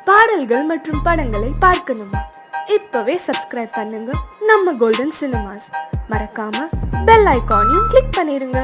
பாடல்கள் மற்றும் படங்களை பார்க்கணுமா? இப்பவே சப்ஸ்கிரைப் பண்ணுங்க நம்ம கோல்டன் சினிமாஸ். மறக்காம பெல் ஐகானையும் கிளிக் பண்ணிருங்க.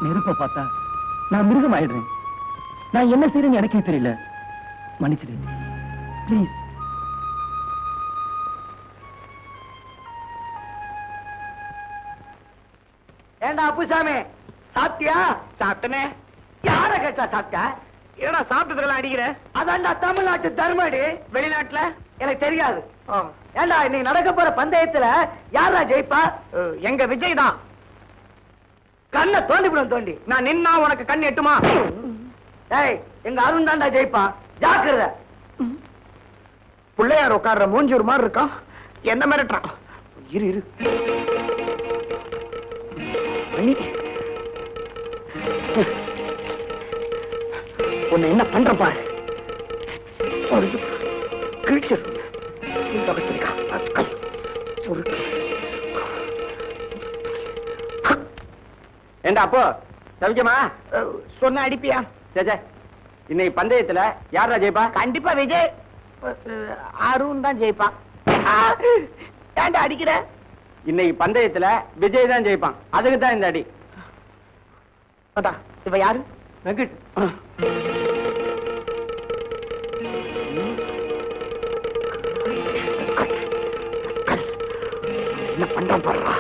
நெருப்ப பார்த்தா நான் மிருகம் ஆயிடுறேன். நான் என்ன செய்யறேன்னு எனக்கே தெரியல. மன்னிச்சிடு பிளீஸ். ஏண்டா அப்புசாமி, சாப்பிட்டியா? சாப்பிட்டனே. யார கேட்டா சாப்பிட்ட? ஏடா சாப்பிட்டதுக்கெல்லாம் அடிக்கிற? அதான்டா தமிழ்நாட்டு தர்மடி. வெளிநாட்டுல எனக்கு தெரியாது. ஏண்டா இன்னைக்கு நடக்க போற பந்தயத்துல யாரா ஜெயிப்பா? எங்க விஜய் தான். கண்ணை தோண்டிவிடும் தோண்டி. நான் நின்னா உனக்கு கண் எட்டுமா? ஏய், எங்க அருண் தான்டா ஜெயிப்பான். ஜாக்கிரத. பிள்ளையார் உட்கார்ற மூஞ்சூர் மாதிரி இருக்கான். என்ன மிரட்டுறான்? இரு இரு. உன்னை என்ன பண்ற பாரு. ஏண்டா அப்போ சவிக்கமா சொன்ன அடிப்பியா? சே, இன்னைக்கு பந்தயத்துல யாரா ஜெயிப்பா? கண்டிப்பா விஜய். அருண் தான் ஜெயிப்பான். ஏண்டா அடிக்கிற? இன்னைக்கு பந்தயத்துல விஜய் தான் ஜெயிப்பான். அதுக்கு தான் இந்த அடி. இவ யாரு? வெங்கட். என்ன பண்றான் பாருடா.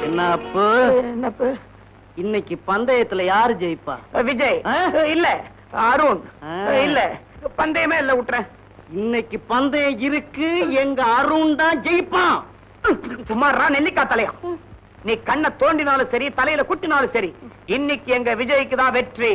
என்னப்பு இன்னைக்கு பந்தயத்துல யாரு ஜெயிப்பா? விஜய் இல்ல, அருண் இல்ல, பந்தயமே இல்ல, விட்டுறேன். இன்னைக்கு பந்தயம் இருக்கு, எங்க அருண் தான் ஜெயிப்பான். சும்மாறா நெல்லிக்கா தலையா. நீ கண்ணை தோண்டினாலும் சரி, தலையில குட்டினாலும் சரி, இன்னைக்கு எங்க விஜய்க்கு தான் வெற்றி.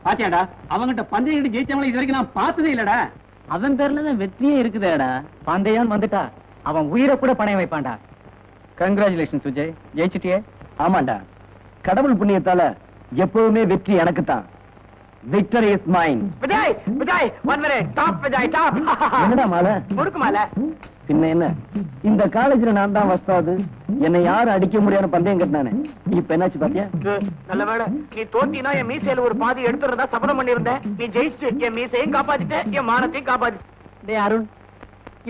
பாத்தியாடா, அவங்கிட்ட பந்தயம் ஜெயிச்சவங்களை இது வரைக்கும் நான் பார்த்ததே இல்லடா. அவன் பேர்லதான் வெற்றியே இருக்குதேடா. பந்தயம் வந்துட்டா அவன் உயிரை கூட பணைய வைப்பான்டா. கங்க்ராச்சுலேஷன் சுஜய், ஜெயிச்சிட்டியே. ஆமாண்டா, கடவுள் புண்ணியத்தால எப்பவுமே வெற்றி எனக்கு தான். Victory is mine. Vijay Vijay one minute, top Vijay top. என்னடா மாலை? முறுக்கு மாலை. பின்ன என்ன, இந்த காலேஜ்ல நான் தான் வஸ்தாது. என்னை யாரும் அடிக்க முடியாத பந்தயம் கட்டினானே, இப்ப என்னாச்சு பாத்தியா? நல்ல வேளை நீ தோத்தினா என் மீசையில ஒரு பாதி எடுத்துறதா சபதம் பண்ணிருந்தேன். நீ ஜெயிச்சு என் மீசையும் காப்பாத்திட்ட, என் மானத்தையும் காப்பாத்திட்ட. டேய் அருண்,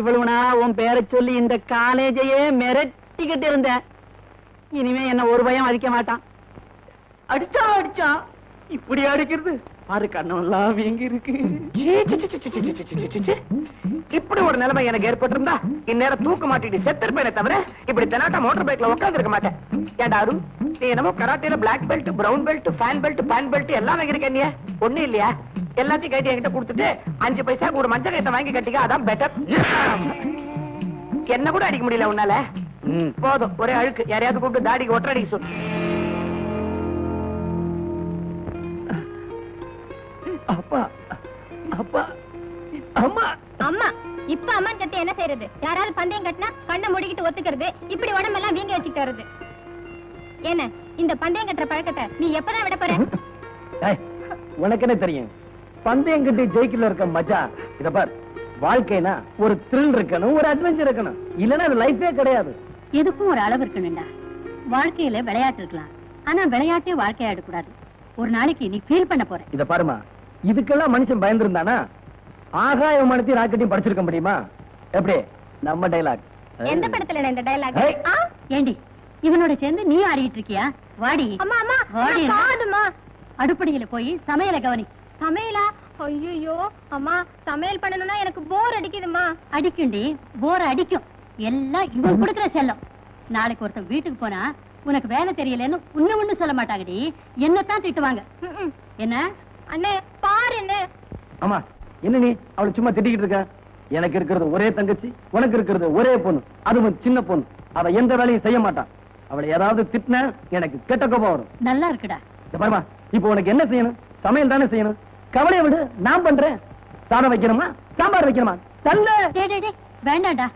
இவ்வளவு நாள் உன் பேரை சொல்லி இந்த காலேஜையே மிரட்டிக்கிட்டு இருந்த. இனிமே என்ன ஒரு பயம் அடிக்க மாட்டான். அடிச்சா இப்படி அடிக்கிறது பாரு, கண்ணெல்லாம் வீங்கி இருக்கு. இப்படி ஒரு நிலைமை எனக்கு ஏற்பட்டிருந்தா இந்நேரம் தூக்க மாட்டிட்டு செத்துருப்பேனே தவிர இப்படி தெனாட்டா மோட்டர் பைக்ல உட்கார்ந்து இருக்க மாட்டேன். ஏண்டா அருண், நீ என்னமோ கராட்டேல black belt, brown belt, fan belt, pan belt எல்லாம் வாங்கிருக்க. நீ ஒண்ணு இல்லையா? எல்லாத்தையும் கட்டி என்கிட்ட கொடுத்துட்டு 5 பைசா கூட மஞ்சள் கைத்தை வாங்கி கட்டிக்க, அதான் பெட்டர். என்ன கூட அடிக்க முடியல உன்னால. போதும், ஒரே அழுக்கு. யாரையாவது கூப்பிட்டு தாடிக்கு ஒற்றை அடிக்க சொல்லு. அப்பா அப்பா அம்மா அம்மா இப்ப அம்மான் கட்டி என்ன செய்யறது? யாராவது பந்தயம் கட்டினா கண்ணை முடிக்கிட்டு ஒத்துக்கிறது, இப்படி உடம்பெல்லாம் வீங்க வச்சுக்கிட்டு வருது. என்ன இந்த பந்தயம் கட்டுற பழக்கத்தை நீ எப்பதான் விட போற? உனக்கு என்ன தெரியும்? பந்தயம் கட்டி ஜெயிக்கல இருக்க மஜா. இத பார், வாழ்க்கைனா ஒரு த்ரில் இருக்கணும், ஒரு அட்வென்ச்சர் இருக்கணும். இல்லன்னா அது லைஃபே கிடையாது. எதுக்கும் ஒரு அளவு இருக்கணும்டா. வாழ்க்கையில விளையாட்டு இருக்கலாம், ஆனா விளையாட்டே வாழ்க்கையா எடுக்கூடாது. ஒரு நாளைக்கு நீ ஃபீல் பண்ண போற. இத பாருமா, இதுக்கெல்லாம் மனுஷன் பயந்துருந்தானா ஆகாய விமானத்தையும் ராக்கெட்டையும் படிச்சிருக்க முடியுமா? எப்படி நம்ம டைலாக்? எந்த படத்துல இந்த டயலாக்? ஏண்டி இவனோட சேர்ந்து நீ ஆடிட்டு இருக்கியா? வாடி அம்மா அம்மா வாடி. காதுமா. அடுப்படியில போய் சமையலை கவனி. சமையலா? ஐயோ அம்மா, சமையல் பண்ணணும்னா எனக்கு போர் அடிக்குதுமா. அடிக்குண்டி, போர் அடிக்கும். எல்லாம் இவன் கொடுக்கிற செல்லம். நாளைக்கு ஒருத்தன் வீட்டுக்கு போனா உனக்கு வேலை தெரியலன்னு ஒண்ணு சொல்ல மாட்டாங்கடி, என்னத்தான் திட்டுவாங்க. என்ன அண்ணே பாரு என்ன. ஆமா, என்ன நீ அவளை சும்மா திட்டிக்கிட்டு இருக்க? எனக்கு இருக்கிறது ஒரே தங்கச்சி, உனக்கு இருக்கிறது ஒரே பொண்ணு, அதுவும் சின்ன பொண்ணு. அவ எந்த வேலையும் செய்ய மாட்டான். அவளை யாராவது திட்டின எனக்கு கெட்ட கோபம் வரும். நல்லா இருக்குடா. இந்த பாருமா, இப்போ உனக்கு என்ன செய்யணும்? சமையல் தானே செய்யணும். கவலையை விடு, நான் பண்றேன். சாதம் வைக்கணுமா, சாம்பார் வைக்கணுமா? தள்ள. டேய் டேய் டேய், வேண்டாம்டா.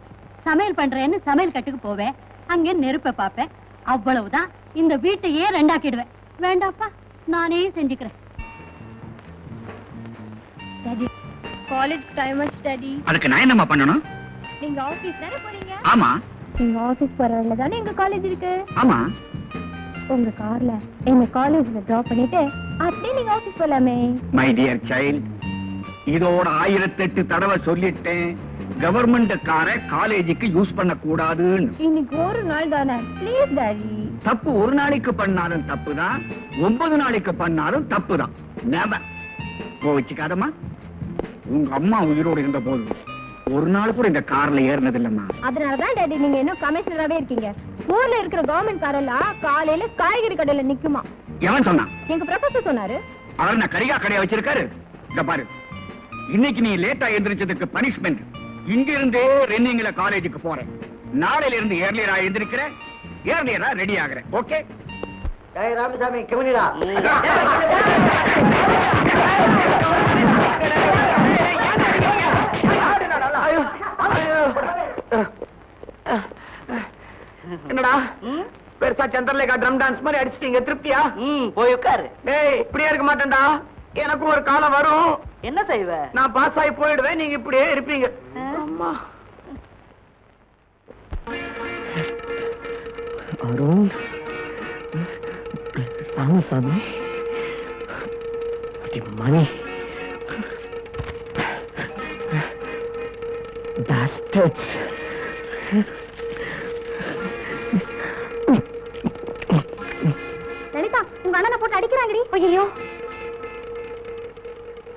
சமையல் பண்றேன்னு சமையல் கட்டுக்கு போவேன், அங்க நெருப்ப பாப்பேன், அவ்வளவுதான். இந்த வீட்டையே ரெண்டாக்கிடுவேன். வேண்டாப்பா, நானே செஞ்சுக்கிறேன். டாடி, காலேஜ் டைம் ஆச்சு டாடி. அதுக்கு நான் என்னம்மா பண்ணணும்? நீங்க ஆபீஸ் தானே போறீங்க? ஆமா. நீங்க ஆபீஸ் போற வழியில தானே எங்க காலேஜ் இருக்கு. ஆமா. உங்க கார்ல என்ன காலேஜ்ல டிராப் பண்ணிட்டு அப்படியே நீங்க ஆபீஸ் போலாமே. மை டியர் சைல்ட், இதோட 1008 தடவை சொல்லிட்டேன், கவர்மெண்ட் காரை காலேஜுக்கு யூஸ் பண்ண கூடாதுன்னு. இன்னைக்கு ஒரு நாள் தானே, ப்ளீஸ் டாடி. தப்பு ஒரு நாளைக்கு பண்ணாலும் தப்புதான், 9 நாளைக்கு பண்ணாலும் தப்புதான். நெவர். கோவிச்சுக்காதம்மா. உங்க அம்மா உயிரோடு இருந்த போது ஒரு நாள் கூட இந்த கார்ல ஏறினது இல்லம்மா. அதனாலதான் டாடி நீங்க இன்னும் கமிஷனராவே இருக்கீங்க. ஊர்ல இருக்கிற கவர்மெண்ட் காரெல்லாம் காலையில காய்கறி கடையில நிக்குமா. எவன் சொன்னான்? எங்க ப்ரொஃபசர் சொன்னாரு. அவர் நான் கரிகா கடையா வச்சிருக்காரு. இந்த பாரு, இன்னைக்கு நீ லேட்டா எந்திரிச்சதுக்கு பனிஷ்மெண்ட். இங்க இருந்தே ரன்னிங்ல காலேஜுக்கு போறேன். நாளையில இருந்து ஏர்லியரா எந்திரிக்கிறேன், ஏர்லியரா ரெடி ஆகுறேன். ஓகே? ராமசாமி கவனிடா. என்னடா பெருசா சந்திரலேகா ட்ரம் டான்ஸ் மாதிரி அடிச்சிட்டீங்க, திருப்தியா? போய் உட்காரு. டேய், இப்படியே இருக்க மாட்டேன்டா. எனக்கும் ஒரு காலம் வரும். என்ன செய்வ? நான் பாஸ் ஆகி போயிடுவேன், நீங்க இப்படியே இருப்பீங்க. அம்மா. அருண், ராமசாமி, மணி, bastards. லலிதா, உங்க அண்ணனை போட்டு அடிக்கிறாங்கடி. ஐயோ,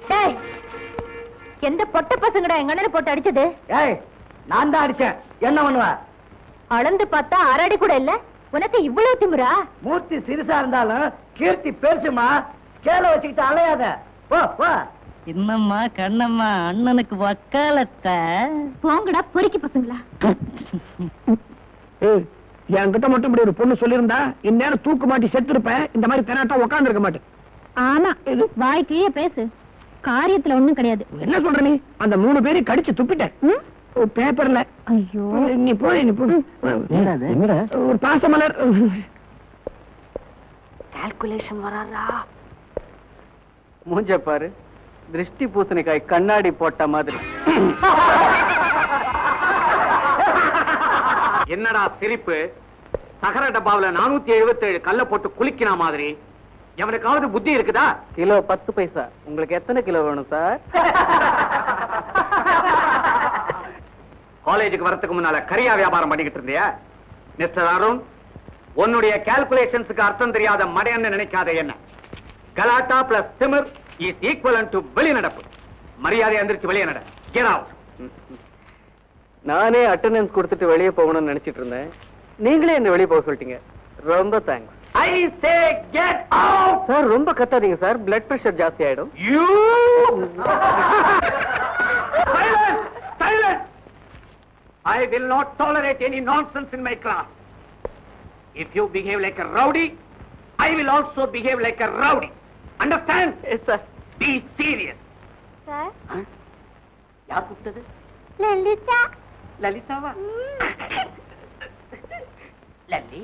டேய், எந்த பொட்ட பசங்கடா எங்க அண்ணனை போட்டு அடிச்சது? ஏய், நான் தான் அடிச்சேன். என்ன பண்ணுவ? அளந்து பார்த்தா அரடி கூட இல்ல, உனக்கு இவ்வளவு திமிரா? மூர்த்தி சிறுசா இருந்தாலும் கீர்த்தி பெருசுமா. கேள வச்சுக்கிட்டு அலையாத. போ போ. என்னம்மா கண்ணம்மா, அண்ணனுக்கு வக்காலத்தை. போங்கடா பொறுக்கி பசங்களா. என்கிட்ட மட்டும் இப்படி ஒரு பொண்ணு சொல்லியிருந்தா இந்நேரம் தூக்கு மாட்டி செத்து இருப்பேன். இந்த மாதிரி தெனாட்டா உட்கார்ந்து இருக்க மாட்டேன். ஆமா, வாய்க்கே பேசு, காரியத்துல ஒண்ணும் கிடையாது. என்ன சொல்ற நீ? அந்த 3 பேரையும் கடிச்சு துப்பிட்டேன் பேப்பர்ல. ஐயோ, நீ போய் ஒரு பாசமலர். கால்குலேஷன் வராதா? மூஞ்ச பாரு, திருஷ்டி பூசணிக்காய் கண்ணாடி போட்ட மாதிரி. என்னடா சிரிப்பு? சகர டப்பாவுல 477 கல்ல போட்டு குளிக்கிற மாதிரி. எவனுக்காவது புத்தி இருக்குதா? கிலோ 10 பைசா. உங்களுக்கு எத்தனை கிலோ வேணும் சார்? காலேஜுக்கு வரதுக்கு முன்னால கரியா வியாபாரம் பண்ணிக்கிட்டு இருந்தியா? மிஸ்டர் அருண், உன்னுடைய கால்குலேஷன்ஸுக்கு அர்த்தம் தெரியாத மடையன்னு நினைக்காத. என்ன கலாட்டா பிளஸ் திமிர் இஸ் ஈக்குவலன்ட் டு வெளிநடப்பு. மரியாதை எந்திரிச்சு வெளியே நட. Get out. நானே அட்டெண்டன்ஸ் கொடுத்துட்டு வெளியே போகணும்னு நினைச்சிட்டு இருந்தேன். நீங்களே என்ன வெளியே போக சொல்லிட்டீங்க. ரொம்ப தேங்க்ஸ். ஐ சே கெட் அவுட். சார் ரொம்ப கத்தாதீங்க சார், பிளட் பிரஷர் ஜாஸ்தி ஆயிடும். You silence, silence. I will not tolerate any nonsense in my class. If you behave like a rowdy, I will also behave like a rowdy. Understand? Yes, sir. Be serious. Sir, யார் கூப்பிட்டது? லலிதா. லலிதாவா? லல்லி,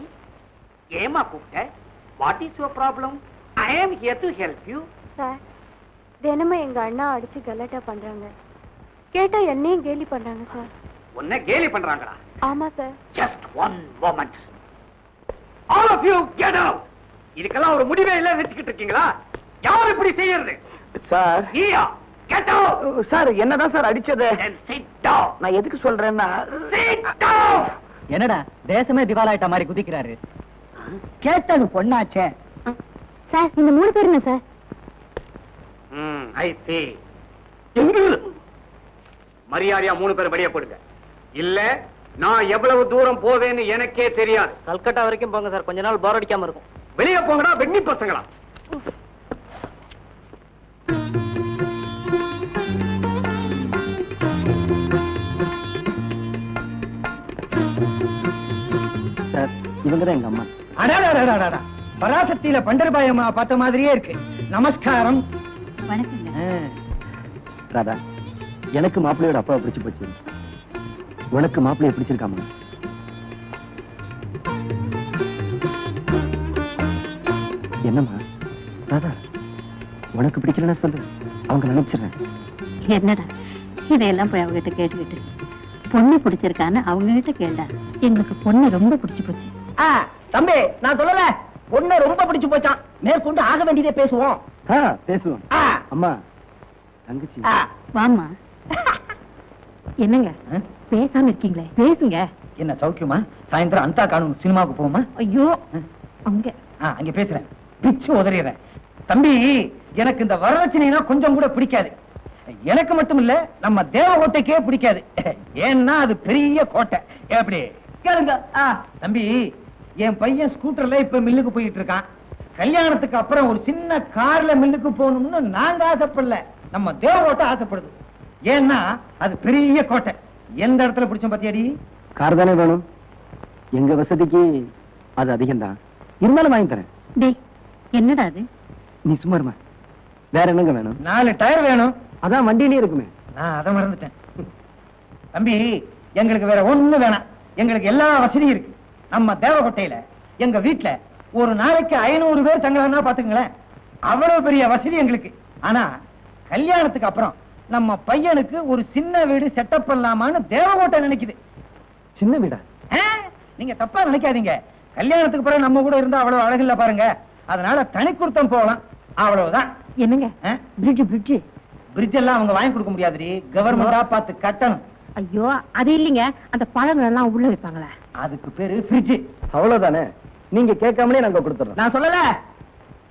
ஏமா கூப்பிட்ட? What is your problem? I am here to help you. Sir, தினமும் எங்க அண்ணா அடிச்சு கலாட்டா பண்றாங்க. கேட்டா என்னையும் கேலி பண்றாங்க சார். உன்னை கேலி பண்றாங்களா? ஆமா sir. Just one moment. All of you get out. இதுக்கெல்லாம் ஒரு முடிவே இல்ல நினைச்சிட்டு இருக்கீங்களா? யார் இப்படி செய்யறது? சார். நீயா? Get out. சார் என்னதான் சார் அடிச்சது? Then sit down. நான் எதுக்கு சொல்றேன்னா, Sit down. என்னடா தேசமே திவாலாயிட்ட மாதிரி குதிக்கிறாரு? கேட்டது பொண்ணாச்சே. சார் இந்த 3 பேர் என்ன சார்? ஐ சீ. மரியாதையா 3 பேர் வெளியே போடுங்க. இல்ல நான் எவ்வளவு தூரம் போவேன்னு எனக்கே தெரியாது. கல்கட்டா வரைக்கும் போங்க சார், கொஞ்ச நாள் போர் அடிக்காம இருக்கும். வெளியே போங்கடா வெண்ணி பசங்களா. சார் இவங்கதான் எங்க அம்மா. அடாடாடாடாடா, பராசக்தியில பண்டர்பாய் அம்மா பார்த்த மாதிரியே இருக்கு. நமஸ்காரம். வணக்கங்க. ராதா, எனக்கு மாப்பிள்ளையோட அப்பாவை பிடிச்சு போச்சு. உனக்கு மாப்பிள்ளைய பிடிச்சிருக்காமா? என்னம்மா ராதா, உனக்கு பிடிக்கலன்னா சொல்லு, அவங்க நினைச்சிடுறேன். என்னடா இதையெல்லாம் போய் அவங்ககிட்ட கேட்டுக்கிட்டு பொண்ணு பிடிச்சிருக்கான்னு அவங்க கிட்ட கேட்டா. எங்களுக்கு பொண்ணு ரொம்ப பிடிச்சு போச்சு. தம்பி, நான் சொல்லல, பொண்ணு ரொம்ப பிடிச்சு போச்சான். மேற்கொண்டு ஆக வேண்டியதே பேசுவோம். பேசுவோம். அம்மா தங்கச்சி. வாமா. என்னங்க பேசாம இருக்கீங்களே, பேசுங்க. என்ன சௌக்கியமா? சாயந்தரம் அந்த காணும் சினிமாவுக்கு போவோமா? ஐயோ அங்க அங்க பேசுறேன், பிச்சு உதறிடுறேன். தம்பி, எனக்கு இந்த வரதட்சணைனா கொஞ்சம் கூட பிடிக்காது. எனக்கு மட்டும் இல்ல, நம்ம தேவகோட்டைக்கே பிடிக்காது. ஏன்னா அது பெரிய கோட்டை. எப்படி கேளுங்க தம்பி, என் பையன் ஸ்கூட்டர்ல இப்ப மில்லுக்கு போயிட்டு இருக்கான். கல்யாணத்துக்கு அப்புறம் ஒரு சின்ன கார்ல மில்லுக்கு போகணும்னு நாங்க ஆசைப்படல, நம்ம தேவகோட்டை ஆசைப்படுது. ஏன்னா அது பெரிய கோட்டை. எந்த இடத்துல பிடிச்சோம் பத்தியாடி? கார் தானே வேணும். எங்க வசதிக்கு அது அதிகம் தான், இருந்தாலும் வாங்கி தரேன். டேய் என்னடா அது? நீ சும்மா இருமா. வேற என்னங்க வேணும்? 4 டயர் வேணும். அதான் வண்டியிலே இருக்குமே. நான் அதை மறந்துட்டேன். தம்பி, எங்களுக்கு வேற ஒண்ணு வேணாம். எங்களுக்கு எல்லா வசதியும் இருக்கு. நம்ம தேவகோட்டையில எங்க வீட்டுல ஒரு நாளைக்கு 500 பேர் தங்கலாம்னா பாத்துங்களேன். அவ்வளவு பெரிய வசதி எங்களுக்கு. ஆனா கல்யாணத்துக்கு அப்புறம் நம்ம பையனுக்கு ஒரு சின்ன வீடு செட்டப் பண்ணலாமான்னு தேவகோட்டை நினைக்குது. சின்ன வீடா? நீங்க தப்பா நினைக்காதீங்க. கல்யாணத்துக்கு பிறகு நம்ம கூட இருந்தா அவ்வளவு அழகில்ல பாருங்க. அதனால தனி கொடுத்தம் போகலாம், அவ்வளவுதான். என்னங்க பிரிட்ஜ் பிரிட்ஜ் பிரிட்ஜ் எல்லாம் அவங்க வாங்கி கொடுக்க முடியாது. கவர்மெண்டா பார்த்து கட்டணும். ஐயோ அது இல்லைங்க, அந்த பழங்கள் எல்லாம் உள்ள வைப்பாங்களே, அதுக்கு பேரு ஃப்ரிட்ஜ். அவ்வளவுதானே, நீங்க கேட்காமலே நாங்க கொடுத்துறோம். நான் சொல்லல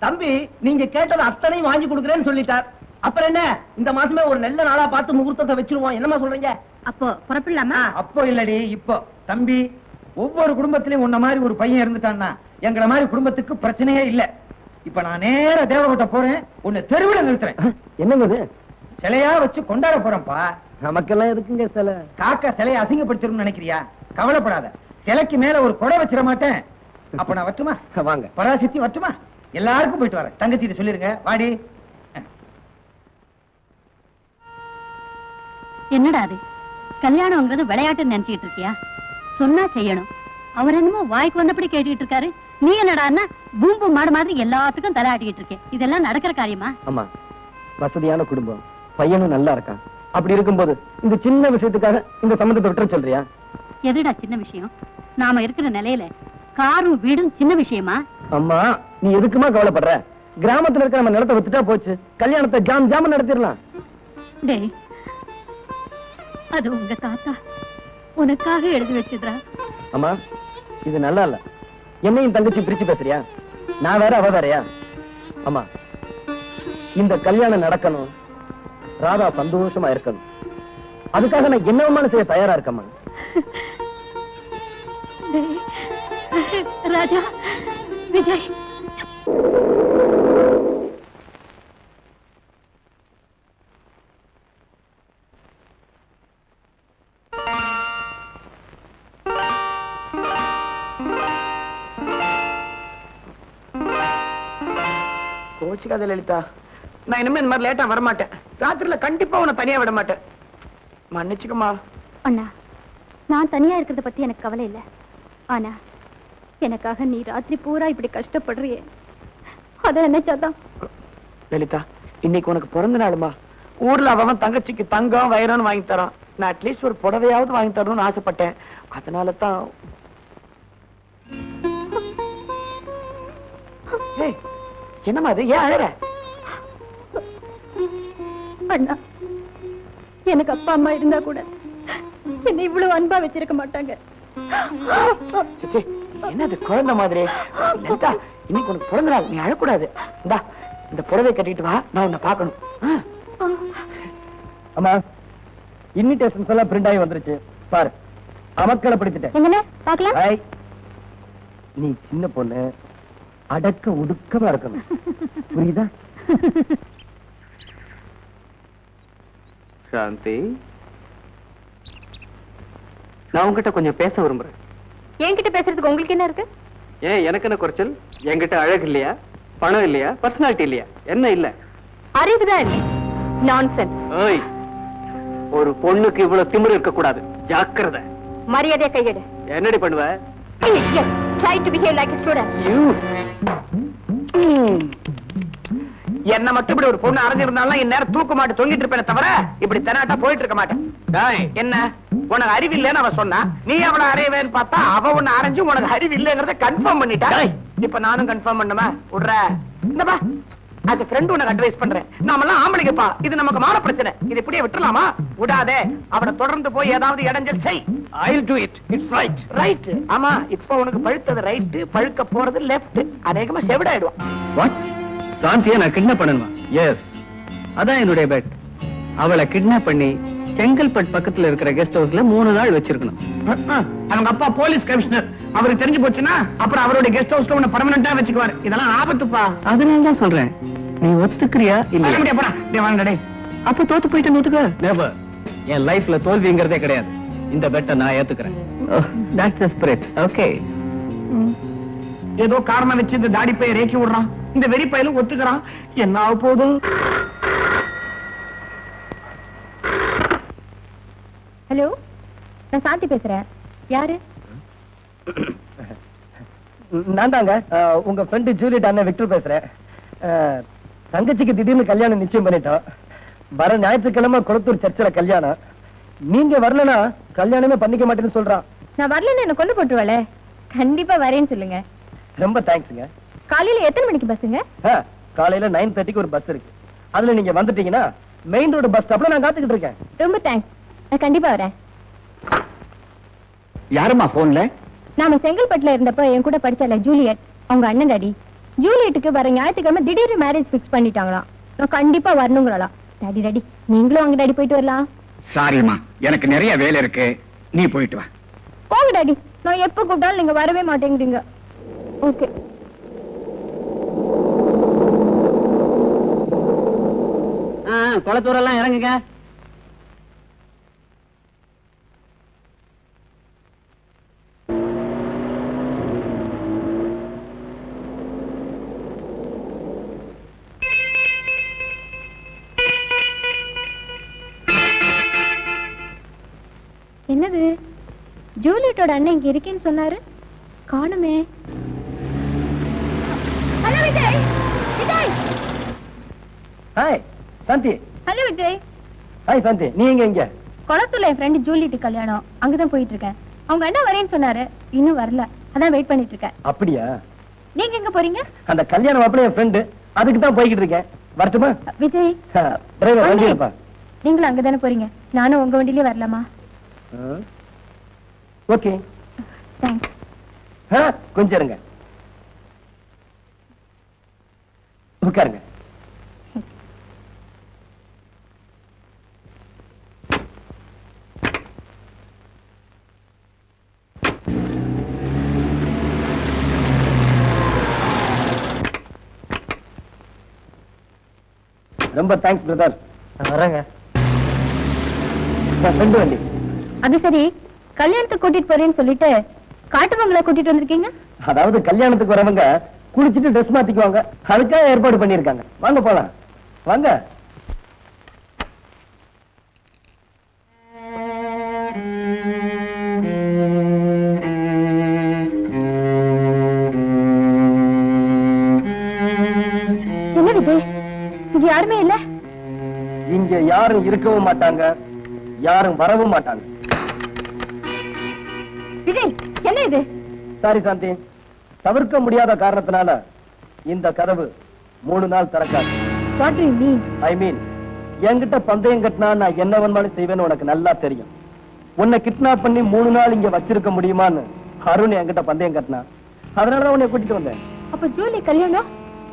தம்பி, நீங்க கேட்டது அத்தனையும் வாங்கி கொடுக்குறேன்னு சொல்லிட்டார். அப்புறம் என்ன, இந்த மாசமே ஒரு நல்ல நாளா பார்த்து முகூர்த்தத்தை வச்சிருவோம். என்னமா சொல்றீங்க? அப்போ புறப்படலாமா? அப்போ இல்லடி, இப்போ. தம்பி, ஒவ்வொரு குடும்பத்திலயும் உன்ன மாதிரி ஒரு பையன் இருந்துட்டான்னா எங்களை மாதிரி குடும்பத்துக்கு பிரச்சனையே இல்ல. இப்ப நான் நேர தேவகோட்டை போறேன், உன்னை தெருவில் நிறுத்துறேன். என்னங்க சிலையா வச்சு கொண்டாட போறேன்ப்பா. நமக்கெல்லாம் இருக்குங்க சிலை. காக்கா சிலையை அசிங்கப்படுத்திரும் நினைக்கிறியா? கவலைப்படாத, சிலைக்கு மேல ஒரு கொடை வச்சிட மாட்டேன். அப்ப நான் வச்சுமா? வாங்க. பராசக்தி வச்சுமா? எல்லாருக்கும் போயிட்டு வரேன். தங்கச்சி சொல்லிருங்க, வாடி. என்னடா அது, கல்யாணம்ங்கிறது விளையாட்டுன்னு நினைச்சிட்டு இருக்கியா? சொன்னா செய்யணும். அவர் என்னமோ வாய்க்கு வந்தபடி கேட்டுக்கிட்டு இருக்காரு. நீ என்னடான்னா பூம்பு மாடு மாதிரி எல்லாத்துக்கும் தலையாட்டிக்கிட்டு இருக்கேன். இதெல்லாம் நடக்கிற காரியமா? ஆமா, வசதியான குடும்பம், பையனும் நல்லா இருக்கான். அப்படி இருக்கும்போது இந்த சின்ன விஷயத்துக்காக இந்த சம்பந்தத்தை விட்டுற சொல்றியா? எதுடா சின்ன விஷயம்? நாம இருக்கிற நிலையில காரும் வீடும் சின்ன விஷயமா? அம்மா, நீ எதுக்குமா கவலைப்படுற? கிராமத்துல இருக்க நம்ம நிலத்தை வித்துட்டா போச்சு, கல்யாணத்தை ஜாம் ஜாம நடத்திடலாம். டேய், அது உங்க தாத்தா உனக்காக எழுதி வச்சுடுறா. அம்மா, இது நல்லா இல்ல. என்னையும் தங்கச்சி பிரிச்சு பேசுறியா? நான் வேற, அவ வேறயா? அம்மா, இந்த கல்யாணம் நடக்கணும், ராதா சந்தோஷமா இருக்கணும். அதுக்காக நான் என்னவமான செய்ய தயாரா இருக்கம்மா. ராஜா, விஜய், கோச்சுக்காத லலிதா, நான் இனிமே இந்த மாதிரி லேட்டா வரமாட்டேன். ராத்திரில கண்டிப்பா உன்னை தனியா விட மாட்டேன். மன்னிச்சுக்கமா. அண்ணா, நான் தனியா இருக்கிறத பத்தி எனக்கு கவலை இல்ல. ஆனா எனக்காக நீ ராத்திரி பூரா இப்படி கஷ்டப்படுறியே, அத நினைச்சாதான். லலிதா, இன்னைக்கு உனக்கு பிறந்த நாளுமா. ஊர்ல அவன் தங்கச்சிக்கு தங்கம் வைரம்னு வாங்கி தரான். நான் அட்லீஸ்ட் ஒரு புடவையாவது வாங்கி தரணும்னு ஆசைப்பட்டேன். அதனால தான். என்னமா அது, ஏன் அழற? அண்ணா, எனக்கு அப்பா அம்மா இருந்தா கூட என்னை இவ்வளவு அன்பா வச்சிருக்க மாட்டாங்க. சிச்சி, என்னது குழந்தை மாதிரி? லலிதா, இன்னைக்கு உனக்கு பிறந்த நாள், நீ அழக்கூடாது. இந்தா, இந்த புடவை கட்டிட்டு வா, நான் உன்னை பார்க்கணும். அம்மா, இன்விடேஷன்ஸ் எல்லாம் பிரிண்ட் ஆகி வந்துருச்சு பாரு. அமக்களை பிடிச்சிட்டேன். எங்கண்ணே பாக்கலாம். ஐ, நீ சின்ன பொண்ணு, அடக்க ஒடுக்கமா இருக்கணும், புரியுதா? சாந்தி, நான் உங்ககிட்ட கொஞ்சம் பேச விரும்புறேன். என்கிட்ட பேசுறதுக்கு உங்களுக்கு என்ன இருக்கு? ஏன் எனக்கு என்ன குறைச்சல்? என்கிட்ட அழகு இல்லையா, பணம் இல்லையா, பர்சனாலிட்டி இல்லையா, என்ன இல்ல? அறிவுதான் இல்லை. நான்சென்ஸ். ஓய், ஒரு பொண்ணுக்கு இவ்வளவு திமிரு இருக்க கூடாது, ஜாக்கிரதை. மரியாதையா கையெடு. என்னடி பண்ணுவ? Try to behave like a student. என்ன மட்டும் இப்படி ஒரு பொண்ணு அரைஞ்சிருந்தாலும் என் நேரம் தூக்க மாட்டு தொங்கிட்டு இருப்பேன் தவிர இப்படி தெனாட்டா போயிட்டு இருக்க மாட்டேன். என்ன உனக்கு அறிவு இல்லைன்னு அவ சொன்னா, நீ அவளை அறையவேன்னு பார்த்தா அவ உன்னை அரைஞ்சு உனக்கு அறிவு இல்லைங்கிறத கன்ஃபார்ம் பண்ணிட்டா. இப்ப நானும் கன்ஃபார்ம் பண்ணுமா? விடுற இந்தப்பா, as a friend உனக்கு அட்வைஸ் பண்றேன். நாமெல்லாம் ஆம்பளைங்கப்பா, இது நமக்கு மான பிரச்சனை. இது இப்படியே விட்டுலாமா? விடாதே, அவனை தொடர்ந்து போய் ஏதாவது இடைஞ்சல் செய். I'll do it. It's right. Right. ஆமா, இப்ப உனக்கு பழுத்தது ரைட், பழுக்க போறது லெஃப்ட். அநேகமா செவிடாயிடுவான். வாட்? சாந்தியை நான் கிட்னாப் பண்ணணுமா? எஸ், அதான் என்னுடைய பெட். அவளை கிட்னாப் பண்ணி செங்கல்பட்டு பக்கத்துல இருக்கிற கெஸ்ட் ஹவுஸ்ல 3 நாள் வச்சிருக்கணும். அவங்க அப்பா போலீஸ் கமிஷனர், அவருக்கு தெரிஞ்சு போச்சுன்னா அப்புறம் அவருடைய கெஸ்ட் ஹவுஸ்ல உன்னை பர்மனண்டா வச்சுக்குவாரு. இதெல்லாம் ஆபத்துப்பா. அதனால தான் சொல்றேன், நீ ஒத்துக்கிறியா இல்லையா? அப்ப தோத்து போயிட்டு ஒத்துக்க. நெவர். என் லைஃப்ல தோல்விங்கிறதே கிடையாது. இந்த பெட்டை நான் ஏத்துக்கிறேன். That's the spirit. ஓகே. ஏதோ காரணம் வச்சு இந்த தாடி பைய ரேக்கி விடுறான், இந்த வெறி பையலும் ஒத்துக்கிறான். என்ன ஆக போதும்? ஹலோ, நான் சாந்தி பேசுறேன். யாரு? நான் தாங்க உங்க ஃப்ரெண்டு ஜூலியட் அண்ணன் விக்டர் பேசுறேன். தங்கச்சிக்கு திடீர்னு கல்யாணம் நிச்சயம் பண்ணிட்டோம். வர ஞாயிற்றுக்கிழமை குளத்தூர் சர்ச்சில் கல்யாணம். நீங்க வரலனா கல்யாணமே பண்ணிக்க மாட்டேன்னு சொல்றான். நான் வரலன்னு என்ன கொண்டு போட்டுருவாளே. கண்டிப்பா வரேன்னு சொல்லுங்க. ரொம்ப தேங்க்ஸ்ங்க. காலையில எத்தனை மணிக்கு பஸ்ஸுங்க? காலையில 9:30க்கு ஒரு பஸ் இருக்கு. அதுல நீங்க வந்துட்டீங்கன்னா மெயின் ரோடு பஸ் ஸ்டாப்ல நான் காத்துக்கிட்டு இருக்கேன். ரொம்ப தேங்க்ஸ், நான் கண்டிப்பா வரேன். யாருமா போன்ல? நாம செங்கல்பட்டுல இருந்தப்ப என் கூட படிச்சால ஜூலியட், அவங்க அண்ணன் டாடி. ஜூலியட்டுக்கு வர ஞாயிற்றுக்கிழமை திடீர்னு மேரேஜ் பிக்ஸ் பண்ணிட்டாங்களாம். நான் கண்டிப்பா வரணுங்களாம். டாடி டாடி, நீங்களும் அவங்க டாடி போயிட்டு வரலாம். சாரிம்மா, எனக்கு நிறைய வேலை இருக்கு, நீ போயிட்டு வா. போங்க டாடி, நான் எப்ப கூப்பிட்டாலும் நீங்க வரவே மாட்டேங்கிறீங்க. ஓகே. குளத்தூரெல்லாம் இறங்குங்க. என்னது, ஜூலியட்டோட அண்ணன் இங்க இருக்கேன்னு சொன்னாரு, காணுமே. ஹலோ விஜய். விஜய். ஹாய் சாந்தி. ஹலோ விஜய். ஹாய் சாந்தி, நீ எங்க? குளத்தூர்ல என் ஃப்ரெண்ட் ஜூலியட் கல்யாணம், அங்கதான் போயிட்டு இருக்கேன். அவங்க அண்ணன் வரேன்னு சொன்னாரு, இன்னும் வரல, அதான் வெயிட் பண்ணிட்டு இருக்கேன். அப்படியா? நீங்க எங்க போறீங்க? அந்த கல்யாணம் அப்படி என் ஃப்ரெண்டு, அதுக்கு தான் போய்கிட்டு இருக்கேன். வரட்டுமா? விஜய், டிரைவர் வண்டி இருப்பா. நீங்களும் அங்கதானே போறீங்க, நானும் உங்க வண்டியிலே வரலாமா? Okay thanks. கொஞ்சம் இருங்க, உட்காருங்க. ரொம்ப தேங்க்ஸ் பிரதர். வரேங்க. ஃப்ரெண்டு வண்டி. அது சரி, கல்யாணத்துக்கு கூட்டிட்டு போறேன்னு சொல்லிட்டு காட்டுவங்களை கூட்டிட்டு வந்திருக்கீங்க? அதாவது கல்யாணத்துக்கு வரவங்க குளிச்சுட்டு ட்ரெஸ் மாத்திக்குவாங்க, அதுக்காக ஏற்பாடு பண்ணிருக்காங்க. வாங்க போலாம், வாங்க. என்ன விஜய், இங்க யாருமே இல்ல? இங்க யாரும் இருக்கவும் மாட்டாங்க, யாரும் வரவும் மாட்டாங்க. விஜய், என்ன இது? சாரி சாந்தி, தவிர்க்க முடியாத காரணத்தினால இந்த கதவு 3 நாள் திறக்காது. What do you mean? ஐ மீன், என்கிட்ட பந்தயம் கட்டினா நான் என்ன வேணாலும் செய்வேன்னு உனக்கு நல்லா தெரியும். உன்னை கிட்னாப் பண்ணி 3 நாள் இங்க வச்சிருக்க முடியுமான்னு அருண் என்கிட்ட பந்தயம் கட்டினா. அதனாலதான் உன்னை கூட்டிட்டு வந்தேன். அப்ப ஜூலி கல்யாணம்?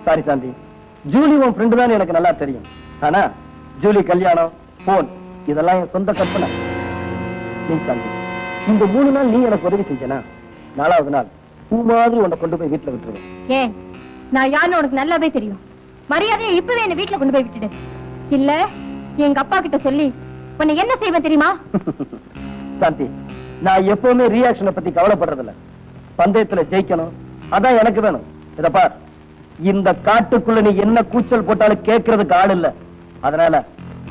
சாரி சாந்தி, ஜூலி உன் ஃப்ரெண்டு தான் எனக்கு நல்லா தெரியும். ஆனா ஜூலி கல்யாணம், போன் இதெல்லாம் என் சொந்த கற்பனை. நீ சாந்தி, இந்த 3 நாள் நீ எனக்கு உதவி செஞ்சனா 4வது நாள் பூ மாதிரி உன்னை கொண்டு போய் வீட்டுல விட்டுருவேன். ஏன், நான் யாருன்னு உனக்கு நல்லாவே தெரியும். மரியாதையை இப்பவே என்ன வீட்டுல கொண்டு போய் விட்டுடு. இல்ல எங்க அப்பா கிட்ட சொல்லி உன்னை என்ன செய்வேன் தெரியுமா? சாந்தி, நான் எப்பவுமே ரியாக்ஷனை பத்தி கவலைப்படுறதில்ல. பந்தயத்துல ஜெயிக்கணும், அதான் எனக்கு வேணும். இத பார், இந்த காட்டுக்குள்ள நீ என்ன கூச்சல் போட்டாலும் கேட்கறதுக்கு ஆள் இல்ல. அதனால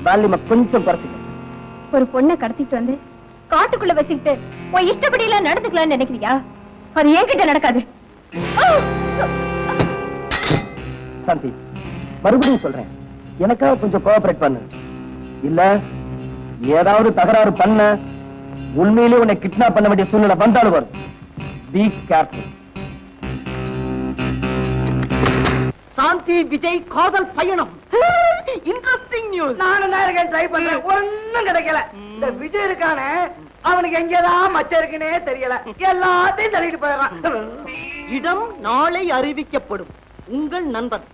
வால்யூமை கொஞ்சம் குறைச்சிக்க. ஒரு பொண்ணை கடத்திட்டு வந்து காட்டுக்குள்ள வச்சுக்கிட்டு உன் இஷ்டப்படி எல்லாம் நடந்துக்கலாம்னு நினைக்கிறியா? அது என்கிட்ட நடக்காது. சாந்தி, மறுபடியும் சொல்றேன், எனக்காக கொஞ்சம் கோஆபரேட் பண்ணு. இல்ல ஏதாவது தகராறு பண்ண உண்மையிலே உன்னை கிட்னாப் பண்ண வேண்டிய சூழ்நிலை வந்தாலும் வரும். Be careful. சாந்தி விஜய் காதல் பயணம். Interesting news. நானும் தான் இருக்கேன், ட்ரை பண்றேன், ஒண்ணும் கிடைக்கல. இந்த விஜய் இருக்கானே, அவனுக்கு எங்கதான் மச்சம் இருக்குன்னே தெரியல, எல்லாத்தையும் தள்ளிட்டு போயிடறான். இடம் நாளை அறிவிக்கப்படும். உங்கள் நண்பன்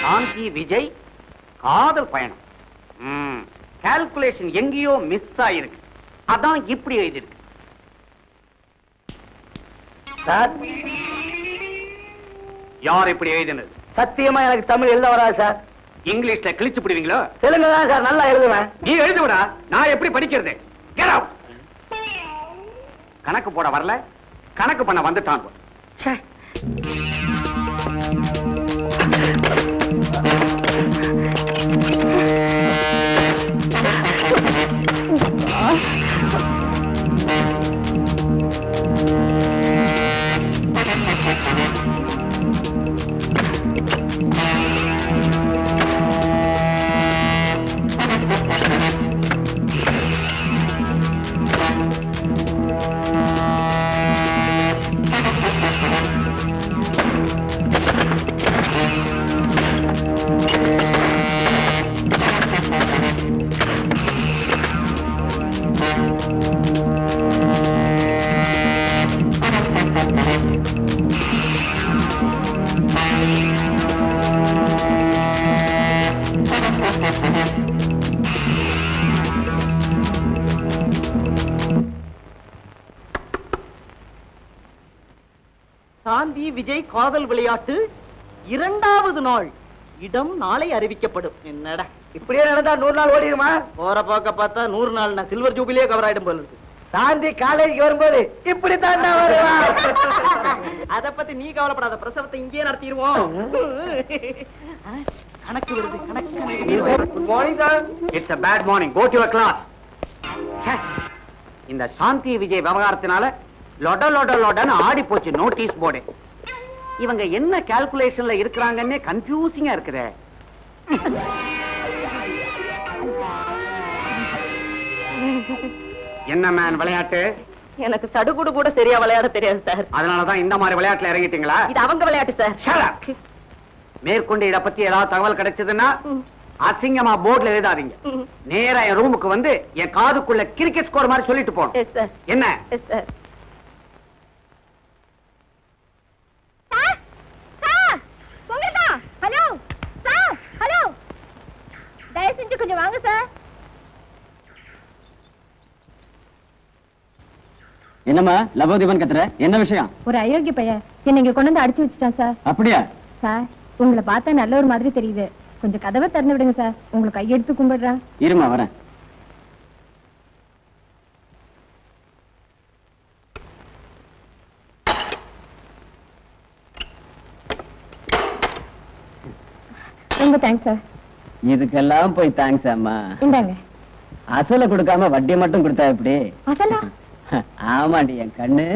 சாந்தி விஜய் காதல் பயணம். கால்குலேஷன் எங்கேயோ மிஸ் ஆயிருக்கு, அதான் இப்படி எழுதிருக்கு. சார், யார் இப்படி எழுதினது? சத்தியமா எனக்கு தமிழ் எழுத வராது சார். இங்கிலீஷ்ல கிழிச்சு போடுவீங்களோ? தெலுங்கு தான் சார் நல்லா எழுதுவேன். நீ எழுதுவடா, நான் எப்படி படிக்கிறது? Get out. கணக்கு போட வரல, கணக்கு பண்ண வந்துட்டான். ச்சே. சாந்தி விஜய் காதல் விளையாட்டு 2வது நாள். இடம் நாளை அறிவிக்கப்படும். என்னடா இப்படியே நடந்தா 100 நாள் ஓடிடுமா? போற போக்க பார்த்தா 100 நாள் நான் சில்வர் ஜூபிலியே கவர் ஆயிடும் போல இருக்கு. சாந்தி காலேஜுக்கு வரும்போது இப்படி தாண்டா வருவா. அத பத்தி நீ கவலைப்படாத, பிரசவத்தை இங்கேயே நடத்திடுவோம். கணக்கு வருது, கணக்கு. Good morning sir. It's a bad morning, go to your class. இந்த சாந்தி விஜய் விவகாரத்தினால லொட லொட லொடன்னு ஆடி போச்சு நோட்டீஸ் போர்டு. இவங்க என்ன கால்குலேஷன்ல இருக்கிறாங்கன்னே கன்ஃபியூசிங்கா இருக்குதே. என்ன மேன் விளையாட்டு? எனக்கு சடுகுடு கூட சரியா விளையாட தெரியாது சார். அதனாலதான் இந்த மாதிரி விளையாட்டுல இறங்கிட்டீங்களா? இது அவங்க விளையாட்டு சார். Shut up. மேற்கொண்டு இத பத்தி ஏதாவது தகவல் கிடைச்சதுன்னா அசிங்கமா போர்ட்ல எழுதாதீங்க. நேரா என் ரூமுக்கு வந்து என் காதுக்குள்ள கிரிக்கெட் ஸ்கோர் மாதிரி சொல்லிட்டு போகணும். Yes sir. என்ன? Yes sir. Hello sir, hello, தயவு செஞ்சு கொஞ்சம் வாங்க சார். என்னம்மா லபோதிபன் கத்துற? என்ன விஷயம்? ஒரு அயோக்கிய பையன் என்ன இங்க கொண்டு வந்து அடிச்சு வச்சுட்டான் சார். அப்படியா? சார், உங்களை பார்த்தா நல்ல ஒரு மாதிரி தெரியுது. கொஞ்சம் கதவை திறந்து விடுங்க சார். உங்களுக்கு கையெடுத்து கும்பிடுறேன். இருமா வரேன். ரொம்ப தேங்க்ஸ் சார். இதுக்கெல்லாம் போய் தேங்க்ஸ் அம்மா. இந்தாங்க. அசல கொடுக்காம வட்டி மட்டும் கொடுத்தா எப்படி? அசலா? ஆமாண்டி என் கண்ணு.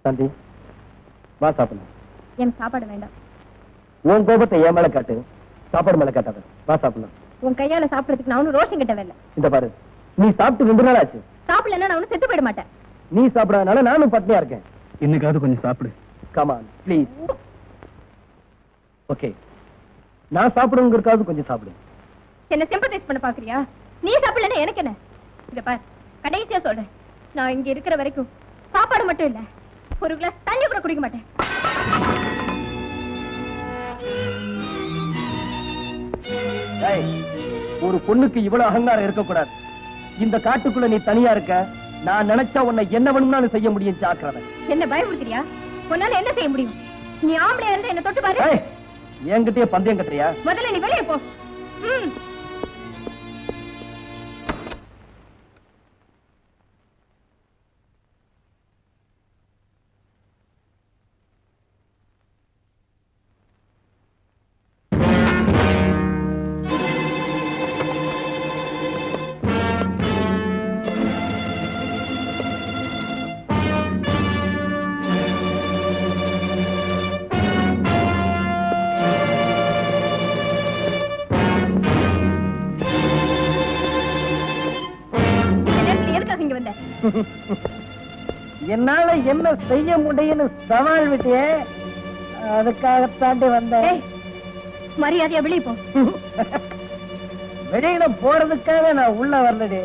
சாந்தி வா சாப்பிடலாம். எனக்கு சாப்பாடு வேண்டாம். உன் கோபத்தை என் மேல காட்டு, சாப்பாடு மேல காட்டாத. வா சாப்பிடலாம். உன் கையால சாப்பிடறதுக்கு நான் ஒன்னும் ரோஷம் கிட்ட வேலை. இந்த பாரு, நீ சாப்பிட்டு 2 நாள் ஆச்சு. சாப்பிடலன்னா நான் ஒன்னும் செத்து போயிட மாட்டேன். நீ சாப்பிடாதனால நானும் பட்னியா இருக்கேன். இன்னைக்காவது கொஞ்சம் சாப்பிடு. Come on please. ஓகே, நான் சாப்பிடுங்கிறதுக்காவது கொஞ்சம் சாப்பிடு. என்ன சிம்பத்தைஸ் பண்ண பாக்குறியா? நீ சாப்பிடலன்னா எனக்கு என்ன? இத பாரு, கடைசியா சொல்றேன், நான் இங்க இருக்கிற வரைக்கும் சாப்பாடு மட்டும் இல்ல, ஒரு கிளாஸ் தண்ணி கூட குடிக்க மாட்டேன். ஒரு பொண்ணுக்கு இவ்வளவு அகங்காரம் இருக்கக்கூடாது. இந்த காட்டுக்குள்ள நீ தனியா இருக்க, நான் நினைச்சா உன்னை என்ன வேணும்னாலும் செய்ய முடியும். ஜாக்கிரதை. என்ன பயமுறுத்துறியா? உன்னால என்ன செய்ய முடியும்? நீ ஆம்பளையா இருந்து என்ன தொட்டு பாரு. என்கிட்டயே பந்தயம் கட்டுறியா? முதல்ல நீ வெளியே போ. என்னால என்ன செய்ய முடியும்னு சவால் விட்டியே, அதுக்காகத்தாண்டி வந்தேன். மரியாதையா வெளியே போ. வெளியில போறதுக்காக நான் உள்ள வரலடி.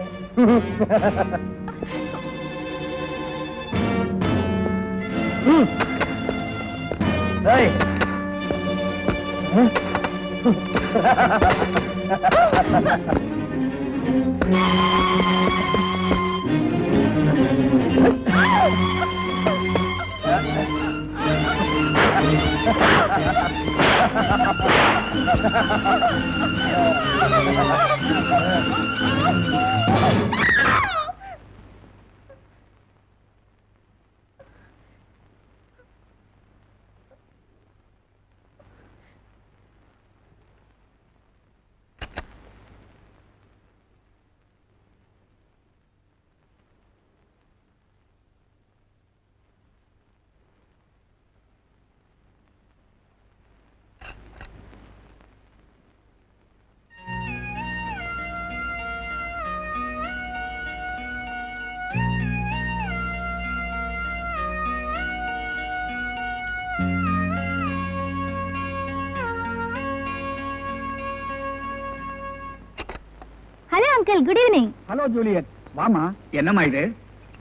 Hello uncle, good evening. Hello Juliet, வாமா. என்னம்மா இது,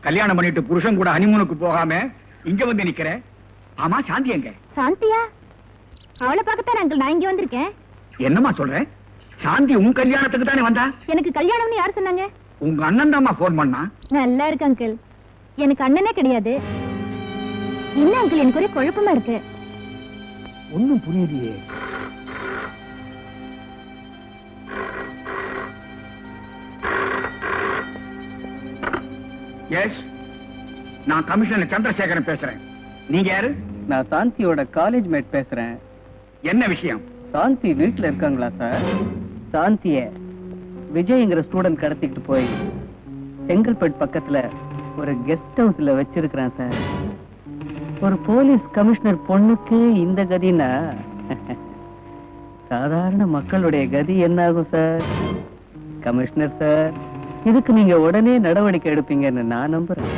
கல்யாணம் பண்ணிட்டு புருஷன் கூட ஹனிமூனுக்கு போகாம இங்க வந்து நிக்கிற? ஆமா, சாந்தி எங்க? சாந்தியா? அவளை பார்க்கத்தான் அங்கிள் நான் இங்க வந்திருக்கேன். என்னம்மா சொல்ற? சாந்தி உன் கல்யாணத்துக்கு தானே வந்தா? எனக்கு கல்யாணம்னு யார் சொன்னாங்க? உங்க அண்ணன் தாம்மா போன் பண்ணா. நல்லா இருக்கு அங்கிள், எனக்கு அண்ணனே கிடையாது. என்ன அங்கிள், எனக்கு ஒரே குழப்பமா இருக்கு. ஒண்ணும் புரியலையே. எஸ், நான் கமிஷனர் சந்திரசேகரன் பேசுறேன். நீங்க யாரு? நான் சாந்தியோட காலேஜ் மேட் பேசுறேன். என்ன விஷயம்? சாந்தி வீட்டுல இருக்காங்களா சார்? சாந்திய விஜய்ங்கிற ஸ்டூடெண்ட் கடத்திக்கிட்டு போய் செங்கல்பட்டு பக்கத்துல ஒரு கெஸ்ட் ஹவுஸ்ல வச்சிருக்கிறேன் சார். ஒரு போலீஸ் கமிஷனர் பொண்ணுக்கு இந்த கதினா சாதாரண மக்களுடைய கதி என்ன ஆகும் சார்? கமிஷனர் சார், இதுக்கு நீங்க உடனே நடவடிக்கை எடுப்பீங்கன்னு நான் நம்புறேன்.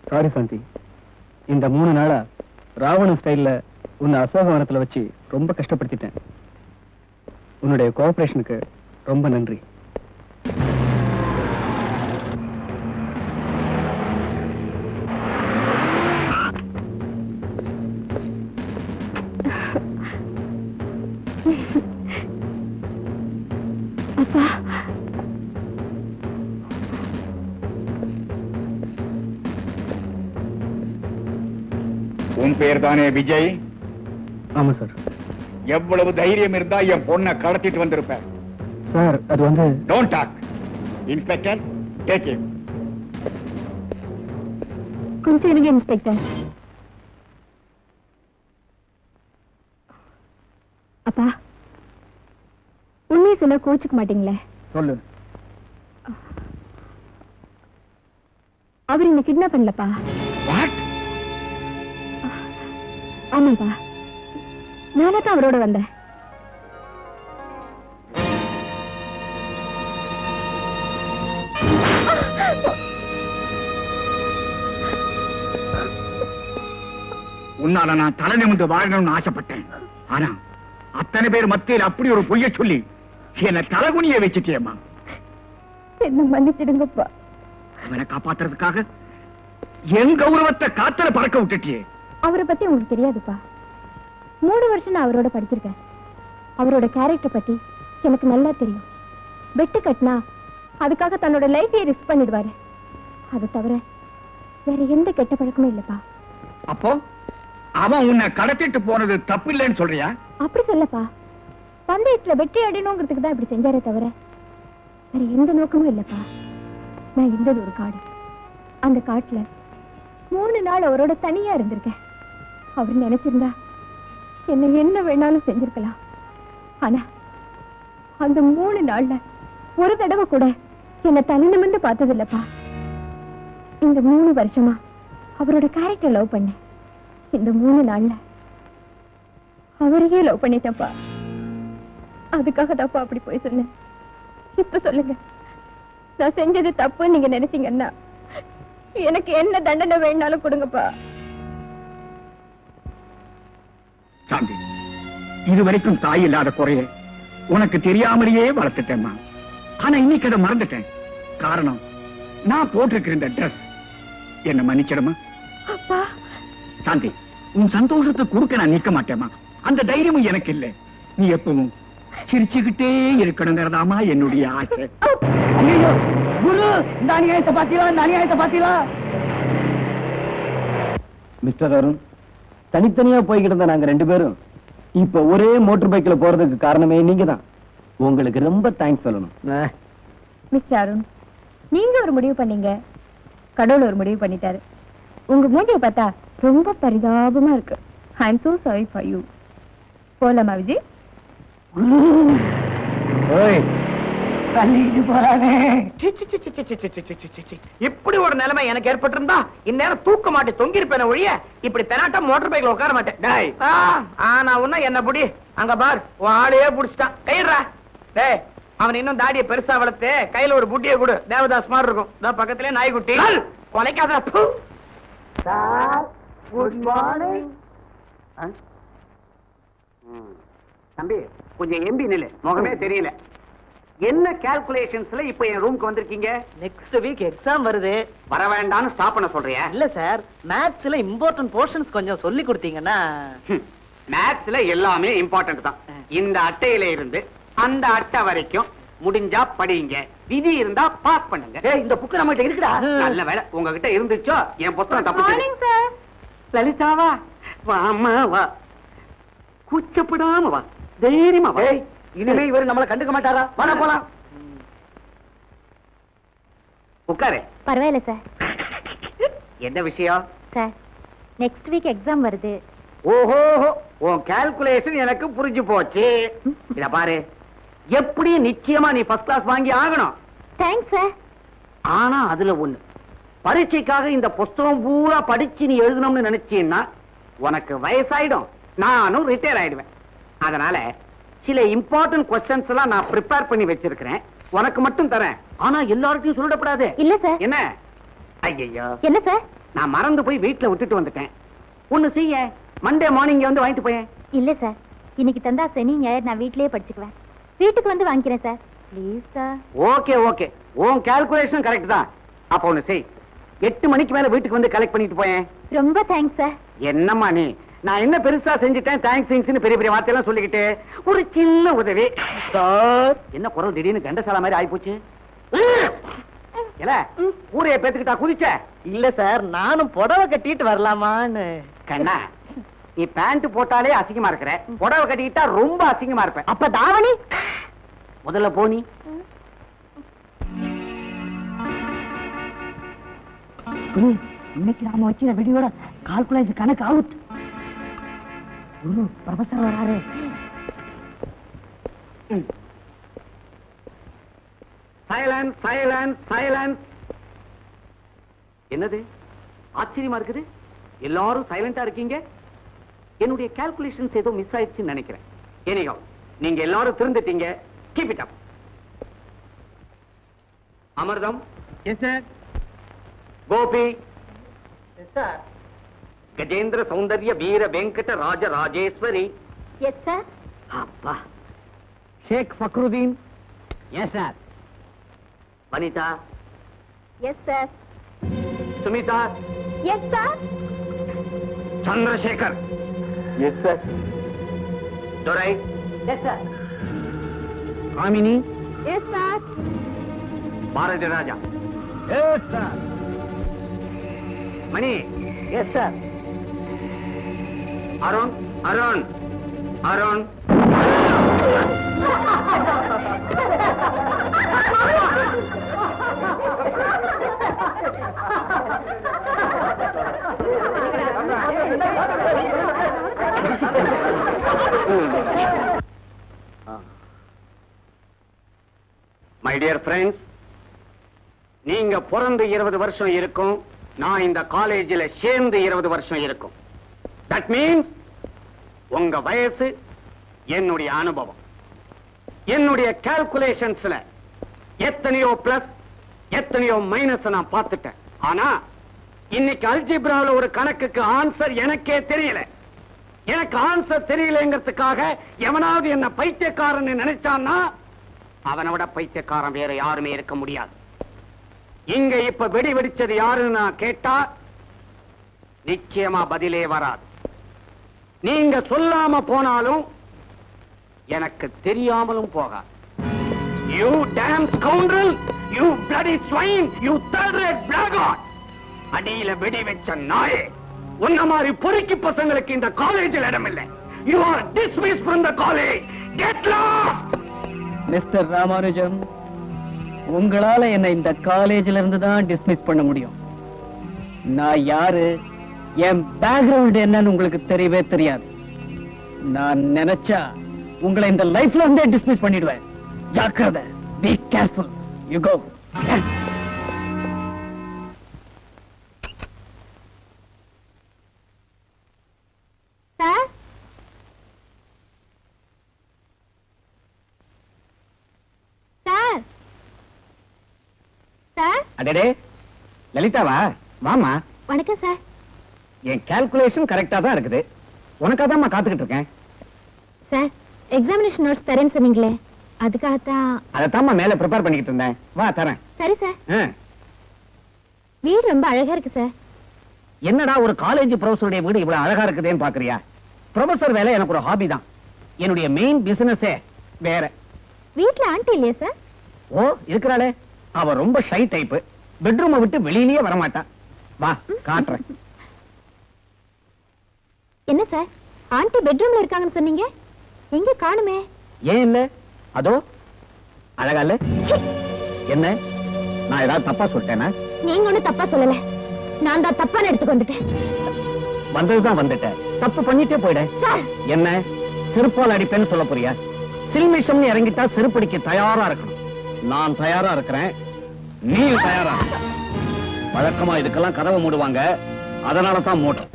சாரி சாந்தி, இந்த 3 நாளா ராவண ஸ்டைல்ல உன்னை அசோகவனத்துல வச்சு ரொம்ப கஷ்டப்படுத்திட்டேன். உன்னுடைய கோஆபரேஷனுக்கு ரொம்ப நன்றி. உன் பேர் தானே விஜய்? ஆமா சார். எவ்வளவு தைரியம் இருந்தா என் பொண்ணை கடத்திட்டு வந்திருப்ப? சார், அது வந்து don't talk. Inspector, take him. கொஞ்சம் இருங்க இன்ஸ்பெக்டர். அப்பா, உண்மையை சொன்னா கோச்சுக்க மாட்டீங்களே? சொல்லு. அவர் என்ன கிட்னாப் பண்ணலப்பா. வாட்? ஆமாப்பா, நானே தான் அவரோட வந்தேன். உன்னால நான் தலை நிமிர்ந்து வாழணும்னு ஆசைப்பட்டேன். ஆனா அத்தனை பேர் மத்தியில் அப்படி ஒரு பொய்ய சொல்லி என்ன தலைகுனிய வச்சுட்டியம்மா. என்ன மன்னிச்சிடுங்கப்பா. அவனை காப்பாத்துறதுக்காக என் கௌரவத்தை காத்தல பறக்க விட்டுட்டியே. அவரை பத்தி உங்களுக்கு தெரியாதுப்பா. 3 வருஷம் நான் அவரோட படிச்சிருக்கேன். அவரோட கேரக்டர் பத்தி எனக்கு நல்லா தெரியும். வெட்டு கட்டினா அதுக்காக தன்னோட லைஃபையே ரிஸ்க் பண்ணிடுவாரு. அதை தவிர வேற எந்த கெட்ட பழக்கமும் இல்லப்பா. அப்போ அவன் உன்னை கடத்திட்டு போனது தப்பு இல்லைன்னு சொல்றியா? அப்படி சொல்லப்பா, பந்தயத்துல வெற்றி அடையணுங்கிறதுக்கு தான் இப்படி செஞ்சாரே தவிர வேற எந்த நோக்கமும் இல்லப்பா. நான் இருந்தது ஒரு காடு. அந்த காட்டுல 3 நாள் அவரோட தனியா இருந்திருக்கேன். அவர் நினைச்சிருந்தா என்ன வேணாலும் செஞ்சிருக்கலாம். ஆனா அந்த 3 நாள்ல ஒரு தடவை கூட என்ன தனி நிமிர்ந்து பார்த்தது இல்லப்பா. இந்த 3 வருஷமா அவரோட கேரக்டர் லவ் பண்ணேன். இந்த 3 நாள்ல அவரையே லவ் பண்ணிட்டேன்ப்பா. அதுக்காக தான்ப்பா அப்படி போய் சொன்னேன். இப்ப சொல்லுங்க, நான் செஞ்சது தப்புன்னு நீங்க நினைச்சீங்கன்னா எனக்கு என்ன தண்டனை வேணாலும் கொடுங்கப்பா. சாந்தி, இதுவரைக்கும் தாய் இல்லாத குறைய உனக்கு தெரியாமலேயே வளர்த்துட்டேம்மா. ஆனா இன்னைக்கு அதை மறந்துட்டேன். காரணம், நான் போட்டிருக்கிற இந்த ட்ரெஸ். என்ன மன்னிச்சிடமா? அப்பா, சாந்தி, உன் சந்தோஷத்தை கொடுக்க நான் நிற்க மாட்டேமா. அந்த தைரியமும் எனக்கு இல்லை. நீ எப்பவும் சிரிச்சுக்கிட்டே இருக்கணுங்கிறதாமா என்னுடைய ஆசை. ஐயோ குரு, இந்த அநியாயத்தை பாத்தீங்களா? இந்த அநியாயத்தை பாத்தீங்களா? மிஸ்டர் அருண், தனித்தனியா போய்கிட்டு இருந்த நாங்க 2 பேரும் இப்ப ஒரே மோட்டார் பைக்ல போறதுக்கு காரணமே நீங்க தான். உங்களுக்கு ரொம்ப தேங்க்ஸ் சொல்லணும். மிஸ்டர் அருண், நீங்க ஒரு முடிவு பண்ணீங்க, கடவுள் ஒரு முடிவு பண்ணிட்டாரு. உங்க மூஞ்சியை பார்த்தா ரொம்ப பரிதாபமா இருக்கு. I am so sorry for you. போலாமா விஜய்? தள்ளிட்டு போறானே. இப்படி ஒரு நிலைமை எனக்கு ஏற்பட்டிருந்தா இந்நேரம் தூக்க மாட்டேன், தொங்கிருப்பேன் ஒழிய இப்படி தெனாட்டா மோட்டார் பைக்ல உட்கார மாட்டேன். நான் உன்ன என்ன புடி அங்க பார், உன் ஆளையே புடிச்சிட்டான். கைடுறா டேய். அவன் இன்னும் தாடியை பெருசா வளர்த்து கையில ஒரு புட்டியை கொடு, தேவதாஸ் மாதிரி இருக்கும். பக்கத்திலே நாய்க்குட்டி கொலைக்காத. Good morning. தம்பி, கொஞ்சம் எம்பி நிலை, முகமே தெரியல. என்ன கால்குலேஷன்ஸ்ல இப்ப என் ரூமுக்கு வந்திருக்கீங்க? நெக்ஸ்ட் வீக் எக்ஸாம் வருது. வர வேண்டாம்னு ஸ்டாப் பண்ண சொல்றியா? இல்ல சார், மேத்ஸ்ல இம்பார்ட்டன்ட் போர்ஷன்ஸ் கொஞ்சம் சொல்லி கொடுத்தீங்கன்னா. மேத்ஸ்ல எல்லாமே இம்பார்ட்டன்ட் தான். இந்த அட்டையில இருந்து அந்த அட்டை வரைக்கும் முடிஞ்சா படிங்க, விதி இருந்தா பாஸ் பண்ணுங்க. இந்த புக்கு நம்ம கிட்ட இருக்குடா. நல்ல வேலை உங்ககிட்ட இருந்துச்சோ, என் புத்தகம் தப்பு. சார். லலிதாவா, வாமா வா, கூச்சப்படாம வா, தைரியமா வா. இனிமே இவரு நம்மள கண்டுக்க மாட்டாரா? வாடா போலாம். உட்காரு. பரவாயில்ல சார். என்ன விஷயம்? சார், நெக்ஸ்ட் வீக் எக்ஸாம் வருது. ஓஹோ, உன் கால்குலேஷன் எனக்கு புரிஞ்சு போச்சு. இத பாரு, எப்படி நிச்சயமா நீ ஃபர்ஸ்ட் கிளாஸ் வாங்கி ஆகணும். Thanks sir. ஆனா அதுல ஒண்ணு, பரீட்சைக்காக இந்த புஸ்தகம் பூரா படிச்சு நீ எழுதணும்னு நினைச்சீன்னா உனக்கு வயசாயிடும், நானும் ரிட்டையர் ஆயிடுவேன். அதனால சில இம்பார்ட்டன்ட் கொஸ்டின்ஸ் எல்லாம் நான் ப்ரிப்பேர் பண்ணி வச்சிருக்கிறேன், உனக்கு மட்டும் தரேன். ஆனா எல்லார்ட்டையும் சொல்லிடப்படாது. இல்ல சார். என்ன? ஐயோ, என்ன சார்? நான் மறந்து போய் வீட்டுல விட்டுட்டு வந்துட்டேன். ஒண்ணு செய்ய, மண்டே மார்னிங் வந்து வாங்கிட்டு போயேன். இல்ல சார், இன்னைக்கு தந்தா சனி ஞாயிறு நான் வீட்லயே படிச்சுக்குவேன். வீட்டுக்கு வந்து வாங்கிக்கிறேன் sir. Please sir. Okay okay, உன் கால்குலேஷன் கரெக்ட் தான். அப்ப ஒண்ணு செய், 8 மணிக்கு மேல வீட்டுக்கு வந்து கலெக்ட் பண்ணிட்டு போயேன். ரொம்ப தேங்க்ஸ் சார். என்னம்மா நீ, நான் என்ன பெருசா செஞ்சுட்டேன் தேங்க்ஸ் பெரிய பெரிய வார்த்தையெல்லாம் சொல்லிக்கிட்டு, ஒரு சின்ன உதவி சார். என்ன குரல் திடீர்னு கண்டசாலா மாதிரி ஆயிப்போச்சு? ஊரைய பேத்துக்கிட்டா குதிச்ச? இல்ல சார், நானும் புடவை கட்டிட்டு வரலாமான்னு. கண்ணா, நீ பேண்ட் போட்டாலே அசிங்கமா இருக்கிற, புடவை கட்டிக்கிட்டா ரொம்ப அசிங்கமா இருப்ப. அப்ப தாவணி முதல்ல போனி. இன்னைக்கு நாம வச்சிருந்த வீடியோட கால்குலேஷன் கணக்கு அவுட். குரு, ப்ரொஃபசர் வராரு. Silence silence silence. என்னது ஆச்சரியமா இருக்குது, எல்லாரும் சைலண்டா இருக்கீங்க. என்னுடைய கால்குலேஷன்ஸ் ஏதோ மிஸ் ஆயிடுச்சுன்னு நினைக்கிறேன். எனிகோ, நீங்க எல்லாரும் திருந்துட்டீங்க. Keep it up. Amirtham. Yes sir. Gopi. Yes sir. Gajendra Soundarya Veera Venkata Raja Rajeswari. Yes sir. அப்பா. Sheikh Fakruddin. Yes sir. Vanitha. Yes sir. Sumitha. Yes sir. Chandrasekhar. Yes sir. Durai. Yes sir. Kamini. Yes sir. Bharathi Raja. Yes sir. Mani. Yes sir. Arun. Arun. Arun. My dear friends, நீங்க பிறந்து 20 வருஷம் இருக்கும், நான் இந்த காலேஜில் சேர்ந்து 20 வருஷம் இருக்கும். தட் மீன்ஸ் உங்க வயசு என்னுடைய அனுபவம். என்னுடைய கால்குலேஷன்ஸ்ல எத்தனையோ பிளஸ் எத்தனையோ மைனஸ் நான் பார்த்துட்டேன். ஆனா இன்னைக்கு அல்ஜிப்ரால ஒரு கணக்குக்கு ஆன்சர் எனக்கே தெரியல. எனக்கு ஆன்சர் தெரியலங்கிறதுக்காக எவனாவது என்ன பைத்தியக்காரன் நினைச்சான்னா அவனை விட பைத்தியக்காரன் வேற யாருமே இருக்க முடியாது. இங்க இப்ப வெடி வெடிச்சது யாருன்னு நான் கேட்டா நிச்சயமா பதிலே வராது. நீங்க சொல்லாம போனாலும் எனக்கு தெரியாமலும் போகாது. You damn scoundrel! You bloody swine! You third-rate blackguard! அடியில வெடி வச்ச நாயே, உன்ன மாதிரி பொறுக்கி பசங்களுக்கு இந்த காலேஜில் இடம் இல்லை. You are dismissed from the college. Get lost! Mister Ramanujam, உங்களால என்ன இந்த காலேஜில இருந்து தான் டிஸ்மிஸ் பண்ண முடியும். நான் யாரு, என் பேக்ரவுண்ட் என்னன்னு உங்களுக்கு தெரியவே தெரியாது. நான் நினைச்சா உங்களை இந்த லைஃப்ல இருந்தே டிஸ்மிஸ் பண்ணிடுவேன். ஜாக்கிரதை. Be careful. You go. Sir. Sir. Sir. அடடே, லலிதாவா? வாமா. வணக்கம் சார். என் கால்குலேஷன் கரெக்டா தான் இருக்குது. உனக்காதான் காத்துக்கிட்டு இருக்கேன். சார், எக்ஸாமினேஷன் நோட்ஸ் தரேன்னு சொன்னீங்களே, அதுக்காகத்தான். அதைத்தான் மேல ப்ரிப்பேர் பண்ணிக்கிட்டு இருந்தேன். வா தரேன். சரி சார். ஆ. வீடு ரொம்ப அழகா இருக்கு சார். என்னடா ஒரு காலேஜ் ப்ரொஃபஸருடைய வீடு இவ்வளவு அழகா இருக்குதேன்னு பாக்குறியா? ப்ரொஃபஸர் வேலை எனக்கு ஒரு ஹாபி தான். என்னுடைய மெயின் பிசினஸே வேற. வீட்ல ஆண்டி இல்லையா சார்? ஓ, இருக்கிறாளே. அவ ரொம்ப ஷை டைப். பெட்ரூமை விட்டு வெளியிலேயே வரமாட்டா. வா காட்டுறேன். என்ன சார், ஆண்டி பெட்ரூம்ல இருக்காங்கன்னு சொன்னீங்க, எங்க காணுமே? ஏன் இல்ல? அதோ அழகா இல்ல? என்ன, நான் ஏதாவது தப்பா சொல்லிட்டேனா? நீங்க ஒண்ணும் தப்பா சொல்லல, நான் தான் தப்பான எடுத்துக்கு வந்துட்டேன். வந்ததுதான் வந்துட்டேன், தப்பு பண்ணிட்டே போயிட. சார். என்ன, செருப்பால் அடிப்பேன்னு சொல்ல போறியா? சில்மிஷம்னு இறங்கிட்டா செருப்படிக்க தயாரா இருக்கணும். நான் தயாரா இருக்கிறேன், நீ தயாரா? வழக்கமா இதுக்கெல்லாம் கதவை மூடுவாங்க, அதனால தான் மூடும்.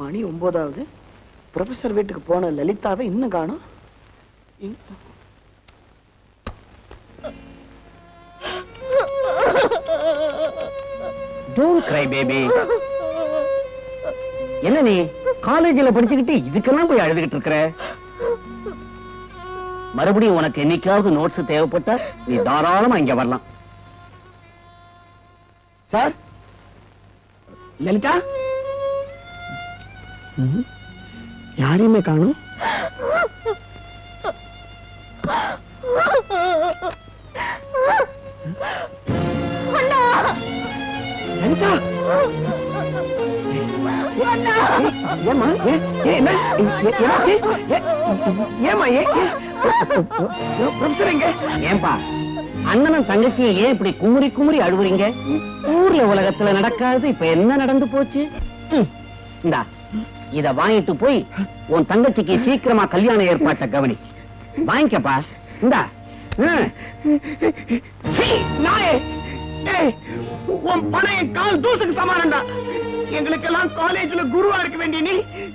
மணி 9. ப்ரொஃபசர் வீட்டுக்கு போன லலிதாவை இன்னும் காணோம். Don't cry, baby. என்ன நீ காலேஜில் படிச்சுக்கிட்டு இதுக்கெல்லாம் போய் அழுதுகிட்டு இருக்கிற? மறுபடியும் உனக்கு என்னைக்காவது நோட்ஸ் தேவைப்பட்டா நீ தாராளமா இங்க வரலாம். சார், லலிதா யாரையுமே காணும். லலிதா, ஏமா ஏன்பா அண்ணனும் தங்கச்சியை ஏன் இப்படி குமுறி குமுறி அழுவுறீங்க? ஊர்ல உலகத்துல நடக்காது இப்ப என்ன நடந்து போச்சு? இந்தா இத வாங்கிட்டு போய் உன் தங்கச்சிக்கு சீக்கிரமா கல்யாண ஏற்பாட்டை கவனி. வாங்கிக்கப்பா. இந்தா நாயே, உன் பணைய கால் தூசுக்கு சமானம்டா. எங்களுக்கெல்லாம் காலேஜ்ல குருவா இருக்க வேண்டிய நீ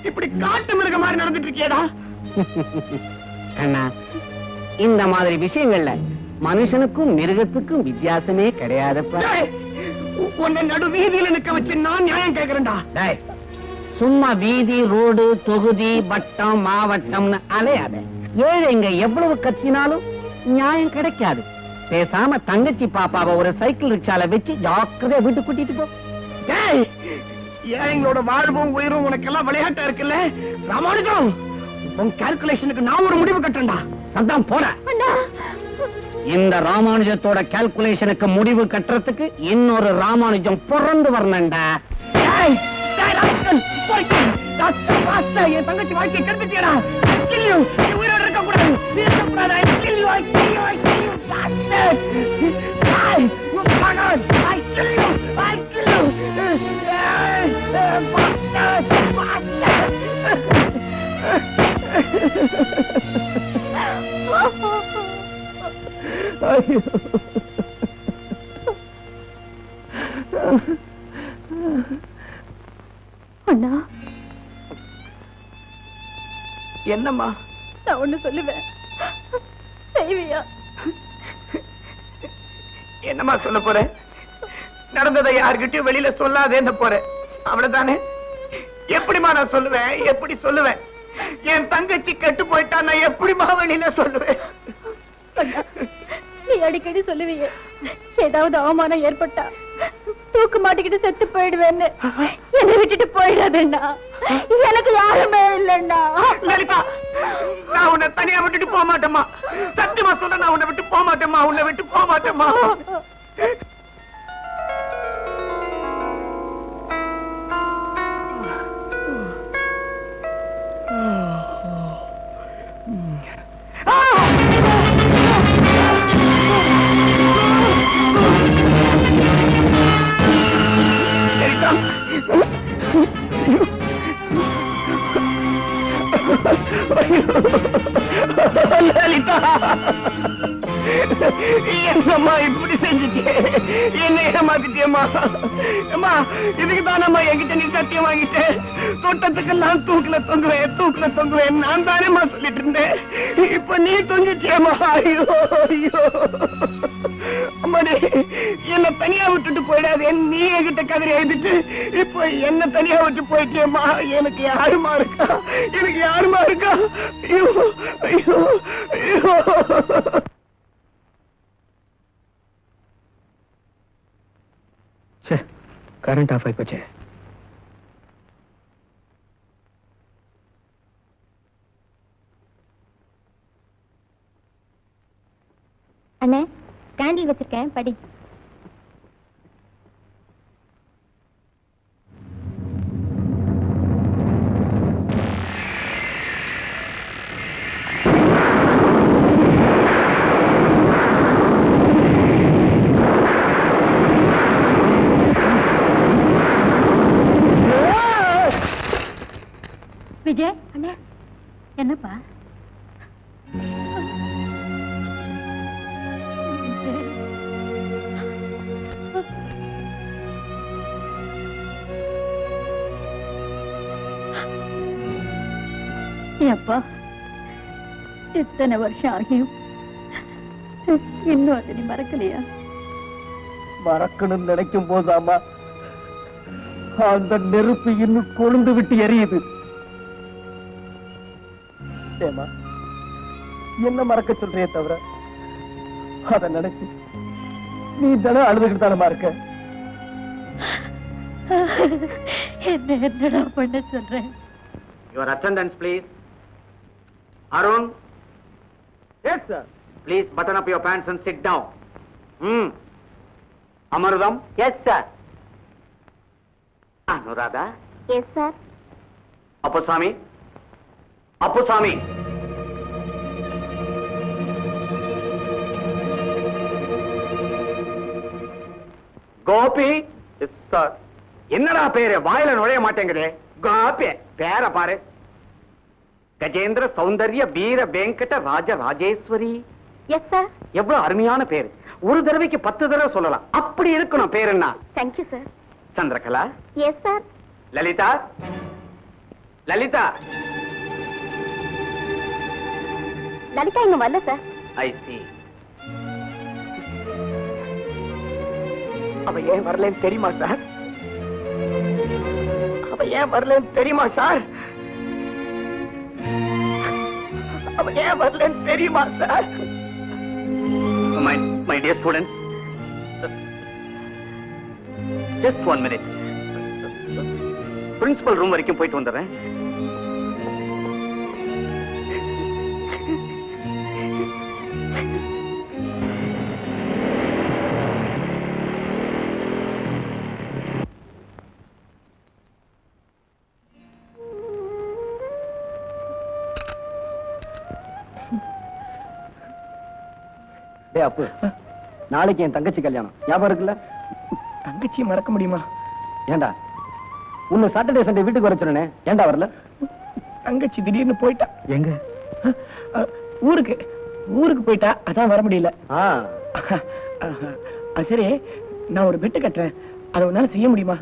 இப்படி காட்டு மிருக மாதிரி நடந்துட்டு இருக்கியடா. அண்ணா, இந்த மாதிரி விஷயங்கள்ல மனுஷனுக்கும் மிருகத்துக்கும் வித்தியாசமே கிடையாதுப்பா. உன்னை நடு வீதியில நிக்க வச்சு நான் நியாயம் கேட்கிறேன்டா. சும்மா வீதி, ரோடு, தொகுதி, வட்டம், மாவட்டம்னு அலையாத. ஏழைங்க எவ்வளவு கத்தினாலும் நியாயம் கிடைக்காது. பேசாம தங்கச்சி பாப்பாவை ஒரு சைக்கிள் ரிக்ஷால வச்சு ஜாக்கிரதையா வீட்டுக்கு கூட்டிட்டு போ. ஏழைங்களோட வாழ்வும் உயிரும் உனக்கு எல்லாம் விளையாட்டா இருக்குல்ல ராமானுஜம். உன் கால்குலேஷனுக்கு நான் ஒரு முடிவு கட்டேன்டா. சத்தம் போட. இந்த ராமானுஜத்தோட கால்குலேஷனுக்கு முடிவு கட்டுறதுக்கு இன்னொரு ராமானுஜம் பிறந்து வரணும்டா. என் தங்கச்சி வாழ்க்கையை கெடுத்துட்டியடா. உயிரோட இருக்க கூடாது. அண்ணா, என்னம்மா? நான் ஒண்ணு சொல்லுவேன், செய்வியா? என்னம்மா சொல்ல போற? நடந்ததை யாருக்கிட்டையும் வெளியில சொல்லாதேன்னு போறேன், அவ்வளவுதானே? எப்படிமா நான் சொல்லுவேன்? எப்படி சொல்லுவேன்? என் தங்கச்சி கெட்டு போயிட்டா நான் எப்படிமா வெளியில சொல்லுவேன்? நீ அடிக்கடி சொல்லுவீங்க, ஏதாவது அவமானம் ஏற்பட்டா தூக்கு மாட்டிக்கிட்டு செத்து போயிடுவேன்னு. என்னை விட்டுட்டு போயிடாதேண்ணா, எனக்கு யாருமே இல்லைண்ணா. லலிதா, நான் உன்னை தனியா விட்டுட்டு போக மாட்டேம்மா. சத்தியமா சொல்ல, நான் உன்னை விட்டு போக மாட்டேம்மா. உன்னை விட்டு போக மாட்டேம்மா. லலிதா, என்னம்மா இப்படி செஞ்சுட்டியே? என்ன ஏமாத்திட்டியம்மா? அம்மா, இதுக்கு தானம்மா என்கிட்ட நீ சத்தியம் வாங்கிட்டேன். தோட்டத்துக்கெல்லாம் தூக்குல தொங்குவேன் நான் தானேம்மா சொல்லிட்டு இருந்தேன். இப்ப நீ தொங்கிட்டியம்மா. ஐயோ ஐயோ அம்மாடி, என்ன தனியா விட்டுட்டு போயிடாது. நீ என்கிட்ட கதறி எழுதிட்டு இப்ப என்ன தனியா விட்டு போயிட்டியம்மா. எனக்கு யாருமா இருக்கா? ஐயோ ஐயோ ஐயோ. கரண்ட் ஆஃப் ஆகி போச்சே. அண்ணே, கேண்டில் வச்சிருக்கேன், படி. விஜய், அண்ணே, என்னப்பா? அப்பா, இத்தனை வருஷம் ஆகியும் இன்னும் அதை நீ மறக்கலையா? மறக்கணும்னு நினைக்கும் போதாமா அந்த நெருப்பு இன்னும் கொழுந்து விட்டு எரியுது. ஏமா, என்ன மறக்க சொல்றியே தவிர அத நினைச்சு நீ தானே அழுதுகிட்டு தானமா இருக்க. என்னடா பண்ண சொல்றேன்? Your attendance, please. Arun. Yes, sir. Please button up your pants and sit down. Amarudam. Yes, sir. Anuradha. Yes, sir. Appuswamy. Gopi. Yes, sir. என்னடா பேரு? வாயில நுழைய மாட்டேங்குதே. கோபி பேர பாரு. கஜேந்திர சௌந்தர்ய வீர வெங்கட ராஜ ராஜேஸ்வரி. Yes sir. எவ்வளவு அருமையான பேரு. ஒரு தடவைக்கு 10 தடவை சொல்லலாம். அப்படி இருக்கணும். பேர் என்ன? Thank you sir. Chandrakala. Yes sir. Lalitha. Lalitha. Lalitha இங்க வரல சார். ஐ சி. அவ ஏன் வரலன்னு தெரியுமா சார்? அவ ஏன் வரலன்னு தெரியுமா சார்? அவ ஏன் வரலன்னு தெரியுமா sir? My dear students, just 1 minute. Principal room வரைக்கும் போயிட்டு வந்துடுறேன். அப்பு, நாளைக்கு என் தங்கச்சி கல்யாணம் ஞாபகம் இருக்குல்ல? தங்கச்சி மறக்க முடியுமா? ஏண்டா உன்னை சாட்டர்டே சண்டே வீட்டுக்கு வர சொன்னேன், ஏண்டா வரல? தங்கச்சி திடீர்னு போயிட்டா. எங்க? ஊருக்கு போயிட்டா, அதான் வர முடியல. சரி, நான் ஒரு பெட்டு கட்டுறேன், அதை உன்னால செய்ய முடியுமா?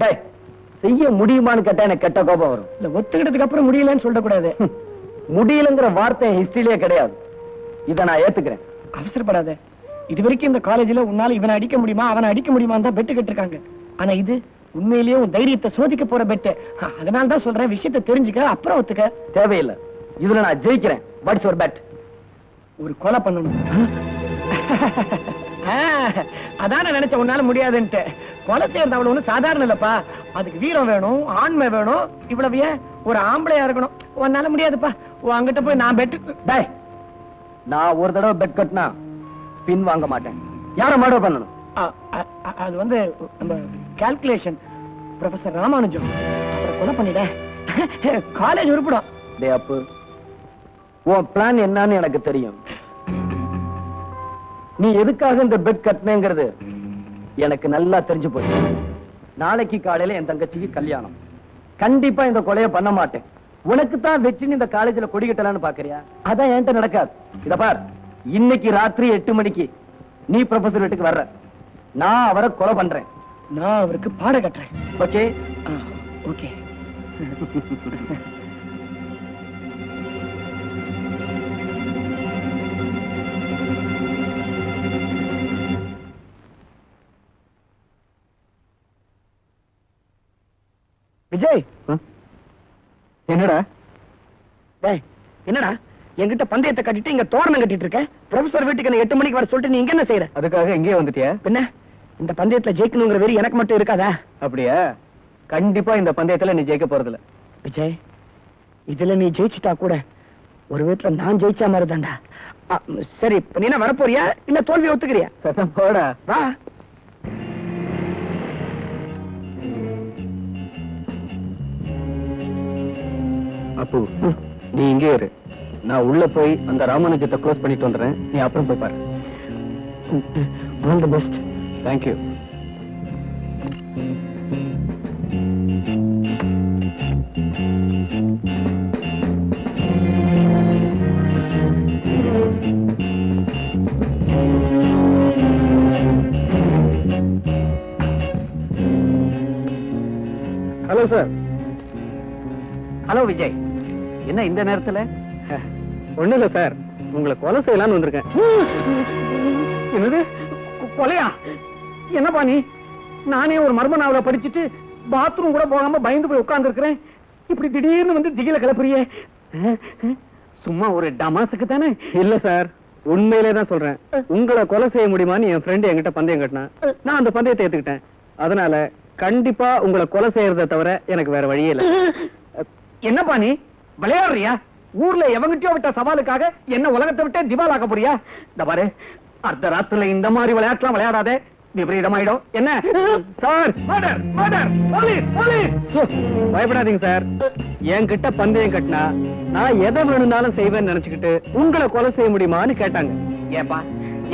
செய்ய முடியுமான்னு கேட்டா எனக்கு கெட்ட கோபம் வரும். இல்ல, ஒத்துக்கிட்டதுக்கு அப்புறம் முடியலன்னு சொல்லக்கூடாது. முடியலங்கிற வார்த்தை ஹிஸ்டரியிலே கிடையாது. இதை நான் ஏத்துக்கிறேன். அவசரப்படாத. இது வரைக்கும் இந்த காலேஜ்ல உன்னால இவனை அடிக்க முடியுமா அவனை அடிக்க முடியுமான்னு தான் பெட்டு கட்டிருக்காங்க. ஆனா இது உண்மையிலேயே உன் தைரியத்தை சோதிக்க போற பெட்டு. அதனால தான் சொல்றேன், விஷயத்தை தெரிஞ்சுக்க, அப்புறம் ஒத்துக்க. தேவையில்லை, இதுல நான் ஜெயிக்கிறேன். What's your bed? ஒரு கொலை பண்ணணும். அதான் நான் நினைச்ச உன்னால முடியாதுன்ட்டு. கொலை செய்யறது அவ்வளவு ஒண்ணு சாதாரண இல்லப்பா. அதுக்கு வீரம் வேணும், ஆண்மை வேணும். இவ்வளவு ஏன் ஒரு ஆம்பளையா இருக்கணும். உன்னால முடியாதுப்பா. அங்கிட்ட போய் நான் பெட்டு. நான் ஒரு தடவை பெட் கட்டினா பின் வாங்க மாட்டேன். யார மர்டர் பண்ணணும்? அது வந்து நம்ம கால்குலேஷன் ப்ரொஃபசர் ராமானுஜம். அப்புறம் கொலை பண்ணிட காலேஜ் உருப்பிடும். டே அப்பு, உன் பிளான் என்னன்னு எனக்கு தெரியும். நீ எதுக்காக இந்த பெட் கட்டினேங்கிறது எனக்கு நல்லா தெரிஞ்சு போச்சு. நாளைக்கு காலையில என் தங்கச்சிக்கு கல்யாணம். கண்டிப்பா இந்த கொலையை பண்ண மாட்டேன். உனக்கு தான் வெற்றின்னு இந்த காலேஜ்ல கொடி கட்டலான்னு பாக்குறியா? அதான் என்கிட்ட நடக்காது. இத பார், இன்னைக்கு ராத்திரி 8 மணிக்கு நீ ப்ரொஃபசர் வீட்டுக்கு வர்ற. நான் அவரை கொலை பண்றேன். நான் அவருக்கு பாட கட்டுறேன். ஓகே? ஓகே. விஜய், என்னடா? என்னடா என்கிட்ட பந்தயத்தை கட்டிட்டு இங்க தோரணம் கட்டிட்டு இருக்க? ப்ரொஃபசர் வீட்டுக்கு 8 மணிக்கு வர சொல்லிட்டு நீ இங்க என்ன செய்யற? அதுக்காக எங்கே வந்துட்டியா? என்ன இந்த பந்தயத்துல ஜெயிக்கணுங்கிற வெறி எனக்கு மட்டும் இருக்காதா? அப்படியா? கண்டிப்பா இந்த பந்தயத்துல நீ ஜெயிக்க போறதில்ல. விஜய், இதுல நீ ஜெயிச்சுட்டா கூட ஒரு வீட்டுல நான் ஜெயிச்சா மாதிரி தான்டா. சரி, இப்ப நீ என்ன வரப்போறியா இல்ல தோல்வி ஒத்துக்கிறியா? போடா, வா. அப்பு, நீ இங்கே இரு. நான் உள்ள போய் அந்த ராமானுஜத்தை க்ளோஸ் பண்ணிட்டு வந்துடுறேன். நீ அப்புறம் போய் பாரு. All the best. Thank you. Hello sir. Hello Vijay, என்ன இந்த நேரத்துல? ஒண்ணு இல்ல சார், உங்களை கொலை செய்யலாம்னு வந்திருக்கேன். என்னது கொலையா? என்னப்பா நீ? நானே ஒரு மர்ம நாவலை படிச்சுட்டு பாத்ரூம் கூட போகாம பயந்து போய் உட்கார்ந்து இருக்கிறேன். இப்படி திடீர்னு வந்து திகில கிளப்புறியே. சும்மா ஒரு டமாசுக்கு தானே? இல்ல சார், உண்மையிலே தான் சொல்றேன். உங்களை கொலை செய்ய முடியுமான்னு என் ஃப்ரெண்டு என்கிட்ட பந்தயம் கட்டினா. நான் அந்த பந்தயத்தை ஏத்துக்கிட்டேன். அதனால கண்டிப்பா உங்களை கொலை செய்யறதை தவிர எனக்கு வேற வழியே இல்ல. என்னப்பா நீ விளையாடுறியா? ஊர்ல எவங்கிட்டயோ விட்ட சவாலுக்காக என்ன உலகத்தை விட்டே திவாலாக்க போறியா? இந்த பாரு, அர்த்த ராத்திரில இந்த மாதிரி விளையாட்டுலாம் விளையாடாதே, விபரீதமாயிடும். என்ன sir? Murder, murder, police, police. பயப்படாதீங்க சார். என்கிட்ட பந்தயம் கட்டினா நான் எதை வேணும்னாலும் செய்வேன்னு நினைச்சுக்கிட்டு உங்களை கொலை செய்ய முடியுமான்னு கேட்டாங்க. ஏப்பா,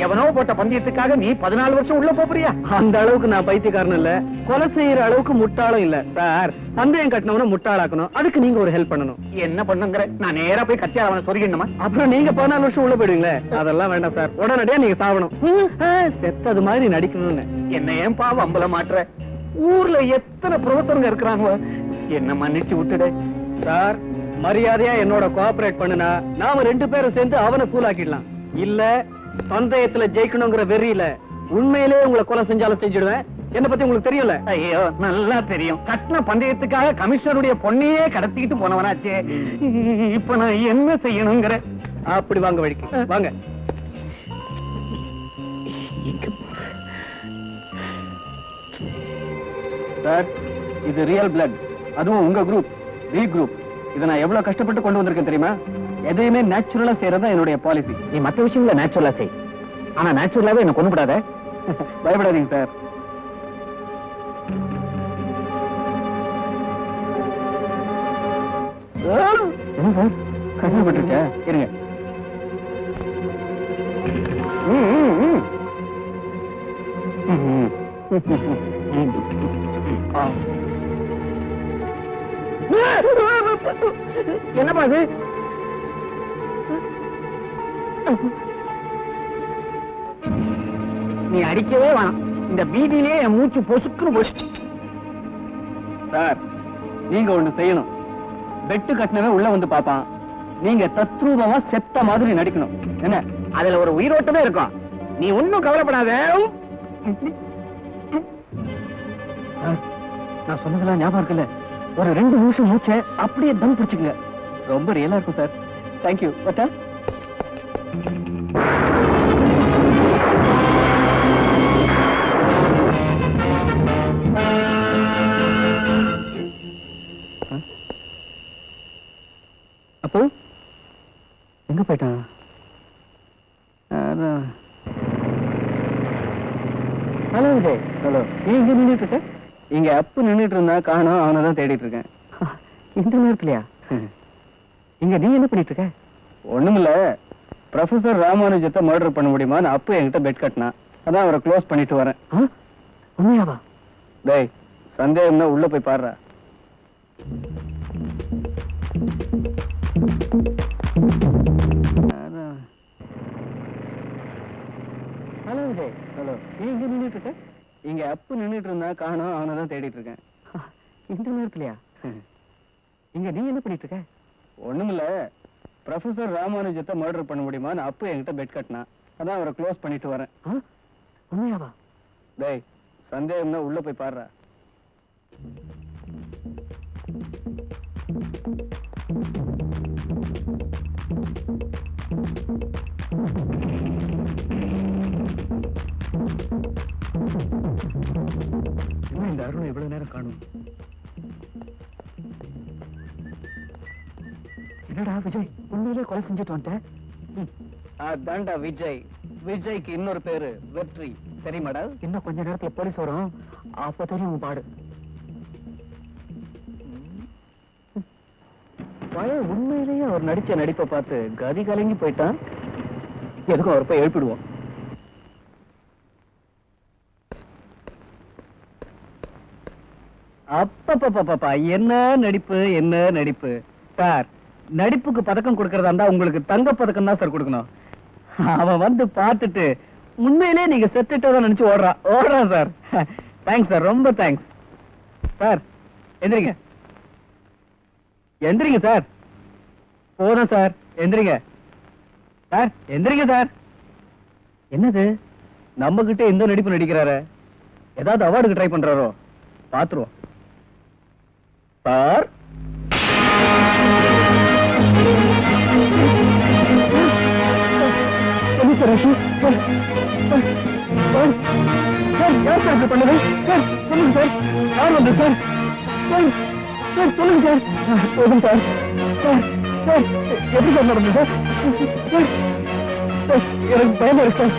எவனோ போட்ட பந்தயத்துக்காக நீ 14 வருஷம் உள்ள போறியா? அந்த அளவுக்கு நான் பைத்தியக்காரன் இல்ல, கொலை செய்யற அளவுக்கு முட்டாளும் இல்ல சார். பந்தயம் கட்டினவன முட்டாளாக்கணும், அதுக்கு நீங்க ஒரு ஹெல்ப் பண்ணணும். என்ன பண்ணுங்கிற? நான் நேரா போய் கத்தியால அவனை சொருகிடணுமா? அப்புறம் நீங்க 14 வருஷம் உள்ள போயிடுவீங்களே, அதெல்லாம் வேண்டாம் சார். உடனடியா நீங்க சாவணும். செத்தது மாதிரி நடிக்கணும்னு. என்ன ஏன் பாவம் அம்பல மாட்டுற? ஊர்ல எத்தனை புரோத்தருங்க இருக்கிறாங்க, என்ன மன்னிச்சு விட்டுடு சார். மரியாதையா என்னோட கோஆபரேட் பண்ணுனா நாம 2 பேரும் சேர்ந்து அவனை கூலாக்கிடலாம். இல்ல பந்தயத்துல ஜெயிக்கணுங்கிற வெறியில உண்மையிலே உங்களை கொலை செஞ்சாலும் செஞ்சிடுவேன். என்ன பத்தி உங்களுக்கு தெரியல? ஐயோ நல்லா தெரியும். கட்டின பந்தயத்துக்காக கமிஷனருடைய பொண்ணையே கடத்திக்கிட்டு போனவனாச்சே. இப்ப நான் என்ன செய்யணுங்கிற? அப்படி வாங்க வழிக்கு வாங்க. சார், இது ரியல் பிளட், அதுவும் உங்க குரூப், பி குரூப். இதை நான் எவ்வளவு கஷ்டப்பட்டு கொண்டு வந்திருக்கேன் தெரியுமா? எதையுமே நேச்சுரலா செய்யறதா என்னுடைய பாலிசி. நீ மத்த விஷயங்கள நேச்சுரலா செய், ஆனா நேச்சுரலாவே என்ன கொண்டுபடாத. பயப்படாதீங்க சார். என்ன சார் கஷ்டப்பட்டுருச்சா? இருங்க. என்னப்பா அது? நீ அடிக்கவே வேணாம், இந்த பீதியிலே என் மூச்சு பொசுக்குன்னு போச்சு. சார், நீங்க ஒண்ணு செய்யணும். பெட்டு கட்டினவன் உள்ள வந்து பாப்பான், நீங்க தத்ரூபமா செத்த மாதிரி நடிக்கணும். என்ன? அதுல ஒரு உயிரோட்டமே இருக்கும். நீ ஒன்னும் கவலைப்படாத. நான் சொன்னதெல்லாம் ஞாபகம் இருக்குல்ல? ஒரு 2 நிமிஷம் மூச்சை அப்படியே தம் பிடிச்சுங்க. ரொம்ப ரியலா இருக்கும் சார். தேங்க்யூ. பட்டா அப்போ எங்க போயிட்டான்? ஹலோ விஜய். ஹலோ. நீ இங்க நின்றுட்டு இருக்க? இங்க அப்பு நின்றுட்டு இருந்தா காணோம், அவனை தான் தேடிட்டு இருக்கேன். இந்த நேரத்துலயா? இங்க நீ என்ன பண்ணிட்டு இருக்க? ஒண்ணுமில்ல, ப்ரொஃபசர் ராமானுஜத்தை மர்டர் பண்ண முடியுமான்னு அப்பு என்கிட்ட பெட் கட்டினா, அதான் அவரை க்ளோஸ் பண்ணிட்டு வரேன். உண்மையாவா? டேய், சந்தேகம்னா உள்ள போய் பாருடா. ஹலோ விஜய். ஹலோ. நீ இங்க நின்றுட்டு இருக்க? இங்க அப்பு நின்றுட்டு இருந்தா காணோம், அவனை தான் தேடிட்டு இருக்கேன். இந்த நேரத்துலயா? இங்க நீ என்ன பண்ணிட்டு இருக்க? ஒண்ணுமில்ல, ப்ரொஃபசர் ராமானுஜத்தை மர்டர் பண்ண முடியுமான்னு அப்பு என்கிட்ட பெட் கட்டினா, அதான் அவரை க்ளோஸ் பண்ணிட்டு வரேன். உண்மையாவா? டேய், சந்தேகம்னா உள்ள போய் பாருடா. இந்த அருண் எவ்வளவு நேரம் காணும்? என்னடா விஜய், உண்மையிலே கொலை செஞ்சுட்டு வந்துட்டேன்? அதான்டா விஜய். விஜய்க்கு இன்னொரு பேரு வெற்றி, தெரியுமாடா? இன்னும் கொஞ்ச நேரத்துல போலீஸ் வரும், அப்ப தெரியும் உன் பாடு. பையன் உண்மையிலேயே அவர் நடிச்ச நடிப்பை பார்த்து கதி கலங்கி போயிட்டான். எதுக்கும் அவர் போய் எழுப்பிடுவோம். அப்பப்பா, என்ன நடிப்பு, என்ன நடிப்பு சார். நடிப்புக்கு பதக்கம் கொடுக்கறதா இருந்தா உங்களுக்கு தங்க பதக்கம் தான் சார் கொடுக்கணும். அவன் வந்து பார்த்துட்டு உண்மையிலே நீங்க செத்துட்டதான் நினைச்சு ஓடுறான் சார். தேங்க்ஸ் சார், ரொம்ப தேங்க்ஸ் சார். எந்திரிங்க எந்திரிங்க சார். போதும் சார், எந்திரிங்க சார். எந்திரிங்க சார். என்னது, நம்ம கிட்ட எந்த நடிப்பு நடிக்கிறாரு? ஏதாவது அவார்டுக்கு ட்ரை பண்றாரோ? பாத்துருவோம் சார். யார் சார் பண்ணது? சார் சொல்லுங்க சார். யார் வந்து சார்? சார் சொல்லுங்க சார். போதும் சார். சார் சார் எப்படி சார் நடந்தது சார்? சார் எனக்கு பயமா இருக்கு சார்.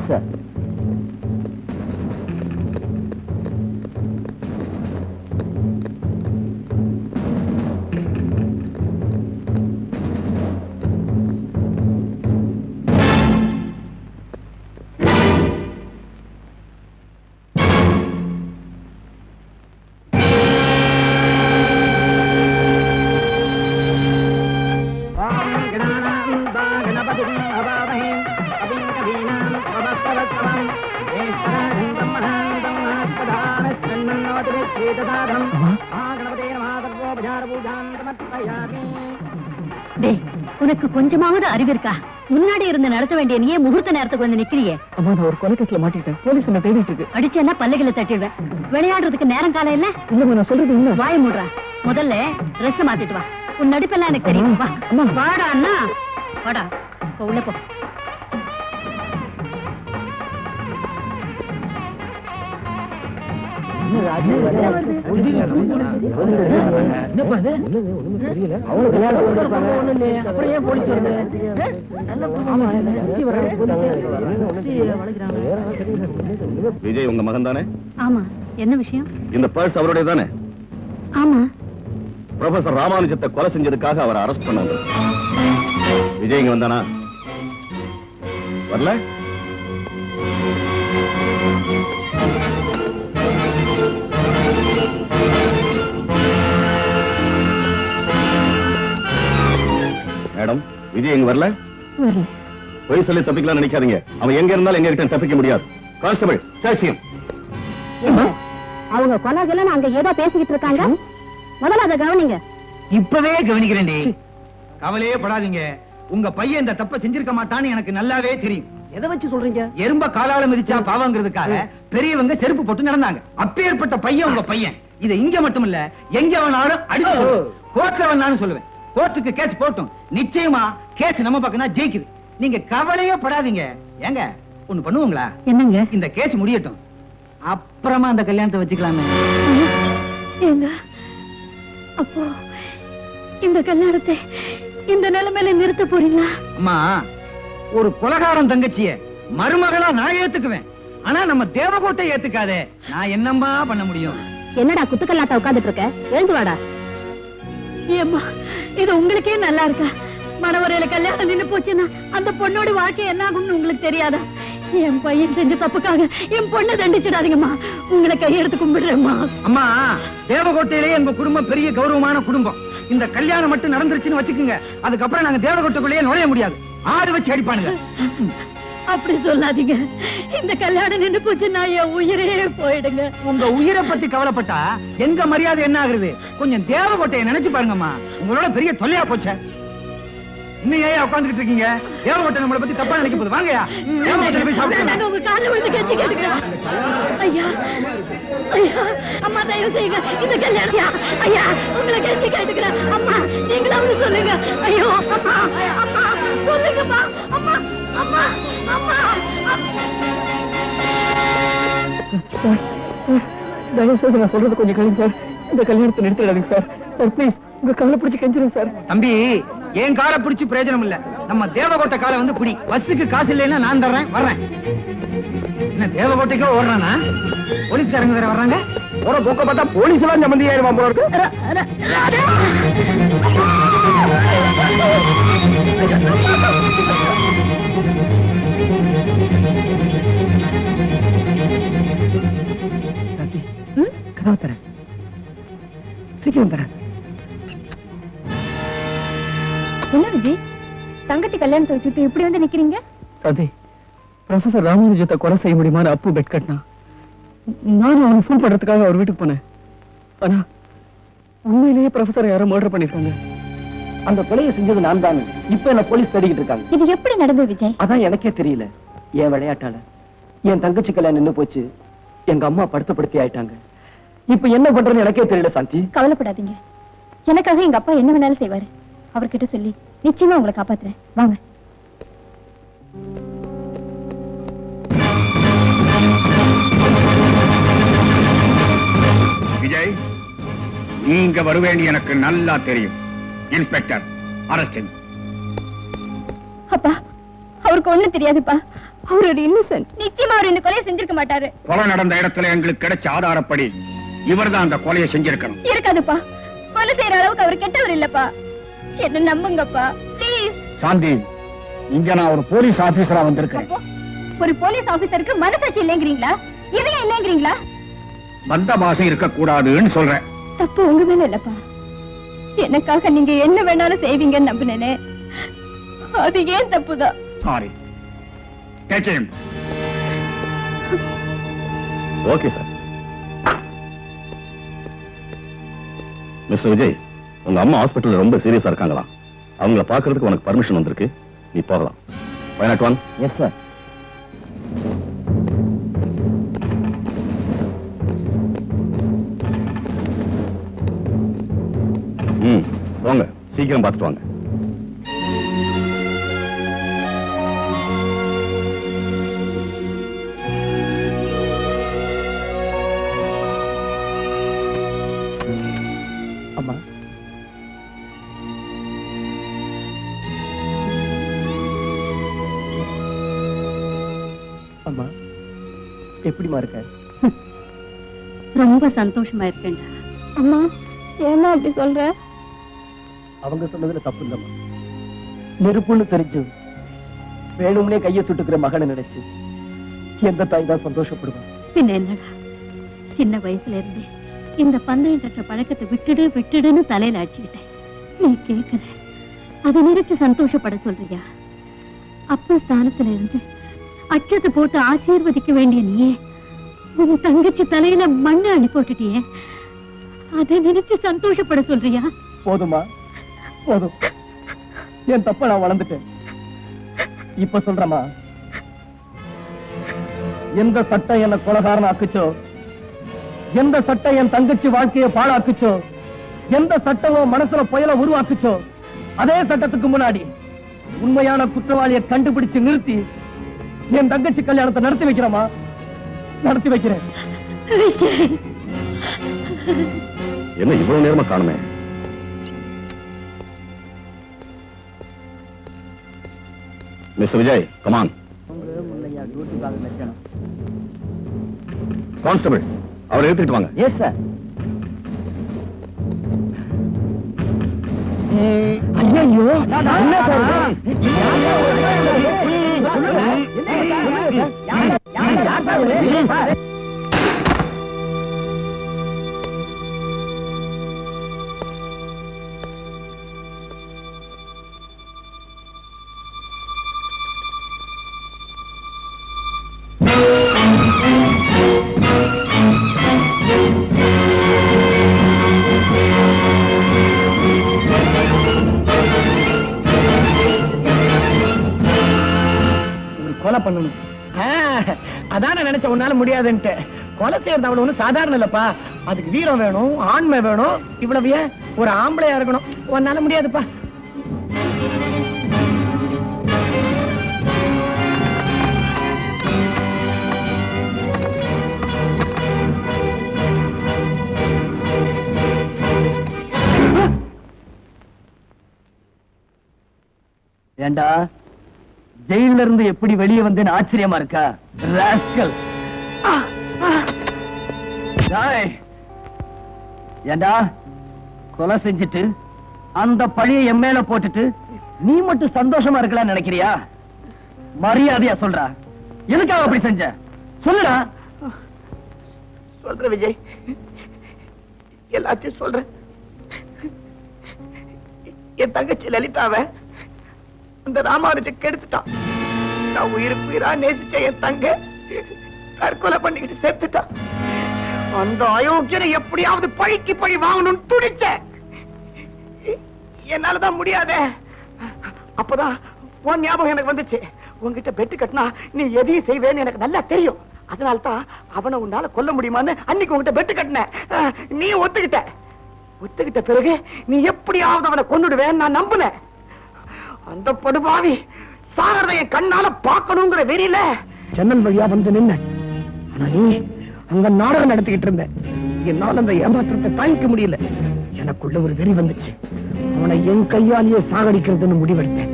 Yes sir. உனக்கு கொஞ்சமாவது அறிவு இருக்கா? முன்னாடி இருந்து நடத்த வேண்டிய நீயே முகூர்த்த நேரத்துக்கு வந்து நிக்கிறியே. அம்மா, நான் ஒரு கொலைகேஸ்ல மாட்டிட்டேன். போலீஸ் என்ன தேடிட்டு இருக்கு. அடிச்சேன்னா பல்லுகளை தட்டிடுவேன். விளையாடுறதுக்கு நேரம் காலம் இல்ல. இல்லம்மா, நான் சொல்றது உண்மை. வாய மூடுறா. முதல்ல ட்ரெஸ் மாத்திட்டு வா. உன் நடிப்பெல்லாம் எனக்கு தெரியும். வா. வாடா அண்ணா, வாடா. போ, உள்ள போ. விஜய் உங்க மகன் தானே? ஆமா. என்ன விஷயம்? இந்த பர்ஸ் அவருடைய தானே? ஆமா. ப்ரொஃபசர் ராமானுஜத்தை கொலை செஞ்சதுக்காக அவரை அரெஸ்ட் பண்ணாங்க. விஜய் இங்க வந்தானா? வரல? மேடம், விஜய் இங்க வரல? பொய் சொல்லி தப்பிக்கலாம் நினைக்காதீங்க. அவன் எங்க இருந்தாலும் எங்க கிட்ட தப்பிக்க முடியாது. கான்ஸ்டபிள், சாட்சியம். அவங்க கொலைகளை அங்க ஏதோ பேசிக்கிட்டு இருக்காங்க. முதல்ல அதை கவனிங்க. இப்பவே கவனிக்கிறேன். கவலையே படாதீங்க. உங்க பையன் இந்த தப்ப செஞ்சிருக்க மாட்டான்னு எனக்கு நல்லாவே தெரியும். எதை வச்சு சொல்றீங்க? எறும்ப காலால மிதிச்சா பாவங்கிறதுக்காக பெரியவங்க செருப்பு போட்டு நடந்தாங்க. அப்பேற்பட்ட பையன் உங்க பையன். இத இங்க மட்டும் இல்ல, எங்க வேணாலும் அடிச்சு கோர்ட்ல வேணாலும் சொல்லுவேன். கோர்ட்டுக்கு கேஸ் போட்டும் நிச்சயமா கேஸ் நம்ம பக்கம் தான் ஜெயிக்குது. நீங்க கவலையே படாதீங்க. ஏங்க ஒண்ணு பண்ணுவோங்களா? என்னங்க? இந்த கேஸ் முடியட்டும், அப்புறமா அந்த கல்யாணத்தை வச்சுக்கலாமே. ஏங்க, அப்போ இந்த கல்யாணத்தை இந்த நிலைமையில நிறுத்த போறீங்களா? அம்மா, ஒரு கொலகாரம் தங்கச்சிய மருமகளா நான் ஏத்துக்குவேன். ஆனா நம்ம தேவகோட்டை ஏத்துக்காதே. நான் என்னம்மா பண்ண முடியும்? என்னடா குத்துக்கல்லாட்ட உட்கார்ந்துட்டு இருக்க? எழுந்து வாடா. ஏம்மா, இது உங்களுக்கே நல்லா இருக்கா? மனவரையில கல்யாணம் நின்னு போச்சுன்னா அந்த பொண்ணோட வாழ்க்கை என்ன ஆகும்னு உங்களுக்கு தெரியாதா? என் பையன் செஞ்ச தப்புக்காக என் பொண்ணை தண்டிச்சிடாதீங்கம்மா. உங்களை கையெடுத்து கும்பிடுறேம்மா. அம்மா, தேவகோட்டையிலே எங்க குடும்பம் பெரிய கௌரவமான குடும்பம். இந்த கல்யாணம் மட்டும் நடந்துருச்சுன்னு வச்சுக்கோங்க, அதுக்கப்புறம் நாங்க தேவகோட்டைக்குள்ளேயே நுழைய முடியாது. ஆடு வச்சு அடிப்பானுங்க. அப்படி சொல்லாதீங்க. இந்த கல்யாணம் நின்று போச்சுன்னா என் உயிரே போயிடுங்க. உங்க உயிரை பத்தி கவலைப்பட்டா எங்க மரியாதை என்ன ஆகுறது? கொஞ்சம் தேவகோட்டையை நினைச்சு பாருங்கம்மா. உங்களோட பெரிய தொல்லையா போச்ச. இன்னும் ஏன் உட்கார்ந்துட்டு இருக்கீங்க? தேவகோட்டை நம்மளை பத்தி தப்பா நினைக்க போகுது. வாங்கயா, தேவகோட்டையில போய் சாப்பிடுங்க. உங்க கால்ல விழுந்து கெஞ்சி கேட்டுக்கிறேன். ஐயா, ஐயா, அம்மா தயவு செய்யுங்க இந்த கல்யாணம். ஐயா, உங்களை கெஞ்சி கேட்டுக்கிறேன். அம்மா, நீங்களாவது சொல்லுங்க. ஐயோ, அம்மா, அம்மா, சொல்லுங்கம்மா. அம்மா, அம்மா, அம்மா. தயவு செய்து நான் சொல்றது கொஞ்சம் கேளுங்க சார். இந்த கல்யாணத்தை நிறுத்திடாதீங்க சார். சார் ப்ளீஸ், உங்க காலை பிடிச்சு கெஞ்சிருங்க சார். தம்பி, என் காலை பிடிச்சு பிரயோஜனம் இல்ல. நம்ம தேவகோட்டை காலை வந்து பிடி. பஸ்ஸுக்கு காசு இல்லைன்னா நான் தர்றேன், வர்றேன். என்ன தேவகோட்டைக்கோ ஓடுறானா? போலீஸ்காரங்க வேற வர்றாங்க. போற போக்க பார்த்தா போலீஸ் எல்லாம் சம்பந்தி ஆயிடுவான் போல இருக்கு. கதவை தரேன், சீக்கிரம் தரேன். என்ன விஜய், தங்கச்சி கல்யாணத்தை வச்சுட்டு இப்படி வந்து நிக்கிறீங்க? காந்தி, ப்ரொஃபசர் ராமானுஜத்தை கொலை செய்ய முடியுமான்னு அப்பு பெட் கட்டினா. நானும் அவனை ஃபோன் பண்றதுக்காக அவர் வீட்டுக்கு போனேன். ஆனா உண்மையிலேயே ப்ரொஃபசரை யாரோ மர்டர் பண்ணிருக்காங்க. அந்த கொலையை செஞ்சது நான் தானே. இப்ப என்ன போலீஸ் தேடிக்கிட்டு இருக்காங்க. இது எப்படி நடந்தது விஜய்? அதான் எனக்கே தெரியல. என் விளையாட்டால என் தங்கச்சி கல்யாணம் நின்னு போச்சு. எங்க அம்மா படுத்தப்படுத்தி ஆயிட்டாங்க. இப்ப என்ன பண்றேன்னு எனக்கே தெரியல சாந்தி. கவலைப்படாதீங்க, எனக்காக எங்க அப்பா என்ன வேணாலும் செய்வாரு. அவர்கிட்ட சொல்லி நிச்சயமா உங்களை காப்பாத்துறேன். வாங்க. விஜய், நீங்க வருவேன் எனக்கு நல்லா தெரியும். Inspector, arrest. அப்பா, அவருக்கு ஒண்ணு தெரியாதுப்பா. அவரோட இன்னசென்ட். நிச்சயமா அவர் இந்த கொலையை செஞ்சிருக்க மாட்டாரு. கொலை நடந்த இடத்துல எங்களுக்கு கிடைச்ச ஆதாரப்படி இவர்தான் அந்த கொலையை செஞ்சிருக்கணும். இருக்காதுப்பா, கொலை செய்யற அளவுக்கு அவர் கெட்டவர் இல்லப்பா. என்ன நம்புங்கப்பா ப்ளீஸ். சாந்தி, இங்க நான் ஒரு போலீஸ் ஆபீசரா வந்திருக்கேன். ஒரு போலீஸ் ஆபீசருக்கு மனசாட்சி இல்லைங்கிறீங்களா? இதயம் இல்லைங்கிறீங்களா? வந்த பாசம் இருக்க கூடாதுன்னு சொல்றேன். தப்பு உங்க மேல இல்லப்பா. எனக்காக நீங்க என்ன வேணாலும் செய்வீங்கன்னு நம்பினேனே, அது ஏன் தப்புதான். Sorry. Take him. Okay sir. Mister Vijay, உங்க அம்மா ஹாஸ்பிட்டல்ல ரொம்ப சீரியஸா இருக்காங்களா? அவங்கள பாக்குறதுக்கு உனக்கு பர்மிஷன் வந்திருக்கு, நீ போகலாம். Why not one? Yes sir. போங்க, சீக்கிரம் பார்த்துட்டு வாங்க. அம்மா, அம்மா எப்படிமா இருக்க? ரொம்ப சந்தோஷமா இருக்கேன்டா. அம்மா ஏன்னா அப்படி சொல்ற? அவங்க சொன்னதுல தப்பு இல்லம்மா. நெருப்புன்னு தெரிஞ்சு வேணும்னே கையை சுட்டுக்கிற மகனை நினைச்சு எந்த தாய் தான் சந்தோஷப்படுவான்? பின்ன என்னடா, சின்ன வயசுல இருந்து இந்த பந்தயம் கட்டுற பழக்கத்தை விட்டுடுன்னு தலையில அடிச்சுக்கிட்டேன். நீ கேட்கல, அதை நினைச்சு சந்தோஷப்பட சொல்றியா? அப்ப ஸ்தானத்துல இருந்து அச்சத்தை போட்டு ஆசீர்வதிக்க வேண்டிய நீயே உன் தங்கச்சி தலையில மண்ணை அள்ளி போட்டுட்டியே, அதை நினைச்சு சந்தோஷப்பட சொல்றியா? போதுமா, போதும். என் தப்ப நான் வளர்ந்துட்டேன். இப்ப சொல்றமா, எந்த சட்டம் என்ன கொலகாரன் ஆக்குச்சோ, எந்த சட்டம் என் தங்கச்சி வாழ்க்கையை பாழாக்குச்சோ, எந்த சட்டமோ மனசுல புயல உருவாக்குச்சோ, அதே சட்டத்துக்கு முன்னாடி உண்மையான குற்றவாளியை கண்டுபிடிச்சு நிறுத்தி என் தங்கச்சி கல்யாணத்தை நடத்தி வைக்கிறமா, நடத்தி வைக்கிறேன். என்ன இவ்வளவு நேரமா காணுமே? Mister Vijay, come on. Constable, அவரை எடுத்துட்டு வாங்க. Yes sir. ஐயோ, என்ன சார் இது? கொலை பண்ணணும். அதான நினைச்ச உன்னால முடியாதுன்ட்டு. கொலை செய்யறது அவ்வளவு ஒண்ணு சாதாரண இல்லப்பா. அதுக்கு வீரம் வேணும், ஆண்மை வேணும். இவ்வளவு ஏன் ஒரு ஆம்பளையா இருக்கணும். உன்னால முடியாதுப்பா. ஏண்டா, ஜெயில இருந்து எப்படி வெளியே வந்தேன்னு ஆச்சரியமா இருக்கா? ராஸ்கல். ஏண்டா, கொலை செஞ்சுட்டு அந்த பழியை என் மேல போட்டுட்டு நீ மட்டும் சந்தோஷமா இருக்கலாம்னு நினைக்கிறியா? மரியாதையா சொல்றா, எதுக்காக அப்படி செஞ்ச? சொல்லுடா. சொல்ற விஜய், எல்லாத்தையும் சொல்றேன். என் தங்கச்சி லலிதாவை அந்த ராமானுஜ கெடுத்துட்டான். நான் உயிருக்கு உயிரா நேசிச்ச என் தங்க தற்கொலை பண்ணிக்கிட்டு செத்துட்டான். அந்த அயோக்கியனை எப்படியாவது பழிக்கு பழி வாங்கணும்னு துடிச்ச. என்னாலதான் முடியாத. அப்பதான் உன் ஞாபகம் எனக்கு வந்துச்சு. உன்கிட்ட பெட்டு கட்டினா நீ எதையும் செய்வேன்னு எனக்கு நல்லா தெரியும். அதனால்தான் அவனை உன்னால கொல்ல முடியுமான்னு அன்னைக்கு உன்கிட்ட பெட்டு கட்டின. நீ ஒத்துக்கிட்ட பிறகு நீ எப்படியாவது அவனை கொன்னுடுவேன்னு நான் நம்பினேன். அந்த படுபாவி சாகரதை என் கண்ணால பார்க்கணுங்கிற வெறியில ஜன்னல் வழியா வந்து நின்ன. ஆனா நீ அங்க நாடகம் நடத்திக்கிட்டு இருந்த. என்னால அந்த ஏமாற்றத்தை தாங்கிக்க முடியல. எனக்குள்ள ஒரு வெறி வந்துச்சு. அவனை என் கையாலேயே சாகடிக்கிறதுன்னு முடிவெடுத்தேன்.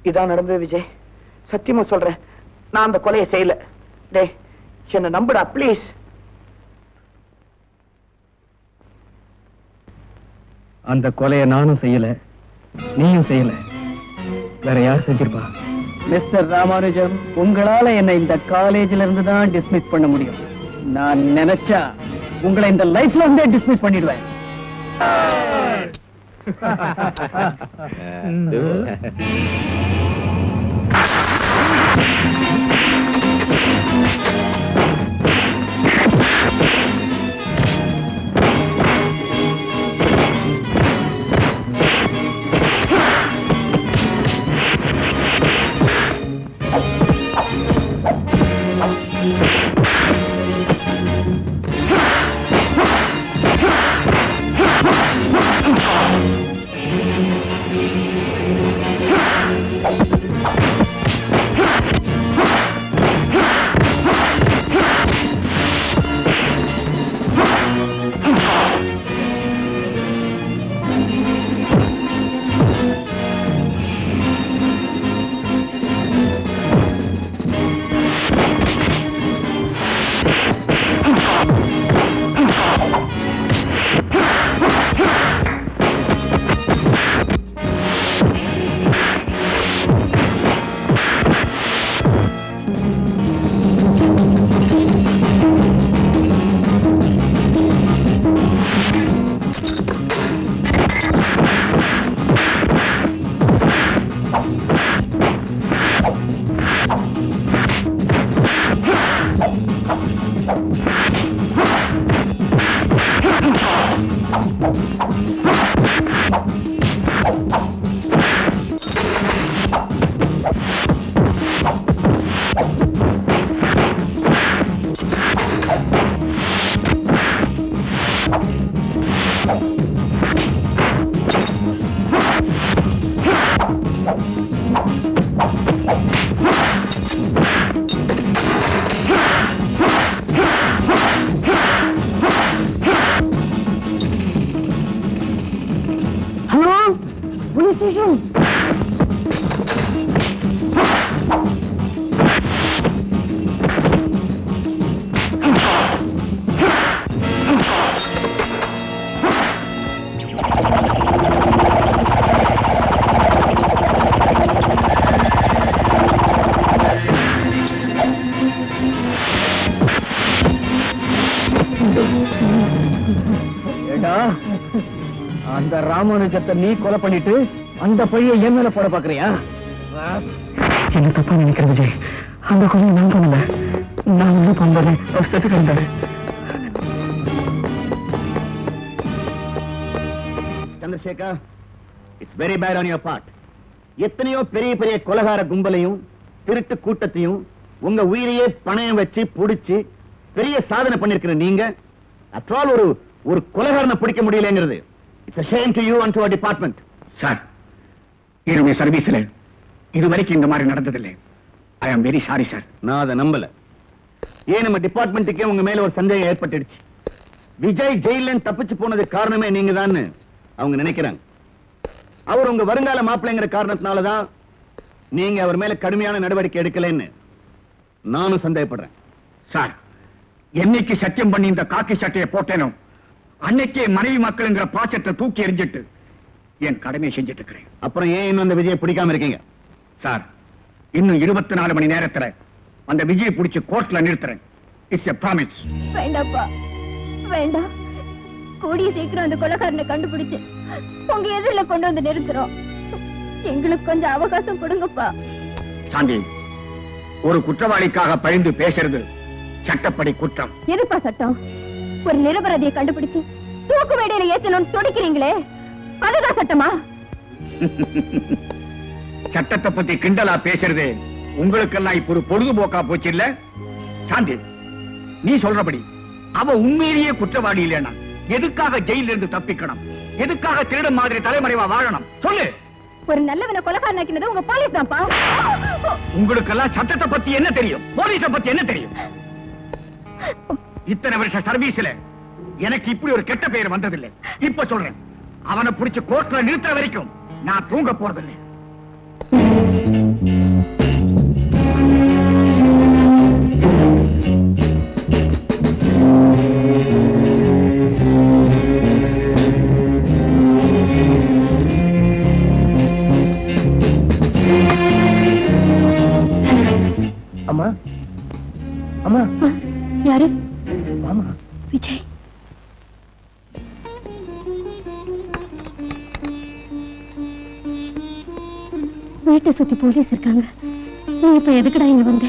இதான் நடந்தது விஜய். சத்தியமா சொல்றேன், நான் அந்த கொலையை செய்யல. டேய், என்ன நம்புடா ப்ளீஸ். அந்த கொலையை நானும் செய்யல, நீயும் செய்யல. வேற யார் செஞ்சிருப்பா? மிஸ்டர் ராமானுஜம், உங்களால என்ன இந்த காலேஜ்ல இருந்து தான் டிஸ்மிஸ் பண்ண முடியும். நான் நினைச்சா உங்களை இந்த லைஃப்ல இருந்தே டிஸ்மிஸ் பண்ணிடுவேன். அந்த ராமானுஜத்தை நீ கொலை பண்ணிட்டு அந்த பழியை என் மேல போட பாக்குறியா? என்ன தப்பா நினைக்கிற விஜய், அந்த கொலையை நான் பண்ணல. நான் வந்து பண்றேன். Chandrasekhar, it's very bad on your part. எத்தனையோ பெரிய பெரிய கொலைகார கும்பலையும் திருட்டு கூட்டத்தையும் உங்க உயிரையே பணயம் வச்சு புடிச்சு பெரிய சாதனை பண்ணிருக்கிற நீங்க after all ஒரு கொலைகாரனை பிடிக்க முடியலங்கிறது it's a shame to you and to our department. Sir, என்னுடைய சர்வீஸ்ல இதுவரைக்கும் இந்த மாதிரி நடந்ததில்லை. ஐ ஆம் வெரி சாரி சார். நான் அதை நம்பல. ஏன் நம்ம டிபார்ட்மெண்ட்டுக்கே உங்க மேல ஒரு சந்தேகம் ஏற்பட்டுடுச்சு. விஜய் ஜெயில தப்பிச்சு போனதுக்கு காரணமே நீங்க தான் அவங்க நினைக்கிறாங்க. அவர் உங்க வருங்கால மாப்பிள்ளைங்கிற காரணத்தினாலதான் நீங்க அவர் மேல கடுமையான நடவடிக்கை எடுக்கலன்னு நானும் சந்தேகப்படுறேன். சார், என்னைக்கு சத்தியம் பண்ணி இந்த காக்கி சட்டையை போட்டேனோ அன்னைக்கே மனைவி மக்கள்ங்கிற பாசத்தை தூக்கி எறிஞ்சிட்டு என் கடமையை செஞ்சிட்டு இருக்கிறேன். அப்புறம் ஏன் இன்னும் அந்த விஜயை பிடிக்காம இருக்கீங்க? சார், இன்னும் 24 மணி நேரத்துல அந்த விஜயை பிடிச்சு கோர்ட்ல நிறுத்துறேன். It's a promise. வேண்டாப்பா, வேண்டாம். கூடிய சீக்கிரம் அந்த கொலைகாரனை கண்டுபிடிச்சு உங்க எதிரில கொண்டு வந்து நிறுத்துறோம். எங்களுக்கு கொஞ்சம் அவகாசம் கொடுங்கப்பா. சாந்தி, ஒரு குற்றவாளிக்காக பழிந்து பேசுறது சட்டப்படி குற்றம். எதுப்பா சட்டம்? ஒரு நிரபராதியை கண்டுபிடிச்சு தூக்கு மேடையில ஏற்றணும்னு துடிக்கிறீங்களே, அதுதான் சட்டமா? சட்டத்தை பத்தி கிண்டலா பேசுறது உங்களுக்கெல்லாம் இப்ப ஒரு பொழுதுபோக்கா போச்சு இல்ல? சாந்தி, நீ சொல்றபடி அவ உண்மையிலேயே குற்றவாளி இல்லைன்னா எதுக்காக ஜெயில இருந்து தப்பிக்கணும்? எதுக்காக திருடன் மாதிரி தலைமறைவா வாழணும்? சொல்லு. ஒரு நல்லவனை கொலைகாரனாக்கினது உங்க போலீஸ் தான்ப்பா. உங்களுக்கெல்லாம் சட்டத்தை பத்தி என்ன தெரியும்? போலீஸை பத்தி என்ன தெரியும்? இத்தனை வருஷ சர்வீஸ்ல எனக்கு இப்படி ஒரு கெட்ட பெயர் வந்ததில்லை. இப்ப சொல்றேன், அவனை பிடிச்சு கோர்ட்ல நிறுத்த வரைக்கும் நான் தூங்க போறதில்லை. வீட்டை சுத்தி போலீஸ் இருக்காங்க. நீ இப்ப எதுக்குடா இங்க வந்த?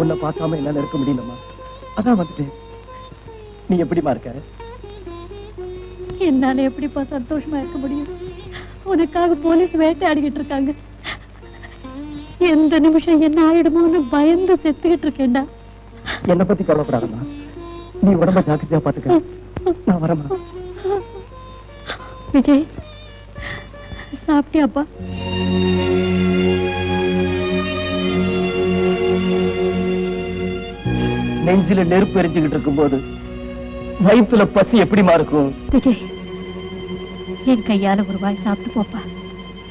உன்னை பார்க்காம என்னால இருக்க முடியலம்மா, அதான் வந்துட்டேன். நீ எப்படிமா இருக்க? என்னால எப்படிப்பா சந்தோஷமா இருக்க முடியும்? உனக்காக போலீஸ் வேட்டையாடிக்கிட்டு இருக்காங்க. எந்த நிமிஷம் என்ன ஆயிடுமோன்னு பயந்து செத்துக்கிட்டு இருக்கேன்டா. என்னை பத்தி கவலைப்படாதம்மா, நீ உடம்ப ஜாக்கிரதையா பாத்துக்க. நான் வரமா? விஜய், சாப்பிட்டியாப்பா? நெஞ்சில நெருப்பு எரிஞ்சுக்கிட்டு இருக்கும்போது வயிற்றுல பசி எப்படிமா இருக்கும்? விஜய், என் கையால ஒரு வாய் சாப்பிட்டு போப்பா.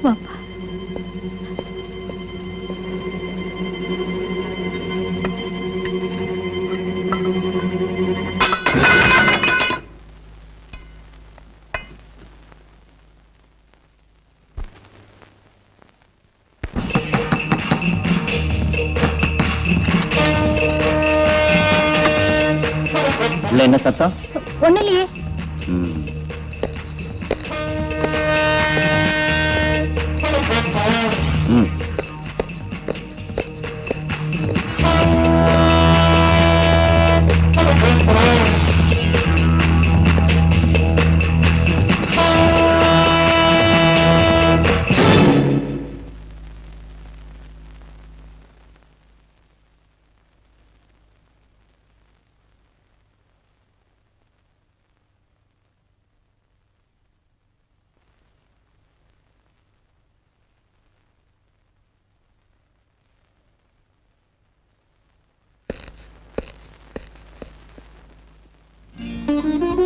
வாப்பா. என்ன சத்தம்? ஒண்ணு இல்லையே.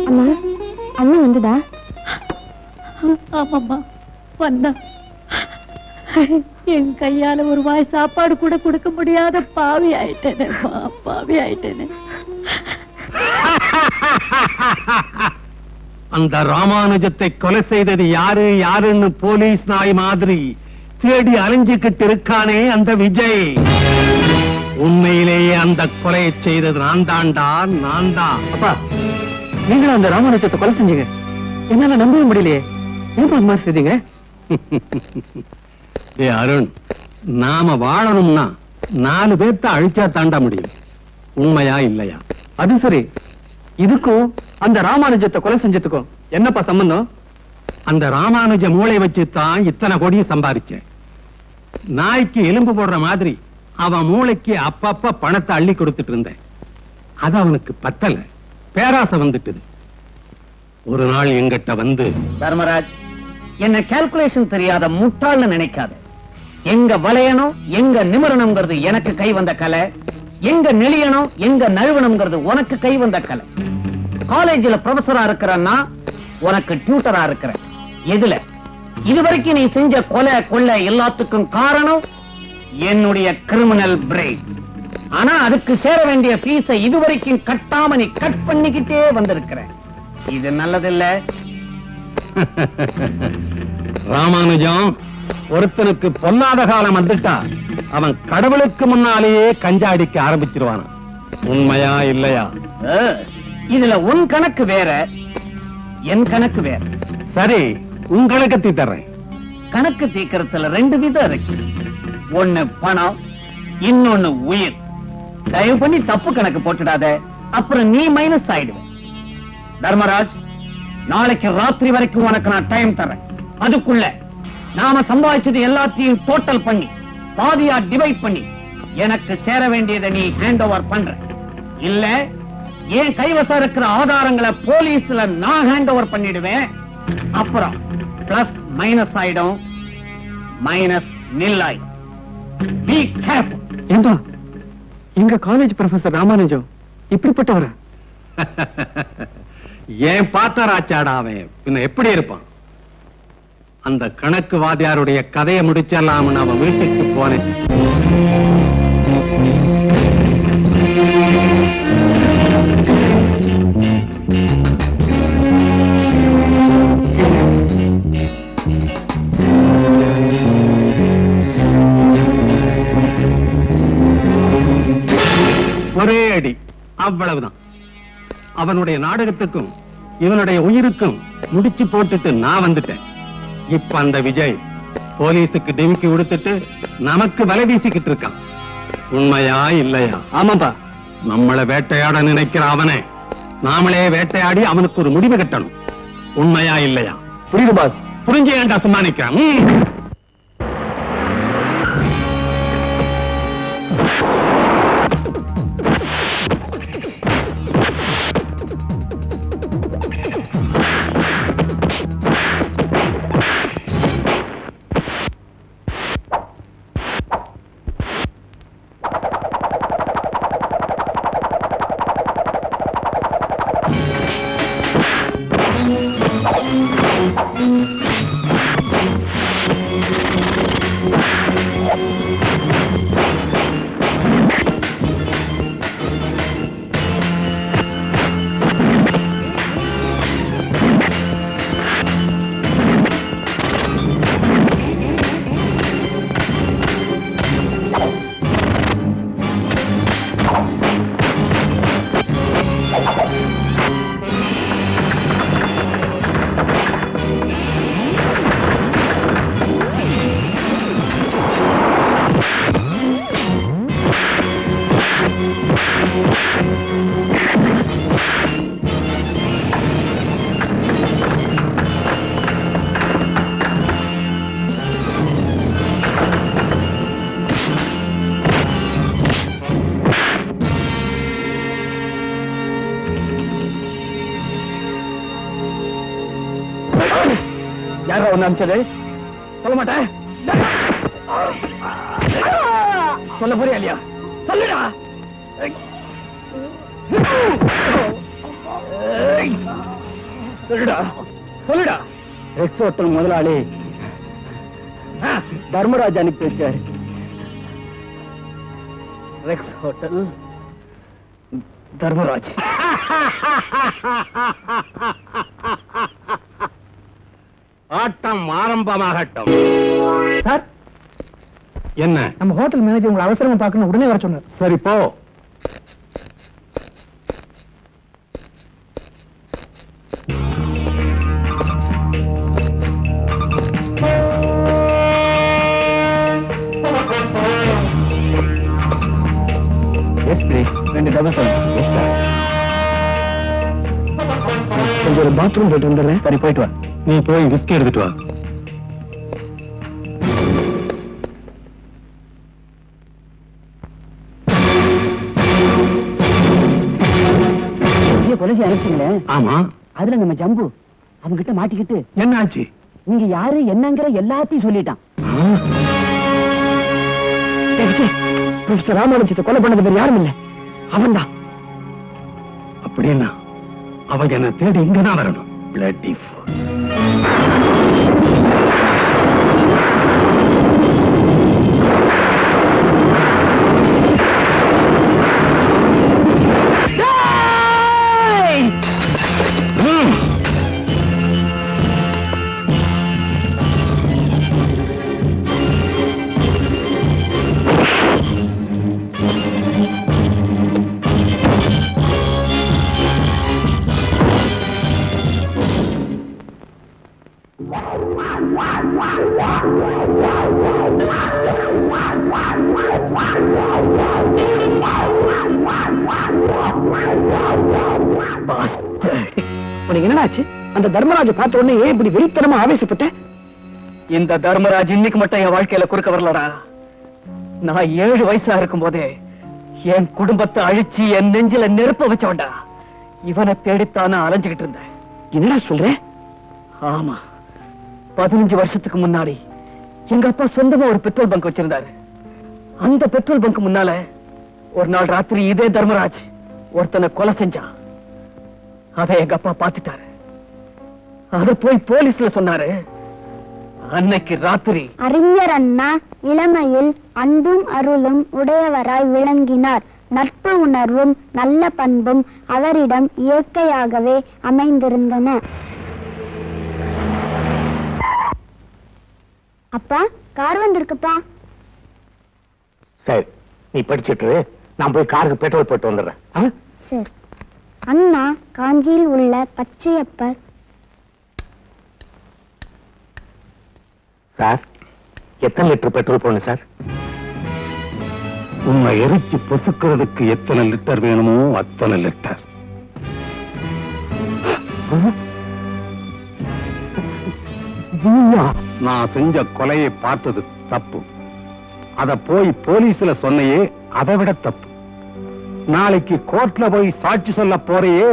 அம்மா, அண்ணன் வந்துடா? ஆமாம்மா, வந்தா. என் கையால ஒரு வாய் சாப்பாடு கூட கொடுக்க முடியாத பாவி ஆயிட்டேனே, பாவி ஆயிட்டேனே. அந்த ராமானுஜத்தை கொலை செய்தது யாரு யாருன்னு போலீஸ் நாய் மாதிரி தேடி அலைஞ்சுக்கிட்டு இருக்கானே அந்த விஜய். உண்மையிலேயே அந்த கொலையை செய்தது நான் தான்டா, நான் தான். அப்பா, நீங்களும் அந்த ராமானுஜத்தை கொலை செஞ்சீங்க? என்னால நம்பவே முடியலையே. ஏன் அது மாதிரி செய்தீங்க? ஏ அருண், நாம வாழணும்னா 4 பேர்த்த அழிச்சா தாண்ட முடியும். உண்மையா இல்லையா? அது சரி, இதுக்கும் அந்த ராமானுஜத்தை கொலை செஞ்சதுக்கும் என்னப்பா சம்பந்தம்? அந்த ராமானுஜ மூளை வச்சுதான் இத்தனை கோடியும் சம்பாதிச்சேன். நாய்க்கு எலும்பு போடுற மாதிரி அவன் மூளைக்கு அப்பப்ப பணத்தை அள்ளி கொடுத்துட்டு இருந்தேன். அது அவனுக்கு பத்தல, பேராசை வந்துட்டுது. ஒரு நாள் எங்கிட்ட வந்து, தர்மராஜ், என்ன கால்குலேஷன் தெரியாத முட்டாள்னு நினைக்காத. எங்க வளையணும் எங்க நிமிரணுங்கிறது எனக்கு கை வந்த கலை, எங்க நெளியணும் எங்க நழுவணுங்கிறது உனக்கு கை வந்த கலை. காலேஜில் ப்ரொஃபஸரா இருக்கிறன்னா உனக்கு டியூட்டரா இருக்கிற. எதுல? இதுவரைக்கும் நீ செஞ்ச கொலை கொள்ளை எல்லாத்துக்கும் காரணம் என்னுடைய கிரிமினல் பிரெயின். ஆனா அதுக்கு சேர வேண்டிய பீஸை இதுவரைக்கும் கட்டாம நீ கட் பண்ணிக்கிட்டே வந்திருக்கிற. இது நல்லதில்ல. ராமானுஜம் ஒருத்தனுக்கு பொல்லாத காலம் வந்துட்டா அவன் கடவுளுக்கு முன்னாலேயே கஞ்சா அடிக்க ஆரம்பிச்சிருவான். உண்மையா இல்லையா? இதுல உன் கணக்கு வேற, என் கணக்கு வேற. சரி, உங்களுக்கு தீர்றேன். கணக்கு தீர்க்கறதுல 2 விதம் இருக்கு. ஒண்ணு பணம், இன்னொன்னு உயிர். தயவு பண்ணி தப்பு கணக்கு போட்டுடாத, அப்புறம் நீ மைனஸ் ஆயிடுவ. தர்மராஜ், நாளைக்கு ராத்திரி வரைக்கும் உனக்கு நான் டைம் தரேன். அதுக்குள்ள நாம சம்பாதிச்சது எல்லாத்தையும் டோட்டல் பண்ணி பாதியா டிவைட் பண்ணி எனக்கு சேர வேண்டியதை நீ ஹேண்ட் ஓவர் பண்ற. இல்ல என் கைவசம் இருக்கிற ஆதாரங்களை போலீஸ்ல நான் ஹேண்ட் ஓவர் பண்ணிடுவேன். அப்புறம் பிளஸ் மைனஸ் ஆயிடும், மைனஸ் நில் ஆயிடும். Be careful. ஏண்டா, எங்க காலேஜ் ப்ரொஃபசர் ராமானுஜம் இப்படிப்பட்டவர? ஏன் பார்த்தராச்சாடா அவன், பின்ன எப்படி இருப்பான்? அந்த கணக்கு வாத்தியாருடைய கதையை முடிச்சிடலாம்னு அவன் வீட்டுக்கு போனேன். ஒரே அடி, அவ்வளவுதான். அவனுடைய நாடகத்துக்கும் இவனுடைய உயிருக்கும் முடிச்சு போட்டுட்டு நான் வந்துட்டேன். இப்ப அந்த விஜய் போலீஸுக்கு டிமிக்கி கொடுத்துட்டு நமக்கு வலை வீசிக்கிட்டு இருக்கான். உண்மையா இல்லையா? ஆமாப்பா. நம்மளை வேட்டையாட நினைக்கிற அவனை நாமளே வேட்டையாடி அவனுக்கு ஒரு முடிவு கட்டணும். உண்மையா இல்லையா? புரியுது பாஸ். புரிஞ்சு ஏன்டா சும்மா நிக்கிறேன்? யாரா ஒண்ணு அனுப்பிச்சது? சொல்ல மாட்டேன். சொல்ல போறியா இல்லையா? சொல்லுடா. சொல்லுடா, சொல்லுடா. ரெக்ஸ் ஹோட்டல் முதலாளி தர்மராஜ் அனுப்பி வச்சாரு. Rex hotel Dharmaraj. ஆட்டம் ஆரம்பமாகட்டும். சார், என்ன? நம்ம ஹோட்டல் மேனேஜர் உங்களை அவசரமா பார்க்கணும், உடனே வர சொன்னார். சரி போ. Yes please. 2 double sir. Yes sir. கொஞ்சம் ஒரு பாத்ரூம் போயிட்டு வந்துடுறேன். சரி, போயிட்டு வா. நீ போய் விஸ்கி எடுத்துட்டு வா. கொலைச்சி அனுப்பிச்சீங்களே? ஆமா. அதுல நம்ம ஜம்பு அவங்கிட்ட மாட்டிக்கிட்டு என்ன ஆச்சு? நீங்க யாரு என்னங்கிற எல்லாத்தையும் சொல்லிட்டான். ராமானுஜத்தை கொலை பண்ணது வேற யாரும் இல்ல, அவன்தான். அப்படின்னா அவங்க என்ன தேடி இங்கதான் வரணும். Bloody fool. உனக்கு என்னடாச்சு? அந்த தர்மராஜ பார்த்த உடனே ஏன் இப்படி வெறித்தனமா ஆவேசப்பட்ட? இந்த தர்மராஜ் இன்னைக்கு மட்டும் என் வாழ்க்கையில குறுக்க வரலடா. நான் 7 வயசா இருக்கும் போதே என் குடும்பத்தை அழிச்சு என் நெஞ்சில நெருப்ப வச்சவன்டா. இவனை தேடித்தான அலைஞ்சுகிட்டு இருந்தேன். என்னடா சொல்ற? ஆமா, 15 வருஷத்துக்கு முன்னாடி எங்க அப்பா சொந்தமா ஒரு பெட்ரோல் பங்க் வச்சிருந்தாரு. அந்த பெட்ரோல் பங்க் முன்னால ஒரு நாள் ராத்திரி இதே தர்மராஜ் ஒருத்தனை கொலை செஞ்சான். அதை எங்க அப்பா பார்த்துட்டாரு. அத போய் போலீஸ்ல சொன்னாரு. அன்னைக்கு ராத்திரி அறிஞர் அண்ணா இளமையில் அன்பும் அருளும் உடையவராய் விளங்கினார். நட்பு உணர்வும் நல்ல பண்பும் அவரிடம் இயற்கையாகவே அமைந்திருந்தன. அப்பா, கார் வந்திருக்குப்பா. சரி, நீ படிச்சுட்டு நான் போய் காருக்கு பெட்ரோல் போட்டு வந்துடுறேன். சரி. அண்ணா காஞ்சியில் உள்ள பச்சையப்பர். சார், எத்தனை லிட்டர் பெட்ரோல் போடணும் சார்? உன்னை எரிச்சு பொசுக்கிறதுக்கு எத்தனை லிட்டர் வேணுமோ அத்தனை லிட்டர். நான் செஞ்ச கொலையை பார்த்தது தப்பு. அத போய் போலீஸ்ல சொன்னையே அதை விட தப்பு. நாளைக்கு கோர்ட்ல போய் சாட்சி சொல்ல போறையே,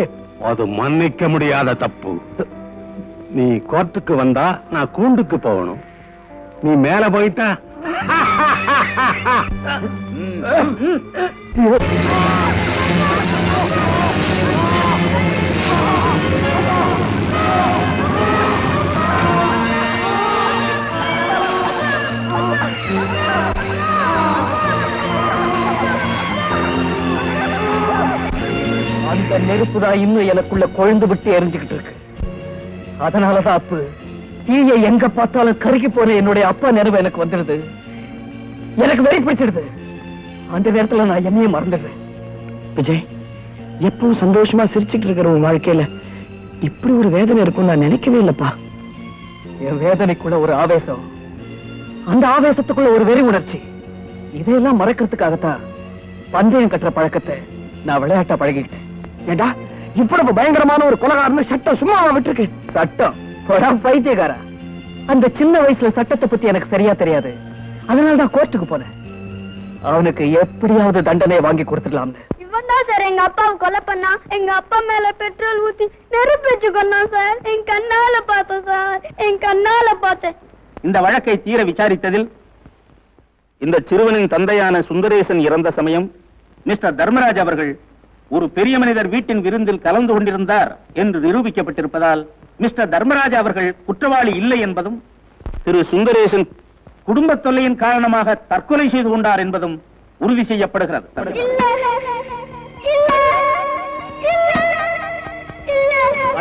அது மன்னிக்க முடியாத தப்பு. நீ கோர்ட்டுக்கு வந்தா நான் கூண்டுக்கு போகணும். நீ மேல போயிட்டா அந்த நெருப்புதான் இன்னும் எனக்குள்ள கொழுந்து விட்டு எரிஞ்சுக்கிட்டு இருக்கு. அதனாலதான் அப்பு தீயை எங்க பார்த்தாலும் கருகி போற என்னுடைய அப்பா நினைவு எனக்கு வந்துடுது. எனக்கு வெறி பிடிச்சிடுது. அந்த நேரத்துல நான் என்னையே மறந்துடுறேன். விஜய், எப்பவும் சந்தோஷமா சிரிச்சுட்டு இருக்கிற உன் வாழ்க்கையில இப்படி ஒரு வேதனை இருக்கும் நான் நினைக்கவே இல்லப்பா. என் வேதனைக்குள்ள ஒரு ஆவேசம், அந்த ஆவேசத்துக்குள்ள ஒரு வெறி உணர்ச்சி, இதையெல்லாம் மறக்கிறதுக்காகத்தான் பந்தயம் கட்டுற பழக்கத்தை நான் விளையாட்டா பழகிக்கிட்டேன். ஏண்டா, இவ்வளவு பயங்கரமான ஒரு கொலைகாரன் சட்டம் சும்மாவா விட்டுருக்கு? சட்டம் பைத்தியக்காரா, அந்த சின்ன வயசுல சட்டத்தை பத்தி எனக்கு சரியா தெரியாது. அதனாலதான் கோர்ட்டுக்கு போனேன். அவனுக்கு எப்படியாவது தண்டனை வாங்கி கொடுத்துடலாம்னு. இவன் தான் சார் எங்க அப்பாவை கொலை பண்ணா. எங்க அப்பா மேல பெட்ரோல் ஊத்தி நெருப்பு வச்சு கொண்டான் சார். என் கண்ணால பார்த்தேன் சார், என் கண்ணால பார்த்தேன். இந்த வழக்கை தீர விசாரித்ததில் இந்த சிறுவனின் தந்தையான சுந்தரேசன் இறந்த சமயம் மிஸ்டர் தர்மராஜ் அவர்கள் ஒரு பெரிய மனிதர் வீட்டின் விருந்தில் கலந்து கொண்டிருந்தார் என்று நிரூபிக்கப்பட்டிருப்பதால் மிஸ்டர் தர்மராஜ் அவர்கள் குற்றவாளி இல்லை என்பதும், திரு சுந்தரேசன் குடும்ப தொல்லையின் காரணமாக தற்கொலை செய்து கொண்டார் என்பதும் உறுதி செய்யப்படுகிறது.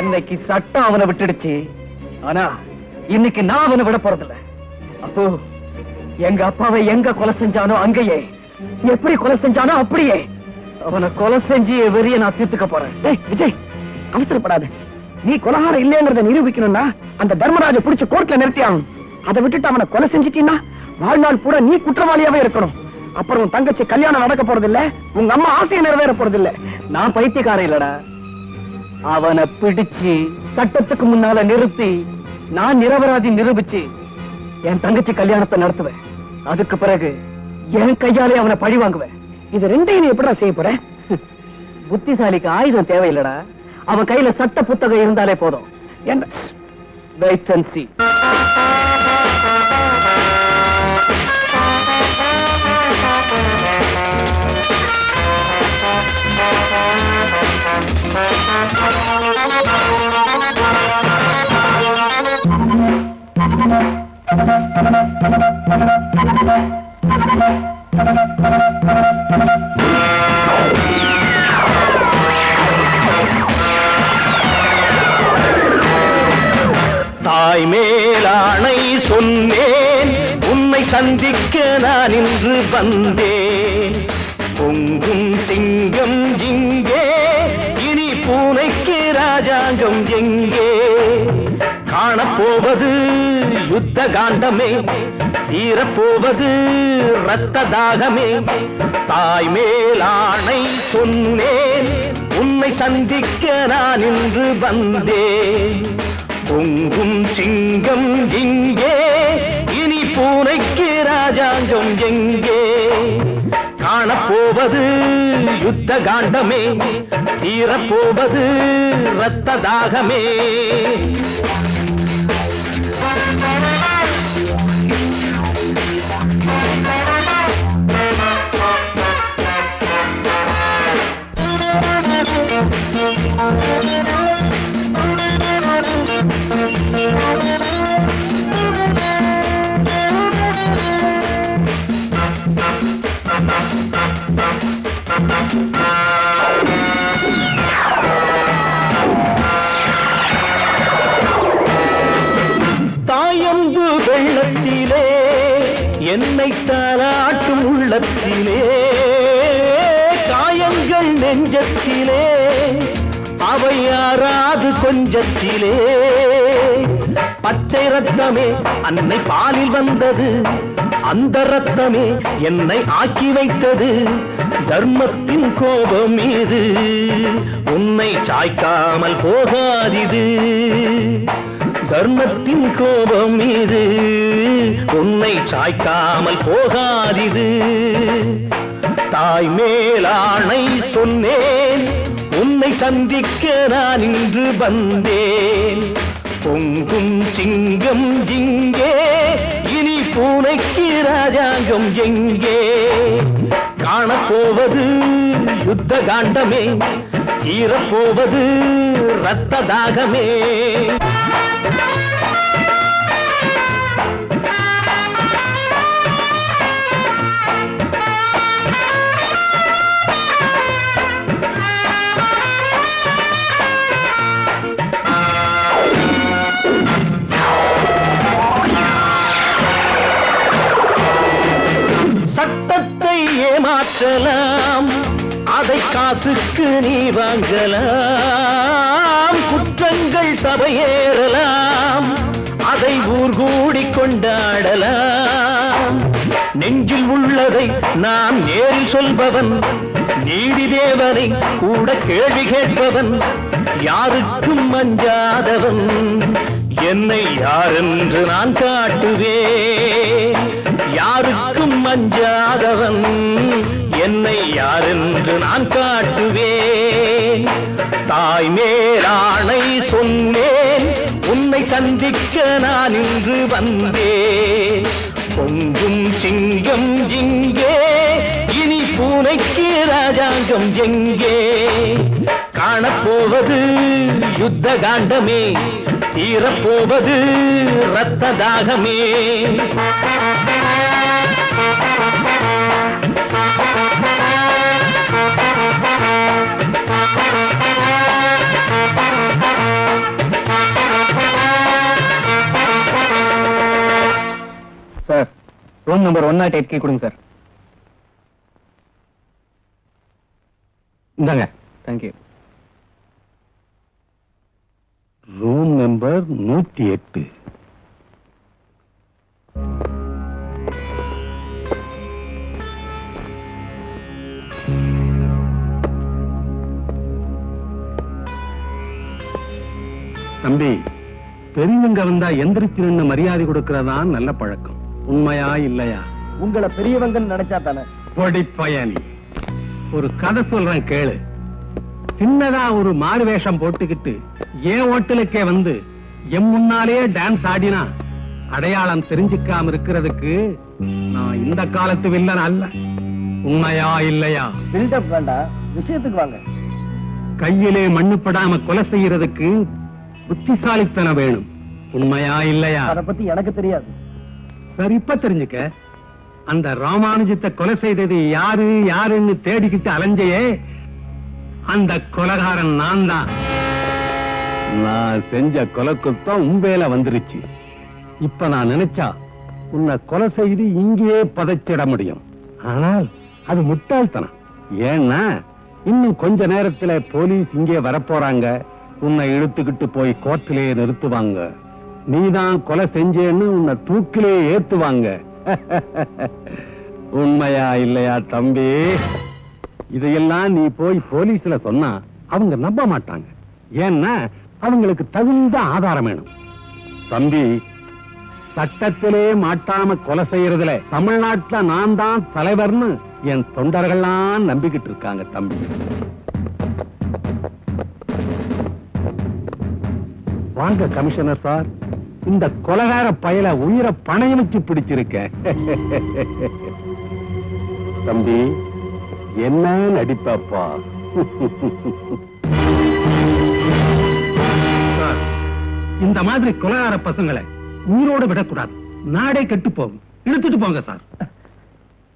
அன்னைக்கு சட்டம் அவனை விட்டுடுச்சு. ஆனா இன்னைக்கு நான் அவனை விட போறதில்ல. அப்போ எங்க அப்பாவை எங்க கொலை செஞ்சானோ அங்கேயே, எப்படி கொலை செஞ்சானோ அப்படியே அவனை கொலை செஞ்சு வெறிய நான் தீர்த்துக்க போறேன். விஜய், அவசரப்படாது. நீ கொலகாரம் இல்லைங்கிறத நிரூபிக்கணும்னா அந்த தர்மராஜ பிடிச்ச கோர்ட்ல நிறுத்தி ஆகணும். அதை விட்டுட்டு அவனை கொலை செஞ்சிட்டீங்கன்னா வாழ்நாள் பூரா நீ குற்றவாளியாவே இருக்கணும். அப்புறம் உன் தங்கச்சி கல்யாணம் நடக்க போறது இல்ல, உங்க அம்மா ஆசையை நிறைவேற போறது இல்ல. நான் பைத்தியக்காரன் இல்லடா. அவனை பிடிச்சு சட்டத்துக்கு முன்னால நிறுத்தி நான் நிரபராதி நிரூபிச்சு என் தங்கச்சி கல்யாணத்தை நடத்துவேன். அதுக்கு பிறகு என் கையாலே அவனை பழி வாங்குவேன். இது ரெண்டையும் நீ எப்படா செய்ய போற? புத்திசாலிக்கு ஆயுதம் தேவையில்லடா. அவன் கையில சட்ட புத்தகம் இருந்தாலே போதும். என்ன? Wait and see. தாய் மேலாணை சொன்னேன், உன்னை சந்திக்க நான் இன்று வந்தேன். பொங்கும் சிங்கம் இங்கே, இனி பூனைக்கு ராஜாங்கம் எங்கே? காணப்போவது யுத்த காண்டமே, தீரப்போவது இரத்த தாகமே. தாய் மேலாணை சொன்னேன், உன்னை சந்திக்க நான் இன்று வந்தேன். பொங்கும் சிங்கம் இங்கே, இனி பூனைக்கு ராஜாங்கம் எங்கே? காணப்போவது யுத்த காண்டமே, தீரப்போவது இரத்த தாகமே. தாயம்பு வெள்ளத்திலே, என்னை தாலாட்டும் உள்ளத்திலே, காயங்கள் நெஞ்சத்திலே, அவை யாராது கொஞ்சத்திலே, பச்சை ரத்தமே அன்னை பாலில் வந்தது, அந்த ரத்தமே என்னை ஆக்கி வைத்தது. தர்மத்தின் கோபம் மீது உன்னை சாய்க்காமல் போகாதிது. தர்மத்தின் கோபம் மீது உன்னை சாய்க்காமல் போகாதிது. தாய் மேலாணை சொன்னேன், உன்னை சந்திக்க நான் இன்று வந்தேன். பொங்கும் சிங்கம் இங்கே, இனி பூனைக்கு ராஜாங்கம் எங்கே? காணப்போவது யுத்த காண்டமே, ஈரப்போவது ரத்த தாகமே. சட்டத்தை ஏமாற்றலாம், அதை காசுக்கு நீ வாங்கலாம். குற்றங்கள் சபையேறலாம், அதை ஊர் கூடி கொண்டாடலாம். நெஞ்சில் உள்ளதை நான் நேரில் சொல்பவன், நீதி தேவனை கூட கேள்வி கேட்பவன், யாருக்கும் அஞ்சாதவன். என்னை யாரென்று நான் காட்டுவேன், யாருக்கும் அஞ்சாதவன். என்னை யாரென்று நான் காட்டுவேன். தாய் மேலாணை சொன்னேன், உன்னை சந்திக்க நான் இன்று வந்தேன். பொங்கும் சிங்கம் இங்கே, இனி பூனைக்கு ராஜாங்கம் எங்கே? காணப்போவது யுத்த காண்டமே, தீரப்போவது ரத்த தாகமே. சார், ரூம் நம்பர் 108 கீ கொடுங்க சார். இந்தாங்க. தேங்க்யூ. Room number 108. தம்பி, பெரியவங்க வந்தா எந்திரிச்சு நின்னு மரியாதை கொடுக்கறதா நல்ல பழக்கம். உண்மையா இல்லையா? உங்களை பெரியவங்கன்னு நினைச்சா தானே. பொடிப்பயனி, ஒரு கதை சொல்றேன் கேளு. சின்னதா ஒரு மாறு வேஷம் போட்டுக்கிட்டு ஏன் ஹோட்டலுக்கே வந்து என் முன்னாலேயே டான்ஸ் ஆடினா அடையாளம் தெரிஞ்சுக்காம இருக்கிறதுக்கு நான் இந்த காலத்து வில்லன் அல்ல. உண்மையா இல்லையா? பில்டப் வேண்டாம், விஷயத்துக்கு வாங்க. கையிலே மண்ணு படாம கொலை செய்யறதுக்கு புத்திசாலித்தனம் வேணும். உண்மையா இல்லையா? அத பத்தி எனக்கு தெரியாது. சரி, இப்ப தெரிஞ்சுக்க. அந்த ராமானுஜத்தை கொலை செய்தது யாரு யாருன்னு தேடிக்கிட்டு அலைஞ்சையே, அந்த கொலைகாரன் நான் தான். நான் செஞ்ச கொலை குத்தம் உண்மையில வந்துருச்சு. இப்ப நான் நினைச்சா உன்னை கொலை செய்து இங்கேயே பதைச்சிட முடியும். ஆனால் அது முட்டாள்தனம். ஏன்னா இன்னும் கொஞ்ச நேரத்துல போலீஸ் இங்கே வரப்போறாங்க. உன்னை இழுத்துக்கிட்டு போய் கோர்ட்டிலே நிறுத்துவாங்க. நீதான் கொலை செஞ்சேன்னு உன்னை தூக்கிலே ஏத்துவாங்க. உண்மையா இல்லையா தம்பி? இதையெல்லாம் நீ போய் போலீஸ்ல சொன்னா அவங்க நம்ப மாட்டாங்க. ஏன்னா அவங்களுக்கு தகுந்த ஆதாரம் வேணும். தம்பி, சட்டத்திலே மாட்டாம கொலை செய்யறதுல தமிழ்நாட்டுல நான் தான் தலைவர்னு என் தொண்டர்கள்லாம் நம்பிக்கிட்டு இருக்காங்க தம்பி. வாங்க கமிஷனர் சார், இந்த கொலைகார பயல உயிரை பணைய வச்சு பிடிச்சிருக்க. தம்பி, என்ன நடிப்பாப்பா. இந்த மாதிரி கொலைகார பசங்களை உயிரோடு விடக்கூடாது. நாடே கெட்டு போகும். இழுத்துட்டு போங்க சார்.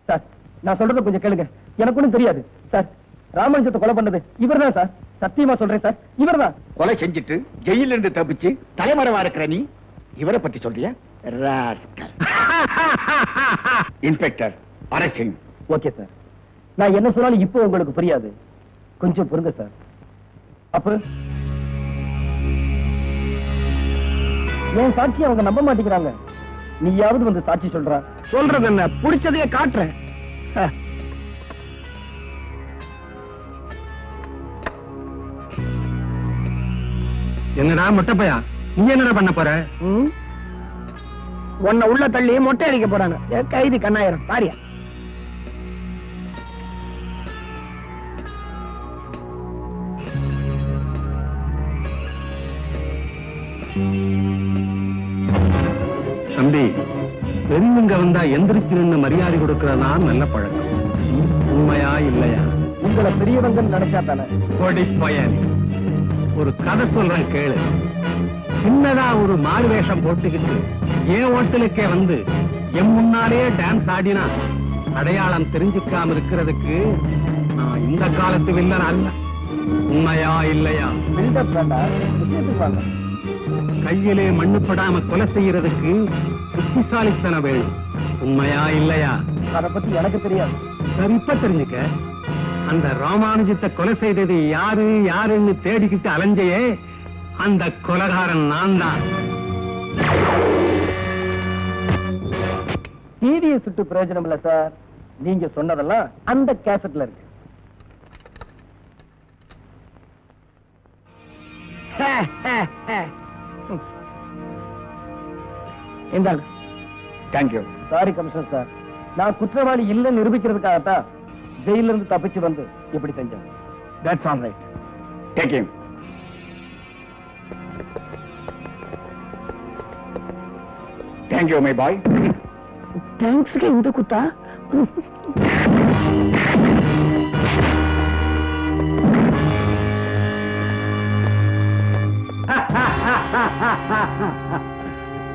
சார், நான் சொல்றத கொஞ்சம் கேளுங்க. எனக்கு ஒண்ணும் தெரியாது சார். ராமானுஜத்தை கொலை பண்ணது இவர்தான் சார். சத்தியமா சொல்றேன் சார், இவர்தான். கொலை செஞ்சுட்டு ஜெயில இருந்து தப்பிச்சு தலைமறைவா இருக்கிற நீ இவரை பத்தி சொல்றியா? இன்ஸ்பெக்டர், அரெஸ்ட் செய்யும். ஓகே சார், நான் என்ன சொன்னாலும் இப்போ உங்களுக்கு புரியாது. கொஞ்சம் பொறுங்க சார். அப்ப என் சாட்சி அவங்க நம்ப மாட்டேங்கிறாங்க. நீயாவது வந்து சாட்சி சொல்றா. சொல்றது என்ன, புடிச்சதையே காட்டுறேன். என்னடா மொட்டைப்பையா, நீ என்னடா பண்ண போற? உன்னை உள்ள தள்ளி மொட்டை அடிக்க போறாங்க. கைதி கண்ணாயிரம் பாரியா. தம்பி, பெரியவங்க வந்தா எந்திரிச்சு நின்று மரியாதை கொடுக்கறதா நல்ல பழக்கம். உண்மையா இல்லையா? உங்களை பெரியவங்க நினைச்சா தானே. கொடி பயன், ஒரு கதை சொல்றேன் கேளு. சின்னதா ஒரு மாறு வேஷம் போட்டுக்கிட்டு ஏன் ஹோட்டலுக்கே வந்து என் முன்னாலே டான்ஸ் ஆடினா அடையாளம் தெரிஞ்சுக்காம இருக்கிறதுக்கு நான் இந்த காலத்து வில்லன் அல்ல. உண்மையா இல்லையா? கையிலே மண்ணுப்படாம கொலை செய்யறதுக்கு புத்திசாலித்தனம் வேணும். உண்மையா இல்லையா? அதை பத்தி எனக்கு தெரியாது. சரி, இப்ப தெரிஞ்சுக்க. அந்த ராமானுஜத்தை கொலை செய்தது யாரு யாருன்னு தேடிக்கிட்டு அலைஞ்சையே, அந்த கொலைகாரன் நான் தான். டிவியை சுட்டு பிரயோஜனம் இல்ல சார். நீங்க சொன்னதெல்லாம் அந்த கேசட்ல இருக்கு. இந்தாங்க. தேங்க்யூ. சாரி கமிஷனர் சார், நான் குற்றவாளி இல்லைன்னு நிரூபிக்கிறதுக்காகத்தான் ஜெயில இருந்து தப்பிச்சு வந்து இப்படி செஞ்சேன். That's all right. Take him. Thank you, my boy. தேங்க்ஸ்க்கு இந்த குத்தா?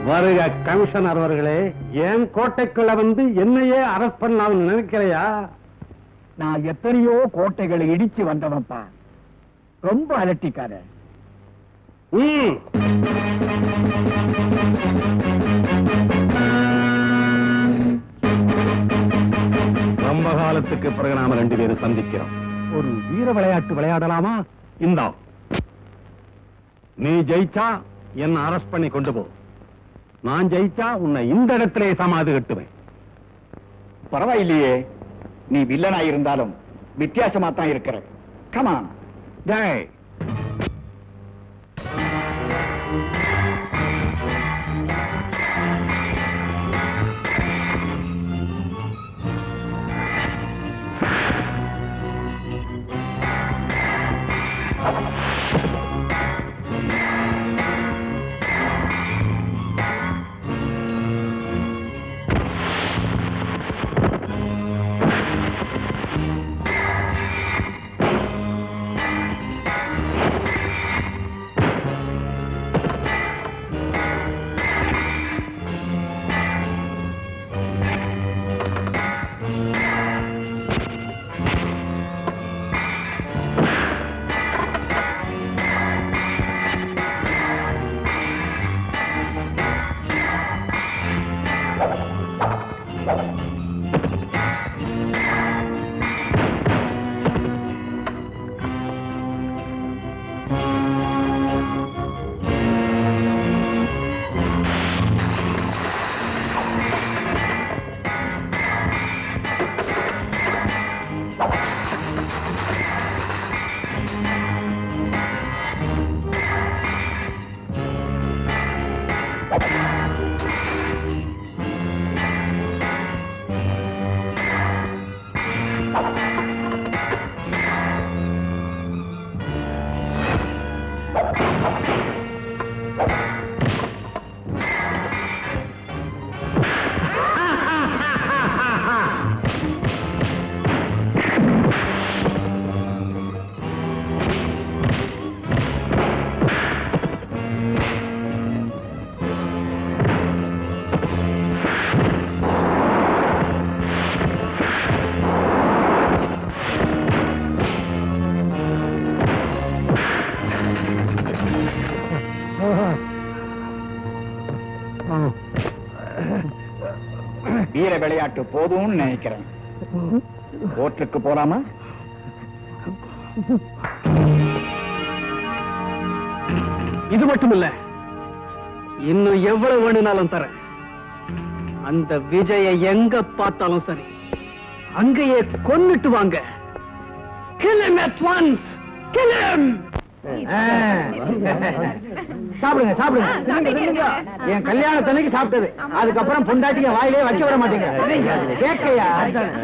வருக கமிஷனர் அவர்களே, ஏன் கோட்டைக்குள்ள வந்து என்னையே அரெஸ்ட் பண்ணலாம்னு நினைக்கிறையா? நான் எத்தனையோ கோட்டைகளை இடிச்சு வந்தவன்ப்பா. ரொம்ப அலட்டிக்கார. ரொம்ப காலத்துக்கு பிறகு நாம 2 பேரும் சந்திக்கிறோம். ஒரு வீர விளையாட்டு விளையாடலாமா? இந்தா, நீ ஜெயிச்சா என்ன அரெஸ்ட் பண்ணி கொண்டு போ. நான் ஜெயிச்சா உன்னை இந்த இடத்திலே சமாதி கட்டுவேன். பரவாயில்லையே, நீ வில்லனா இருந்தாலும் வித்தியாசமா தான் இருக்கிற. கமான். டேய், வீர விளையாட்டு போதும்னு நினைக்கிறேன். கோர்ட்டுக்கு போலாமா? இது மட்டும் இல்ல, இன்னும் எவ்வளவு வேணும்னாலும் தரேன். அந்த விஜய எங்க பார்த்தாலும் சரி, அங்கேயே கொன்னுட்டு வாங்க. Kill him at once. Kill him. சாப்பிடுங்க சாப்பிடுங்க. என் கல்யாணத்தன்னைக்கு சாப்பிட்டது, அதுக்கப்புறம் பொண்டாட்டிங்க வாயிலே வைக்க விட மாட்டேங்க. கேட்கையா,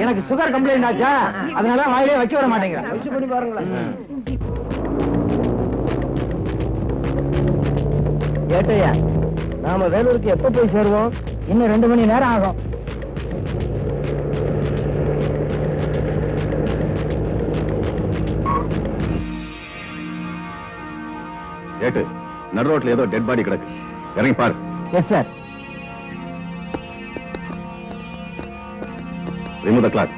எனக்கு சுகர் கம்ப்ளைண்ட் ஆச்சா, அதனால வாயிலே வைக்க விட மாட்டேங்க. பண்ணி பாருங்களேன். ஏட்டையா, நாம வேலூருக்கு எப்ப போய் சேருவோம்? இன்னும் 2 மணி நேரம் ஆகும். ஏட்டு, நடு ரோட்ல ஏதோ டெட் பாடி கிடக்கு, இறங்கி பாரு. Yes sir. Remove the cloth.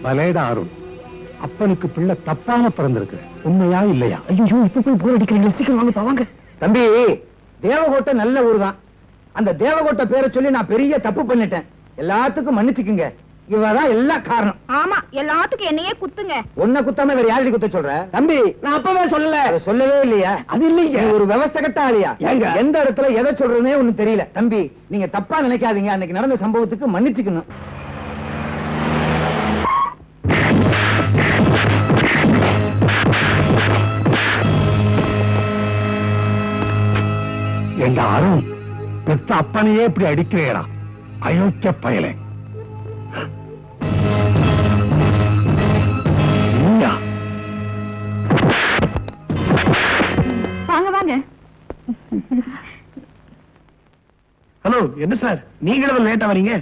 பலேடா அருண், அப்பனுக்கு பிள்ளை தப்பாம பிறந்திருக்கு, உண்மையா இல்லையா? ஐயோ, இப்ப போய் போர் அடிக்கிறீங்களா? சீக்கிரம் வாங்க வாங்க. தம்பி, தேவகோட்டை நல்ல ஊர் தான். அந்த தேவகோட்டை பேரை சொல்லி நான் பெரிய தப்பு பண்ணிட்டேன். எல்லாத்துக்கும் மன்னிச்சுக்குங்க. இவதான் எல்லா காரணம். ஆமா, எல்லாத்துக்கும் என்னையே குத்துங்க. உன்னை குத்தாம வேற யாரடி குத்த சொல்ற? தம்பி, நான் அப்பவே சொல்லல. அதை சொல்லவே இல்லையா? அது இல்லைங்க. நீ ஒரு விவசாய கட்ட ஆளியா? ஏங்க? எந்த இடத்துல எதை சொல்றதுனே ஒண்ணு தெரியல. தம்பி, நீங்க தப்பா நினைக்காதீங்க. அன்னைக்கு நடந்த சம்பவத்துக்கு மன்னிச்சுக்கணும். எங்க அருண், பெத்த அப்பனையே இப்படி அடிக்கிறேடா, அயோக்கிய பயலே. வாங்க வாங்க. ஹலோ, என்ன சார் நீங்களும் லேட்டா வரீங்க?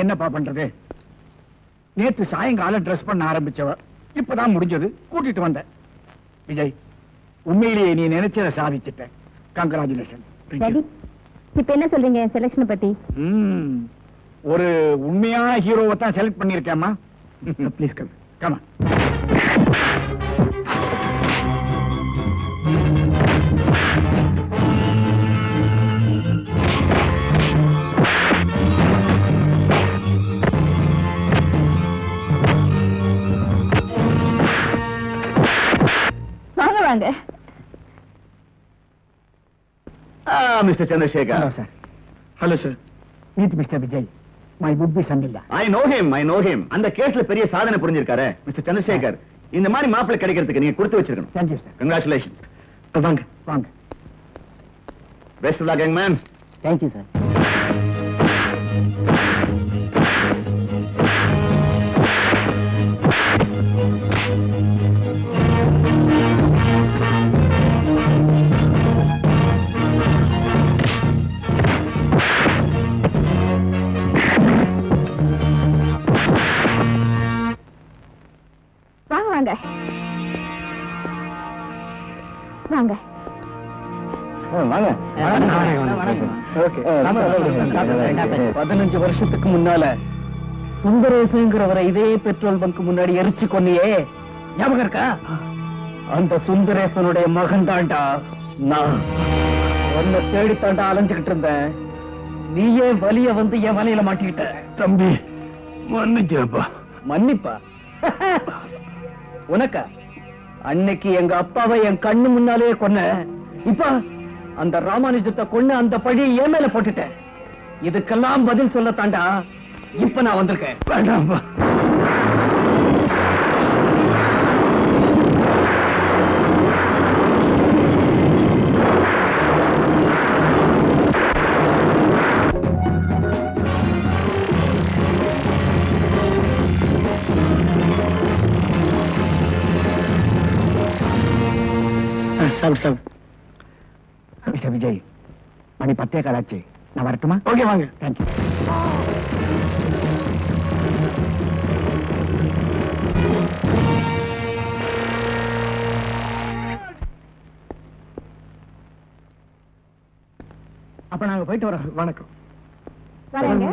என்னப்பா பண்றது? நேத்து சாயங்காலம் ட்ரெஸ் பண்ண ஆரம்பிச்சவ இப்பதான் முடிஞ்சது, கூட்டிட்டு வந்தேன். விஜய், உண்மையிலேயே நீ நினைச்சதை சாதிச்சிட்ட. கங்க்ராச்சுலேஷன். டாடி, இப்ப என்ன சொல்றீங்க என் செலக்ஷன் பத்தி? ஒரு உண்மையான ஹீரோவை தான் செலக்ட் பண்ணிருக்கேம்மா. Please come come. வாங்க வாங்க. Mister Chandrasekhar. Hello sir. Meet mister Vijay, my would be son-in-law. I know him. அந்த கேஸ்ல பெரிய சாதனை புரிஞ்சிருக்காரு மிஸ்டர் சந்திரசேகர். இந்த மாதிரி மாப்பிள்ளை கிடைக்கிறதுக்கு நீங்க கொடுத்து வச்சிருக்கணும். Thank you sir. கங்க்ராச்சுலேஷன்ஸ். வாங்க வாங்க. Best of luck young man. Thank you sir. வாங்க வாங்க வாங்க. 15 வருஷத்துக்கு முன்னால சுந்தரேசங்கிறவரை இதே பெட்ரோல் பங்க் முன்னாடி எரிச்சு கொன்னியே, ஞாபகம் இருக்கா? அந்த சுந்தரேசனுடைய மகன் தாண்டா நான். உன்னை தேடித்தாண்டா அலைஞ்சுக்கிட்டு இருந்தேன். நீயே வலிய வந்து என் வலையில மாட்டிக்கிட்ட. தம்பி, மன்னிக்கிறப்பா. மன்னிப்பா? உனக்கா? அன்னைக்கு எங்க அப்பாவை என் கண்ணு முன்னாலே கொன்ன. இப்ப அந்த ராமானுஜத்தை கொன்னு அந்த பழி என் மேல போட்டுட்டேன். இதுக்கெல்லாம் பதில் சொல்லத்தாண்டா இப்ப நான் வந்திருக்கேன். வேண்டாம்ப்பா. மிஸ்டர் விஜய், மணி 10 காலாச்சு. நான் வரட்டுமா? ஓகே, வாங்க. தேங்க்யூ. அப்ப நாங்க போயிட்டு வரோம். வணக்கம். வரேங்க.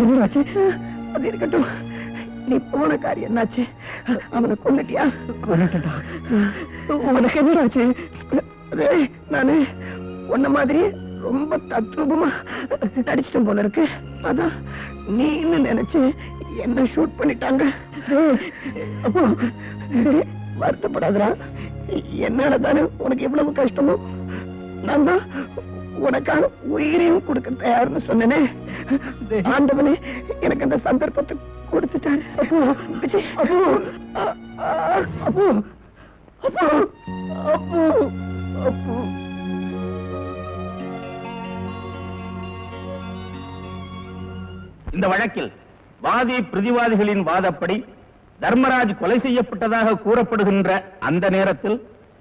என்னாச்சு? அது இருக்கட்டும், நீ போன காரியம் என்னாச்சு? அவனை கொண்டுட்டியா? கொண்டுட்டா. உனக்கு என்னாச்சு? நானு உன்ன மாதிரி ரொம்ப தத்ரூபமா நடிச்சிட்டேன் போல இருக்கு. அதான் நீ இன்னும் நினைச்சு என்ன ஷூட் பண்ணிட்டாங்க. அப்போ வருத்தப்படாதா, என்னால தானே உனக்கு எவ்வளவு கஷ்டமோ நான் தான் உனக்கான உயிரையும் கொடுக்க தயார்னு சொன்னேனே. ஆண்டவனே எனக்கு அந்த சந்தர்ப்பத்தை கொடுத்துட்டாரு. அப்போ அப்போ அப்போ அப்போ அப்போ அப்போ இந்த வழக்கில் வாதி பிரதிவாதிகளின் வாதப்படி தர்மராஜ் கொலை செய்யப்பட்டதாக கூறப்படுகின்ற அந்த நேரத்தில்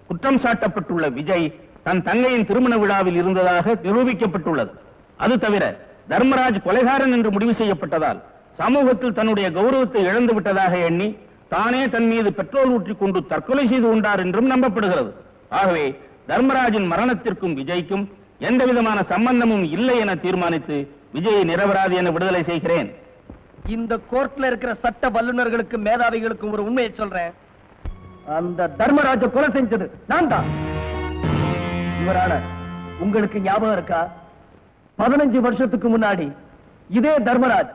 குற்றம் சாட்டப்பட்டுள்ள விஜய் தன் தங்கையின் திருமண விழாவில் இருந்ததாக நிரூபிக்கப்பட்டுள்ளது. அது தவிர தர்மராஜ் கொலைகாரன் என்று முடிவு செய்யப்பட்டதால் சமூகத்தில் தன்னுடைய கௌரவத்தை இழந்து விட்டதாக எண்ணி தானே தன் மீது பெட்ரோல் ஊற்றிக் கொண்டு தற்கொலை செய்து கொண்டார் என்றும் நம்பப்படுகிறது. ஆகவே தர்மராஜின் மரணத்திற்கும் விஜய்க்கும் எந்த விதமான சம்பந்தமும் இல்லை என தீர்மானித்து விஜயை நிரபராதி என விடுதலை செய்கிறேன். இந்த கோர்ட்ல இருக்கிற சட்ட வல்லுநர்களுக்கு மேதாவிகளுக்கும் ஒரு உண்மையை சொல்றேன். அந்த தர்மராஜ கொலை செஞ்சது நான் தான். இவரான உங்களுக்கு ஞாபகம் இருக்கா? 15 வருஷத்துக்கு முன்னாடி இதே தர்மராஜ்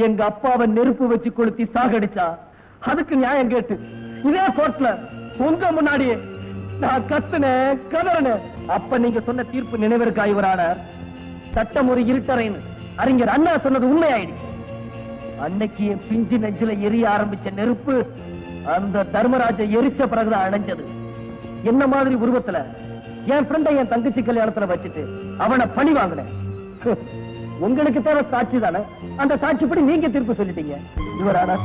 எங்க அப்பாவை நெருப்பு வச்சு கொளுத்தி சாகடிச்சா அதுக்கு நியாயம் கேட்டு இதே கோர்ட்ல உங்க முன்னாடியே நான் கத்துனேன், கதறினேன். அப்ப நீங்க சொன்ன தீர்ப்பு நினைவிற்கா? இவரான சட்டம் ஒரு இருட்டறைன்னு அறிஞர் அண்ணா சொன்னது உண்மையாயிடுச்சு. அன்னைக்கு என் பிஞ்சு நெஞ்சில எரிய ஆரம்பிச்ச நெருப்பு அந்த தர்மராஜை எரிச்ச பிறகுதான் அணைஞ்சது. என்ன மாதிரி உருவத்துல என் ஃப்ரெண்டை என் தங்கச்சி கல்யாணத்துல வச்சுட்டு அவனை பழி வாங்கினேன். உங்களுக்கு தேவை சாட்சி தானே, அந்த சாட்சிப்படி நீங்க தீர்ப்பு சொல்லிட்டீங்க. இவரான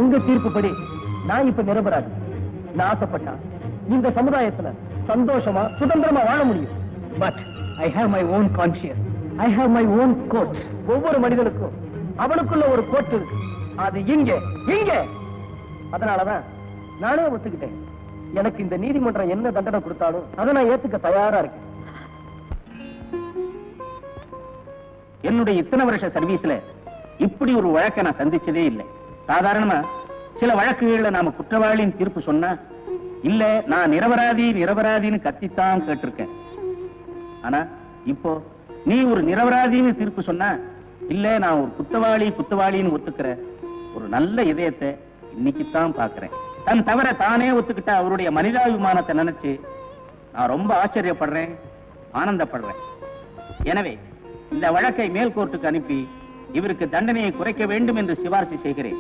உங்க தீர்ப்புப்படி நான் இப்ப நிரபராதி. நான் ஆசைப்பட்டா இந்த சமுதாயத்துல சந்தோஷமா சுதந்திரமா வாழ முடியும். But I have my own conscious, I have my own court. ஒவ்வொரு மனிதனுக்கும் அவனுக்குள்ள ஒரு கோர்ட் இருக்கு. அது இங்க இங்க. அதனாலதான் நானே ஒத்துக்கிட்டேன். எனக்கு இந்த நீதிமன்றம் என்ன தண்டனை கொடுத்தாலும் அதை நான் ஏத்துக்க தயாரா இருக்கேன். என்னுடைய இத்தனை வருஷ சர்வீஸ்ல இப்படி ஒரு வழக்கை நான் சந்திச்சதே இல்லை. சாதாரணமா சில வழக்குகள்ல நாம குற்றவாளியின் தீர்ப்பு சொன்னா இல்ல நான் நிரபராதி நிரபராதின்னு கத்தித்தான் கேட்டிருக்கேன். ஆனா இப்போ நீ ஒரு நிரபராதின்னு தீர்ப்பு சொன்னா இல்ல நான் ஒரு குற்றவாளி குற்றவாளின்னு ஒத்துக்கிற ஒரு நல்ல இதயத்தை இன்னைக்குத்தான் பாக்குறேன். தன் தவிர தானே ஒத்துக்கிட்ட அவருடைய மனிதாபிமானத்தை நினைச்சு நான் ரொம்ப ஆச்சரியப்படுறேன், ஆனந்தப்படுறேன். எனவே இந்த வழக்கை மேல் கோர்ட்டுக்கு அனுப்பி இவருக்கு தண்டனையை குறைக்க வேண்டும் என்று சிபாரிசு செய்கிறேன்.